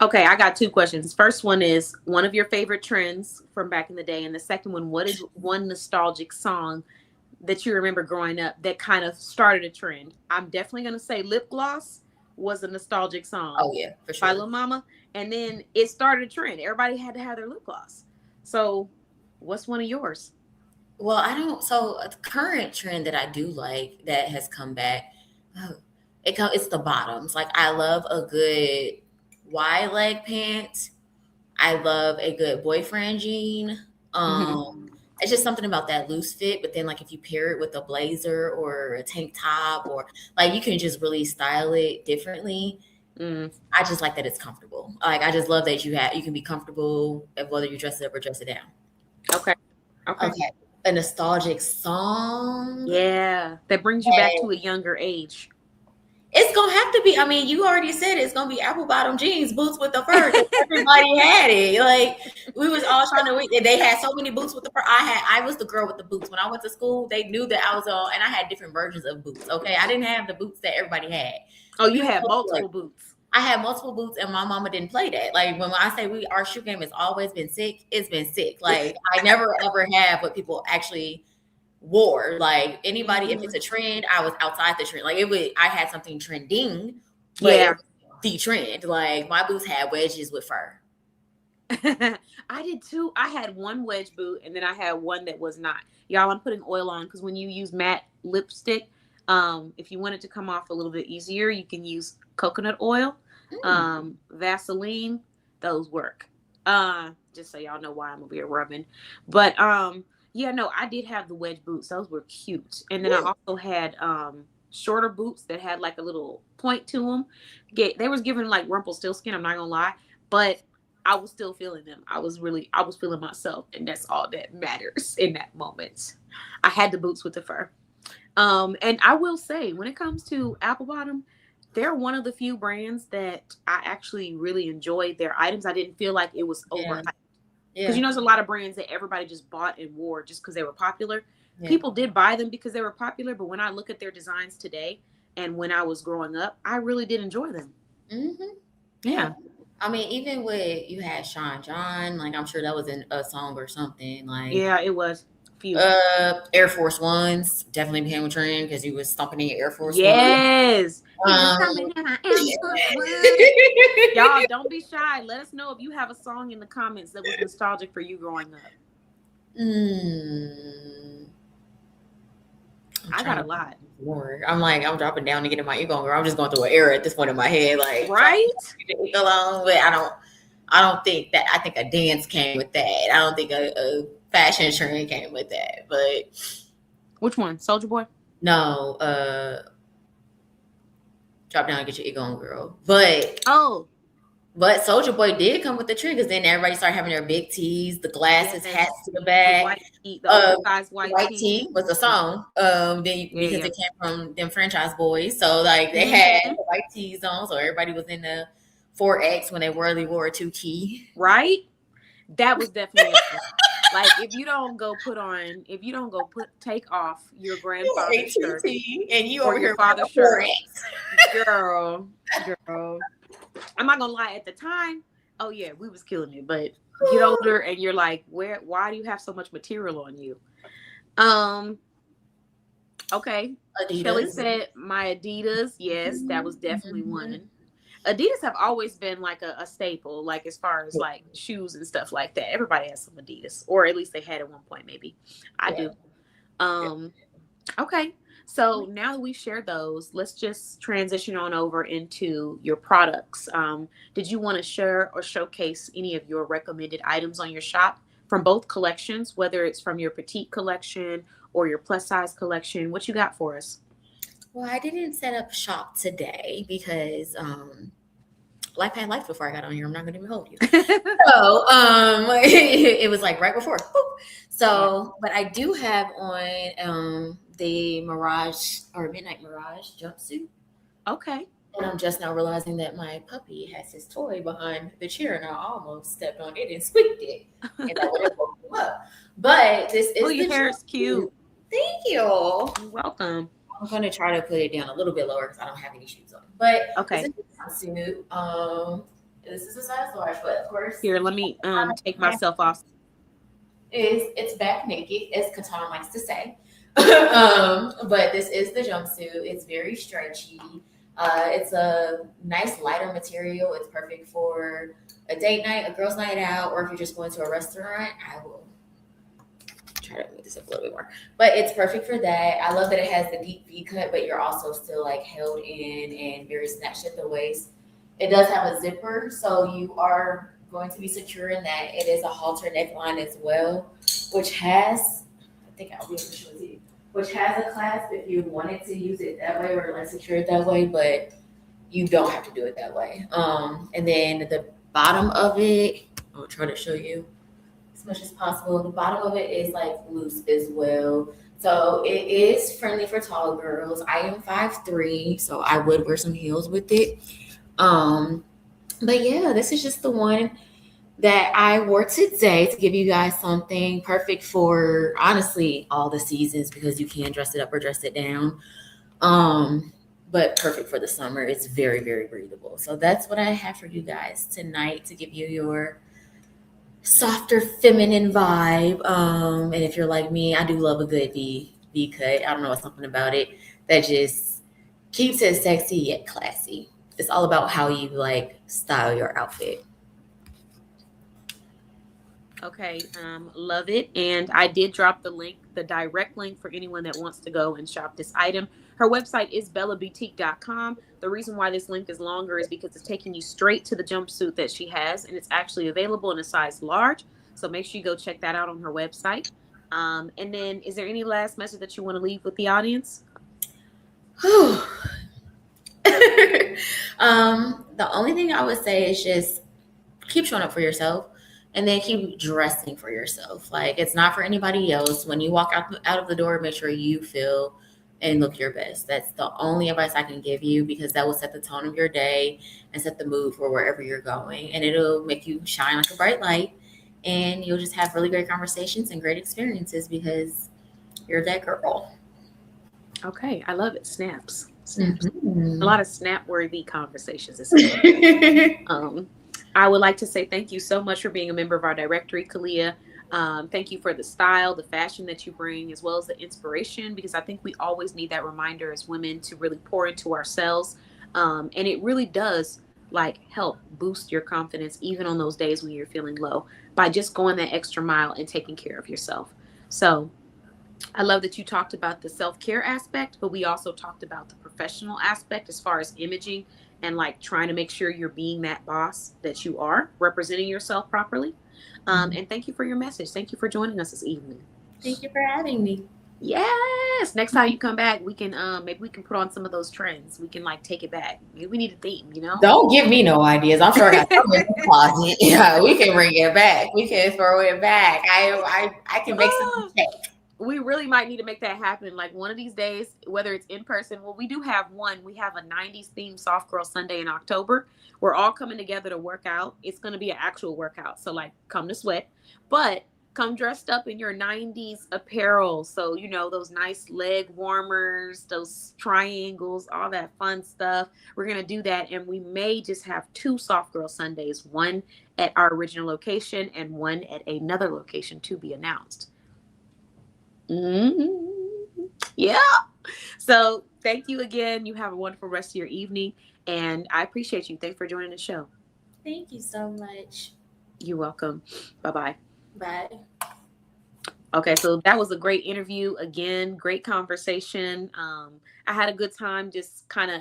Okay, I got two questions. First one is one of your favorite trends from back in the day, and the second one, what is one nostalgic song that you remember growing up that kind of started a trend? I'm definitely gonna say lip gloss was a nostalgic song. Oh yeah, for sure. By Lil Mama, and then it started a trend. Everybody had to have their lip gloss. So, what's one of yours? Well, so a current trend that I do like that has come back, it's the bottoms. Like I love a good wide leg pant. I love a good boyfriend jean. It's just something about that loose fit, but then like if you pair it with a blazer or a tank top, or like you can just really style it differently. I just like that it's comfortable. Like I just love that you can be comfortable whether you dress it up or dress it down. Okay. A nostalgic song. Yeah, that brings you back to a younger age. It's gonna have to be. I mean, you already said it's gonna be apple bottom jeans, boots with the fur. Everybody had it. Like we was all trying to. They had so many boots with the fur. I was the girl with the boots when I went to school. They knew that I was on, and I had different versions of boots. Okay, I didn't have the boots that everybody had. Oh, you had multiple boots. I had multiple boots, and my mama didn't play that. Like when I say our shoe game has always been sick, it's been sick. Like I never ever have what people actually wore. Like anybody, if it's a trend, I was outside the trend. Like I had something trending, but it was the trend. Like my boots had wedges with fur. I did too. I had one wedge boot, and then I had one that was not. Y'all, I'm putting oil on because when you use matte lipstick, if you want it to come off a little bit easier, you can use coconut oil, Vaseline. Those work. Just so y'all know why I'm over here rubbing. But yeah, no, I did have the wedge boots. Those were cute. And then I also had shorter boots that had like a little point to them. They was giving like Rumpelstiltskin, I'm not gonna lie, but I was still feeling them. I was feeling myself, and that's all that matters in that moment. I had the boots with the fur. And I will say, when it comes to Apple Bottom, they're one of the few brands that I actually really enjoyed their items. I didn't feel like it was overhyped. Because there's a lot of brands that everybody just bought and wore just because they were popular. Yeah. People did buy them because they were popular, but when I look at their designs today and when I was growing up, I really did enjoy them. Yeah. I mean, even with you had Sean John, like I'm sure that was in a song or something. Like yeah, it was. Air Force Ones definitely became a trend because you was stomping in your Air Force Ones. Y'all don't be shy. Let us know if you have a song in the comments that was nostalgic for you growing up. I got a lot. I'm dropping down to get in my ego, girl. I'm just going through an era at this point in my head, like right. Alone, but I don't think that. I think a dance came with that. I don't think a fashion trend came with that. But which one, Soulja Boy? No, drop down and get your ego on, girl. But Soulja Boy did come with the trend because then everybody started having their big tees, the glasses, hats to the back. The oversized white tee was a song. Because it came from them franchise boys, so like they had the white tees on, so everybody was in the 4X when they really wore a 2 key. Right? That was definitely like if you don't go take off your grandfather's shirt and you or over your here father's shirt, girl. I'm not gonna lie. At the time, oh yeah, we was killing it. But get older and you're like, why do you have so much material on you? Okay. Adidas. Shelly said my Adidas. Yes, that was definitely one. Adidas have always been like a staple, like as far as like shoes and stuff like that. Everybody has some Adidas, or at least they had at one point. Maybe I do. Okay, So now that we share those, let's just transition on over into your products. Did you want to share or showcase any of your recommended items on your shop from both collections, whether it's from your petite collection or your plus size collection? What you got for us? Well, I didn't set up shop today because life had life before I got on here. I'm not gonna even hold you. So it was like right before. Boop. So, but I do have on the Mirage or Midnight Mirage jumpsuit. Okay. And I'm just now realizing that my puppy has his toy behind the chair, and I almost stepped on it and squeaked it, and that would have woke him up. But this is Oh, your the hair is jumpsuit. cute. Thank you. You're welcome. I'm going to try to put it down a little bit lower because I don't have any shoes on. But Okay. this is a jumpsuit. This is a size large, but of course, Here, let me take myself off. It's back naked, as KeTohn likes to say. But this is the jumpsuit. It's very stretchy. It's a nice lighter material. It's perfect for a date night, a girls' night out, or if you're just going to a restaurant. I will try to move this up a little bit more, but it's perfect for that. I love that it has the deep V cut, but you're also still like held in and very snatched at the waist. It does have a zipper, so you are going to be secure in that. It is a halter neckline as well, which has, I think I'll be able to show it to you, which has a clasp if you wanted to use it that way or like secure it that way, but you don't have to do it that way. And then the bottom of it, I'll try to show you as much as possible. The bottom of it is like loose as well. So it is friendly for tall girls. I am 5'3", so I would wear some heels with it. But yeah, this is just the one that I wore today to give you guys something perfect for honestly all the seasons because you can dress it up or dress it down. But perfect for the summer. It's very, very breathable. So that's what I have for you guys tonight to give you your softer feminine vibe. And if you're like me, I do love a good V cut. I don't know, something about it that just keeps it sexy yet classy. It's all about how you like style your outfit. Okay, love it. And I did drop the link, the direct link for anyone that wants to go and shop this item. Her website is bellaboutique.com. The reason why this link is longer is because it's taking you straight to the jumpsuit that she has, and it's actually available in a size large. So make sure you go check that out on her website. And then, is there any last message that you want to leave with the audience? The only thing I would say is just keep showing up for yourself and then keep dressing for yourself. Like it's not for anybody else. When you walk out of the door, make sure you feel and look your best. That's the only advice I can give you because that will set the tone of your day and set the mood for wherever you're going. And it'll make you shine like a bright light and you'll just have really great conversations and great experiences because you're that girl. Okay, I love it. Snaps. Mm-hmm. A lot of snap-worthy conversations this week. I would like to say thank you so much for being a member of our directory, Kyliah. Thank you for the style, the fashion that you bring, as well as the inspiration, because I think we always need that reminder as women to really pour into ourselves. And it really does like help boost your confidence, even on those days when you're feeling low, by just going that extra mile and taking care of yourself. So I love that you talked about the self-care aspect, but we also talked about the professional aspect as far as imaging and like trying to make sure you're being that boss that you are, representing yourself properly. And thank you for your message. Thank you for joining us this evening. Thank you for having me. Yes. Next time you come back, we can maybe we can put on some of those trends. We can like take it back. Maybe we need a theme, you know? Don't give me no ideas. I'm sure I got something in the closet. Yeah, we can bring it back. We can throw it back. I can make some cake. We really might need to make that happen. Like one of these days, whether it's in person. Well, we do have one. We have a 90s themed Soft Girl Sunday in October. We're all coming together to work out. It's going to be an actual workout. So like come to sweat, but come dressed up in your 90s apparel. So, you know, those nice leg warmers, those triangles, all that fun stuff. We're going to do that. And we may just have 2 Soft Girl Sundays, one at our original location and one at another location to be announced. Yeah. So thank you again. You have a wonderful rest of your evening. And I appreciate you. Thanks for joining the show. Thank you so much. You're welcome. Bye-bye. Bye. Okay, so that was a great interview. Again, great conversation. I had a good time just kind of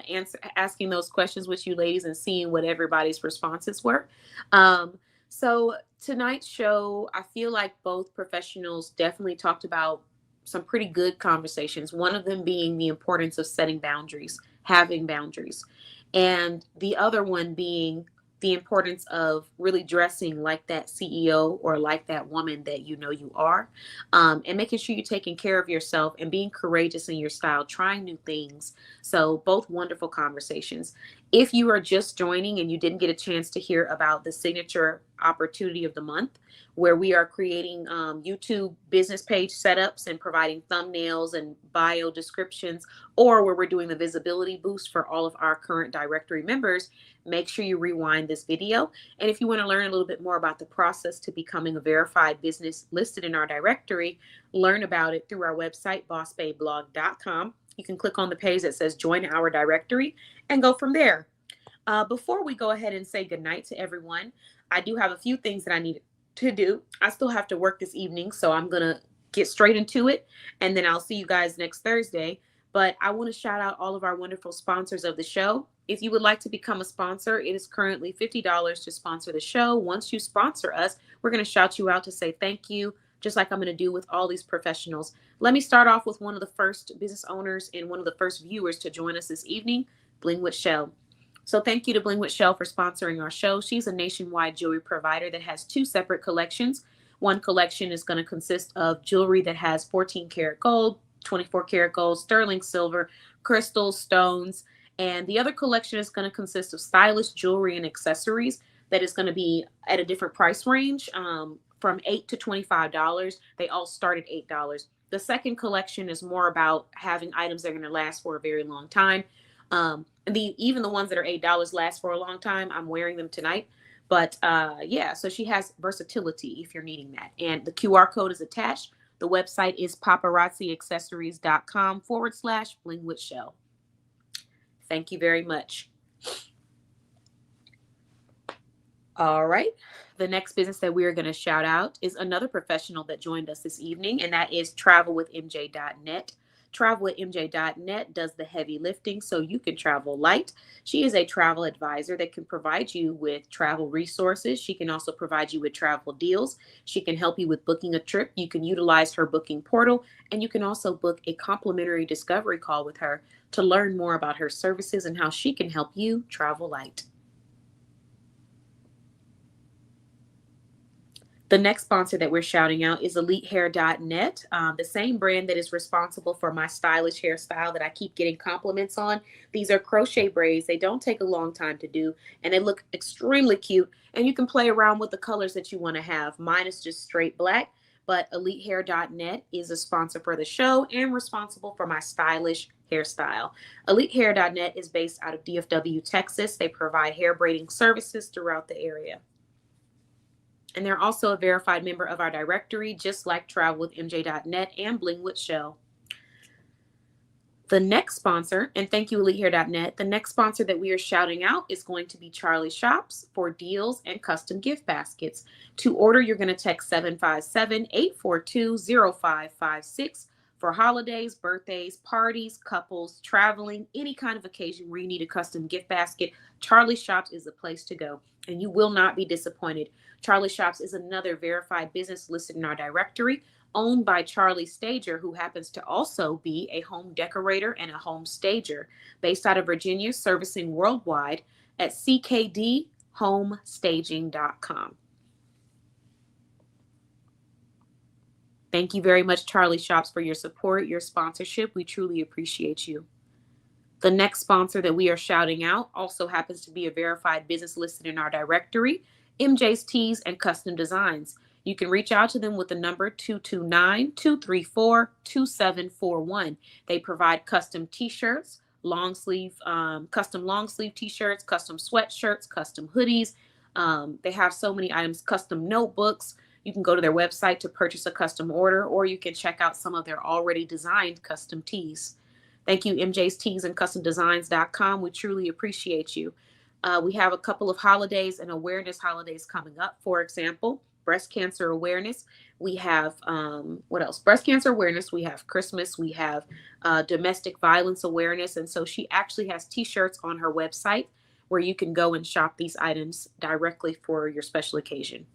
asking those questions with you ladies and seeing what everybody's responses were. Um, so tonight's show, I feel like both professionals definitely talked about some pretty good conversations. One of them being the importance of setting boundaries, having boundaries, and the other one being the importance of really dressing like that CEO or like that woman that you know you are, and making sure you're taking care of yourself and being courageous in your style, trying new things. So, both wonderful conversations. If you are just joining and you didn't get a chance to hear about the signature opportunity of the month, where we are creating YouTube business page setups and providing thumbnails and bio descriptions, or where we're doing the visibility boost for all of our current directory members, make sure you rewind this video. And if you want to learn a little bit more about the process to becoming a verified business listed in our directory, learn about it through our website, bossbabeblog.com. You can click on the page that says join our directory and go from there. Before we go ahead and say goodnight to everyone, I do have a few things that I need to do. I still have to work this evening, so I'm going to get straight into it, and then I'll see you guys next Thursday. But I want to shout out all of our wonderful sponsors of the show. If you would like to become a sponsor, it is currently $50 to sponsor the show. Once you sponsor us, we're going to shout you out to say thank you, just like I'm going to do with all these professionals. Let me start off with one of the first business owners and one of the first viewers to join us this evening, Bling with Shell. So thank you to Bling with Shell for sponsoring our show. She's a nationwide jewelry provider that has two separate collections. One collection is going to consist of jewelry that has 14 karat gold, 24 karat gold, sterling silver, crystals, stones. And the other collection is going to consist of stylish jewelry and accessories that is going to be at a different price range, from $8 to $25. They all start at $8. The second collection is more about having items that are going to last for a very long time. Even the ones that are $8 last for a long time. I'm wearing them tonight. But yeah, so she has versatility if you're needing that. And the QR code is attached. The website is paparazziaccessories.com/bling with Shell. Thank you very much. All right. The next business that we are going to shout out is another professional that joined us this evening, and that is travelwithmj.net. Travelwithmj.net does the heavy lifting so you can travel light. She is a travel advisor that can provide you with travel resources. She can also provide you with travel deals. She can help you with booking a trip. You can utilize her booking portal, and you can also book a complimentary discovery call with her to learn more about her services and how she can help you travel light. The next sponsor that we're shouting out is EliteHair.net, the same brand that is responsible for my stylish hairstyle that I keep getting compliments on. These are crochet braids. They don't take a long time to do, and they look extremely cute. And you can play around with the colors that you want to have. Mine is just straight black, but EliteHair.net is a sponsor for the show and responsible for my stylish hairstyle. EliteHair.net is based out of DFW, Texas. They provide hair braiding services throughout the area. And they're also a verified member of our directory, just like travelwithmj.net and Bling with Shell. The next sponsor, and thank you, EliteHair.net, the next sponsor that we are shouting out is going to be Charlie Shops for deals and custom gift baskets. To order, you're going to text 757-842-0556 for holidays, birthdays, parties, couples, traveling, any kind of occasion where you need a custom gift basket. Charlie Shops is the place to go, and you will not be disappointed. Charlie Shops is another verified business listed in our directory, owned by Charlie Stager, who happens to also be a home decorator and a home stager, based out of Virginia, servicing worldwide at ckdhomestaging.com. Thank you very much, Charlie Shops, for your support, your sponsorship. We truly appreciate you. The next sponsor that we are shouting out also happens to be a verified business listed in our directory, MJ's Tees and Custom Designs. You can reach out to them with the number 229-234-2741. They provide custom t-shirts, custom long sleeve t-shirts, custom sweatshirts, custom hoodies. They have so many items, custom notebooks. You can go to their website to purchase a custom order, or you can check out some of their already designed custom tees. Thank you, MJ's Tees and Custom Designs.com. We truly appreciate you. We have a couple of holidays and awareness holidays coming up. For example, breast cancer awareness. We have, what else? Breast cancer awareness. We have Christmas. We have domestic violence awareness. And so she actually has t-shirts on her website where you can go and shop these items directly for your special occasion.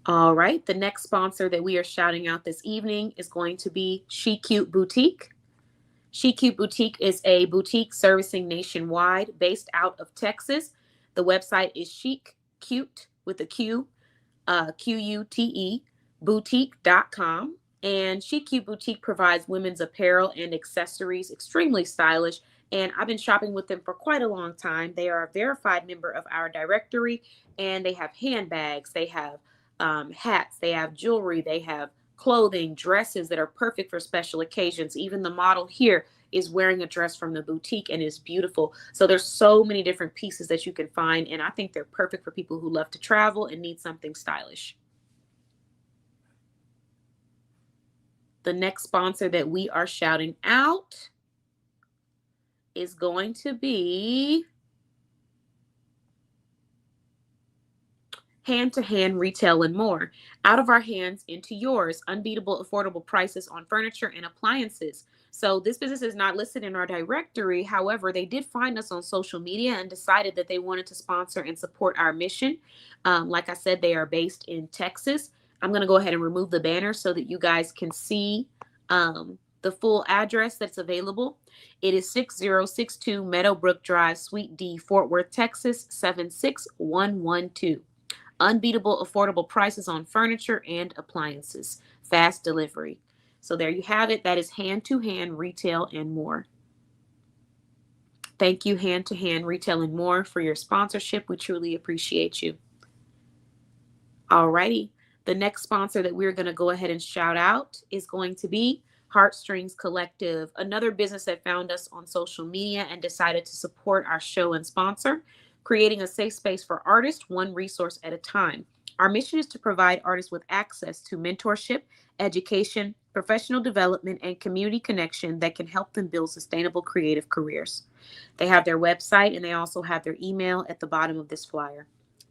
All right, the next sponsor that we are shouting out this evening is going to be She Cute Boutique. She Cute Boutique is a boutique servicing nationwide based out of Texas. The website is Chic Cute with a Q, Qute, boutique.com. And She Cute Boutique provides women's apparel and accessories, extremely stylish. And I've been shopping with them for quite a long time. They are a verified member of our directory, and they have handbags, they have hats, they have jewelry, they have clothing, dresses that are perfect for special occasions. Even the model here is wearing a dress from the boutique and is beautiful. So there's so many different pieces that you can find, and I think they're perfect for people who love to travel and need something stylish. The next sponsor that we are shouting out is going to be Hand to Hand Retail and More. Out of our hands into yours. Unbeatable affordable prices on furniture and appliances. So this business is not listed in our directory. However, they did find us on social media and decided that they wanted to sponsor and support our mission. Like I said, they are based in Texas. I'm going to go ahead and remove the banner so that you guys can see the full address that's available. It is 6062 Meadowbrook Drive, Suite D, Fort Worth, Texas, 76112. Unbeatable affordable prices on furniture and appliances. Fast delivery. So there you have it. That is Hand to Hand Retail and More. Thank you, Hand to Hand Retail and More, for your sponsorship. We truly appreciate you. Alrighty. The next sponsor that we're going to go ahead and shout out is going to be Heartstrings Collective, another business that found us on social media and decided to support our show and sponsor, creating a safe space for artists, one resource at a time. Our mission is to provide artists with access to mentorship, education, professional development, and community connection that can help them build sustainable creative careers. They have their website, and they also have their email at the bottom of this flyer.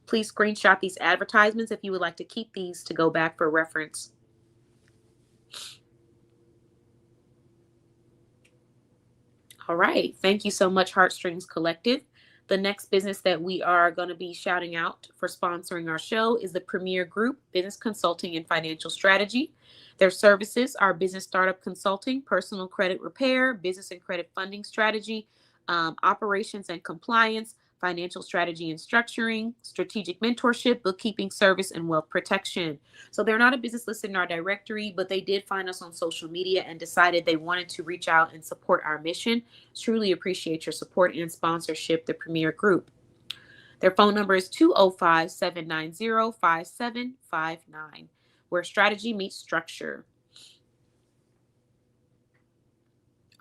Please screenshot these advertisements if you would like to keep these to go back for reference. All right. Thank you so much, Heartstrings Collective. The next business that we are going to be shouting out for sponsoring our show is the Premier Group, Business Consulting and Financial Strategy. Their services are business startup consulting, personal credit repair, business and credit funding strategy, operations and compliance, financial strategy and structuring, strategic mentorship, bookkeeping service, and wealth protection. So they're not a business listed in our directory, but they did find us on social media and decided they wanted to reach out and support our mission. Truly appreciate your support and sponsorship, the Premier Group. Their phone number is 205-790-5759, where strategy meets structure.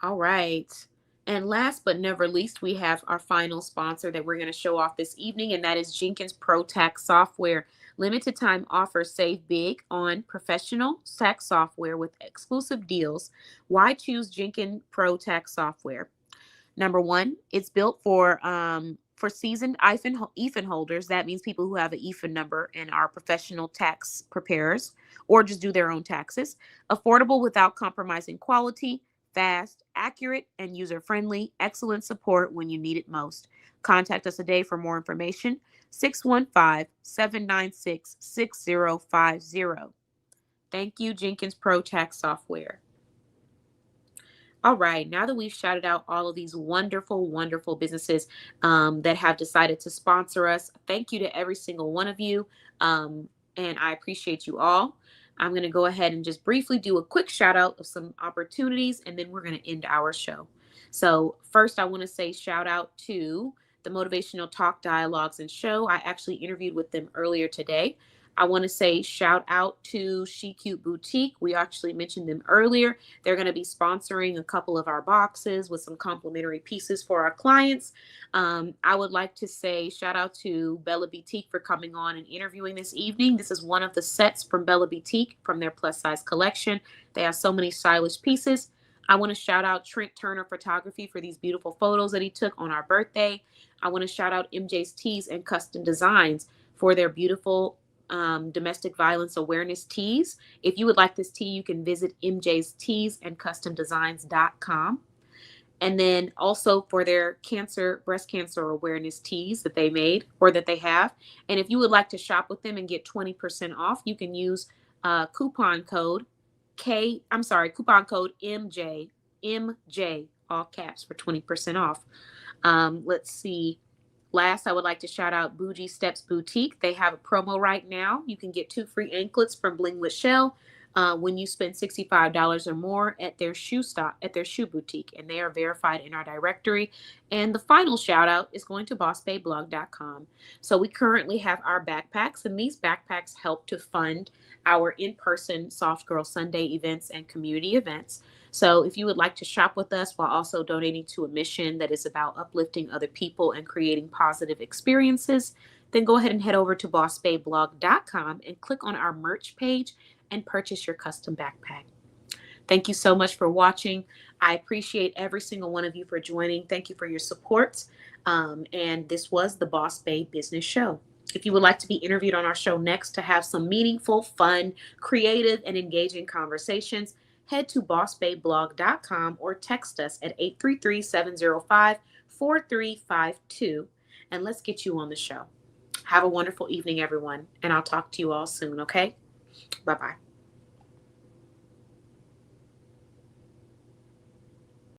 All right. And last but never least, we have our final sponsor that we're going to show off this evening, and that is Jenkins Pro Tax Software. Limited time offers save big on professional tax software with exclusive deals. Why choose Jenkins Pro Tax Software? Number one, it's built for seasoned EIFN holders. That means people who have an EIFN number and are professional tax preparers or just do their own taxes. Affordable without compromising quality. Fast, accurate, and user-friendly. Excellent support when you need it most. Contact us today for more information. 615-796-6050. Thank you, Jenkins Pro Tax Software. All right, now that we've shouted out all of these wonderful, wonderful businesses that have decided to sponsor us, thank you to every single one of you, and I appreciate you all. I'm going to go ahead and just briefly do a quick shout out of some opportunities, and then we're going to end our show. So first, I want to say shout out to the Motivational Talk Dialogues and Show. I actually interviewed with them earlier today. I want to say shout out to She Cute Boutique. We actually mentioned them earlier. They're going to be sponsoring a couple of our boxes with some complimentary pieces for our clients. I would like to say shout out to Bella Boutique for coming on and interviewing this evening. This is one of the sets from Bella Boutique from their plus size collection. They have so many stylish pieces. I want to shout out Trent Turner Photography for these beautiful photos that he took on our birthday. I want to shout out MJ's Tees and Custom Designs for their beautiful domestic violence awareness tees. If you would like this tee, you can visit MJ's Tees and CustomDesigns.com. And then also for their breast cancer awareness tees that they made or that they have. And if you would like to shop with them and get 20% off, you can use coupon code coupon code MJ, all caps, for 20% off. Let's see. Last, I would like to shout out Bougie Steps Boutique. They have a promo right now. You can get 2 free anklets from Bling with Shell when you spend $65 or more at their shoe boutique, and they are verified in our directory. And the final shout out is going to bossbayblog.com. So we currently have our backpacks, and these backpacks help to fund our in-person Soft Girl Sunday events and community events. So if you would like to shop with us while also donating to a mission that is about uplifting other people and creating positive experiences, then go ahead and head over to bossbayblog.com and click on our merch page and purchase your custom backpack. Thank you so much for watching. I appreciate every single one of you for joining. Thank you for your support. And this was the Boss Bae Business Show. If you would like to be interviewed on our show next to have some meaningful, fun, creative, and engaging conversations, head to bossbayblog.com or text us at 833-705-4352, and let's get you on the show. Have a wonderful evening, everyone, and I'll talk to you all soon, okay? Bye-bye.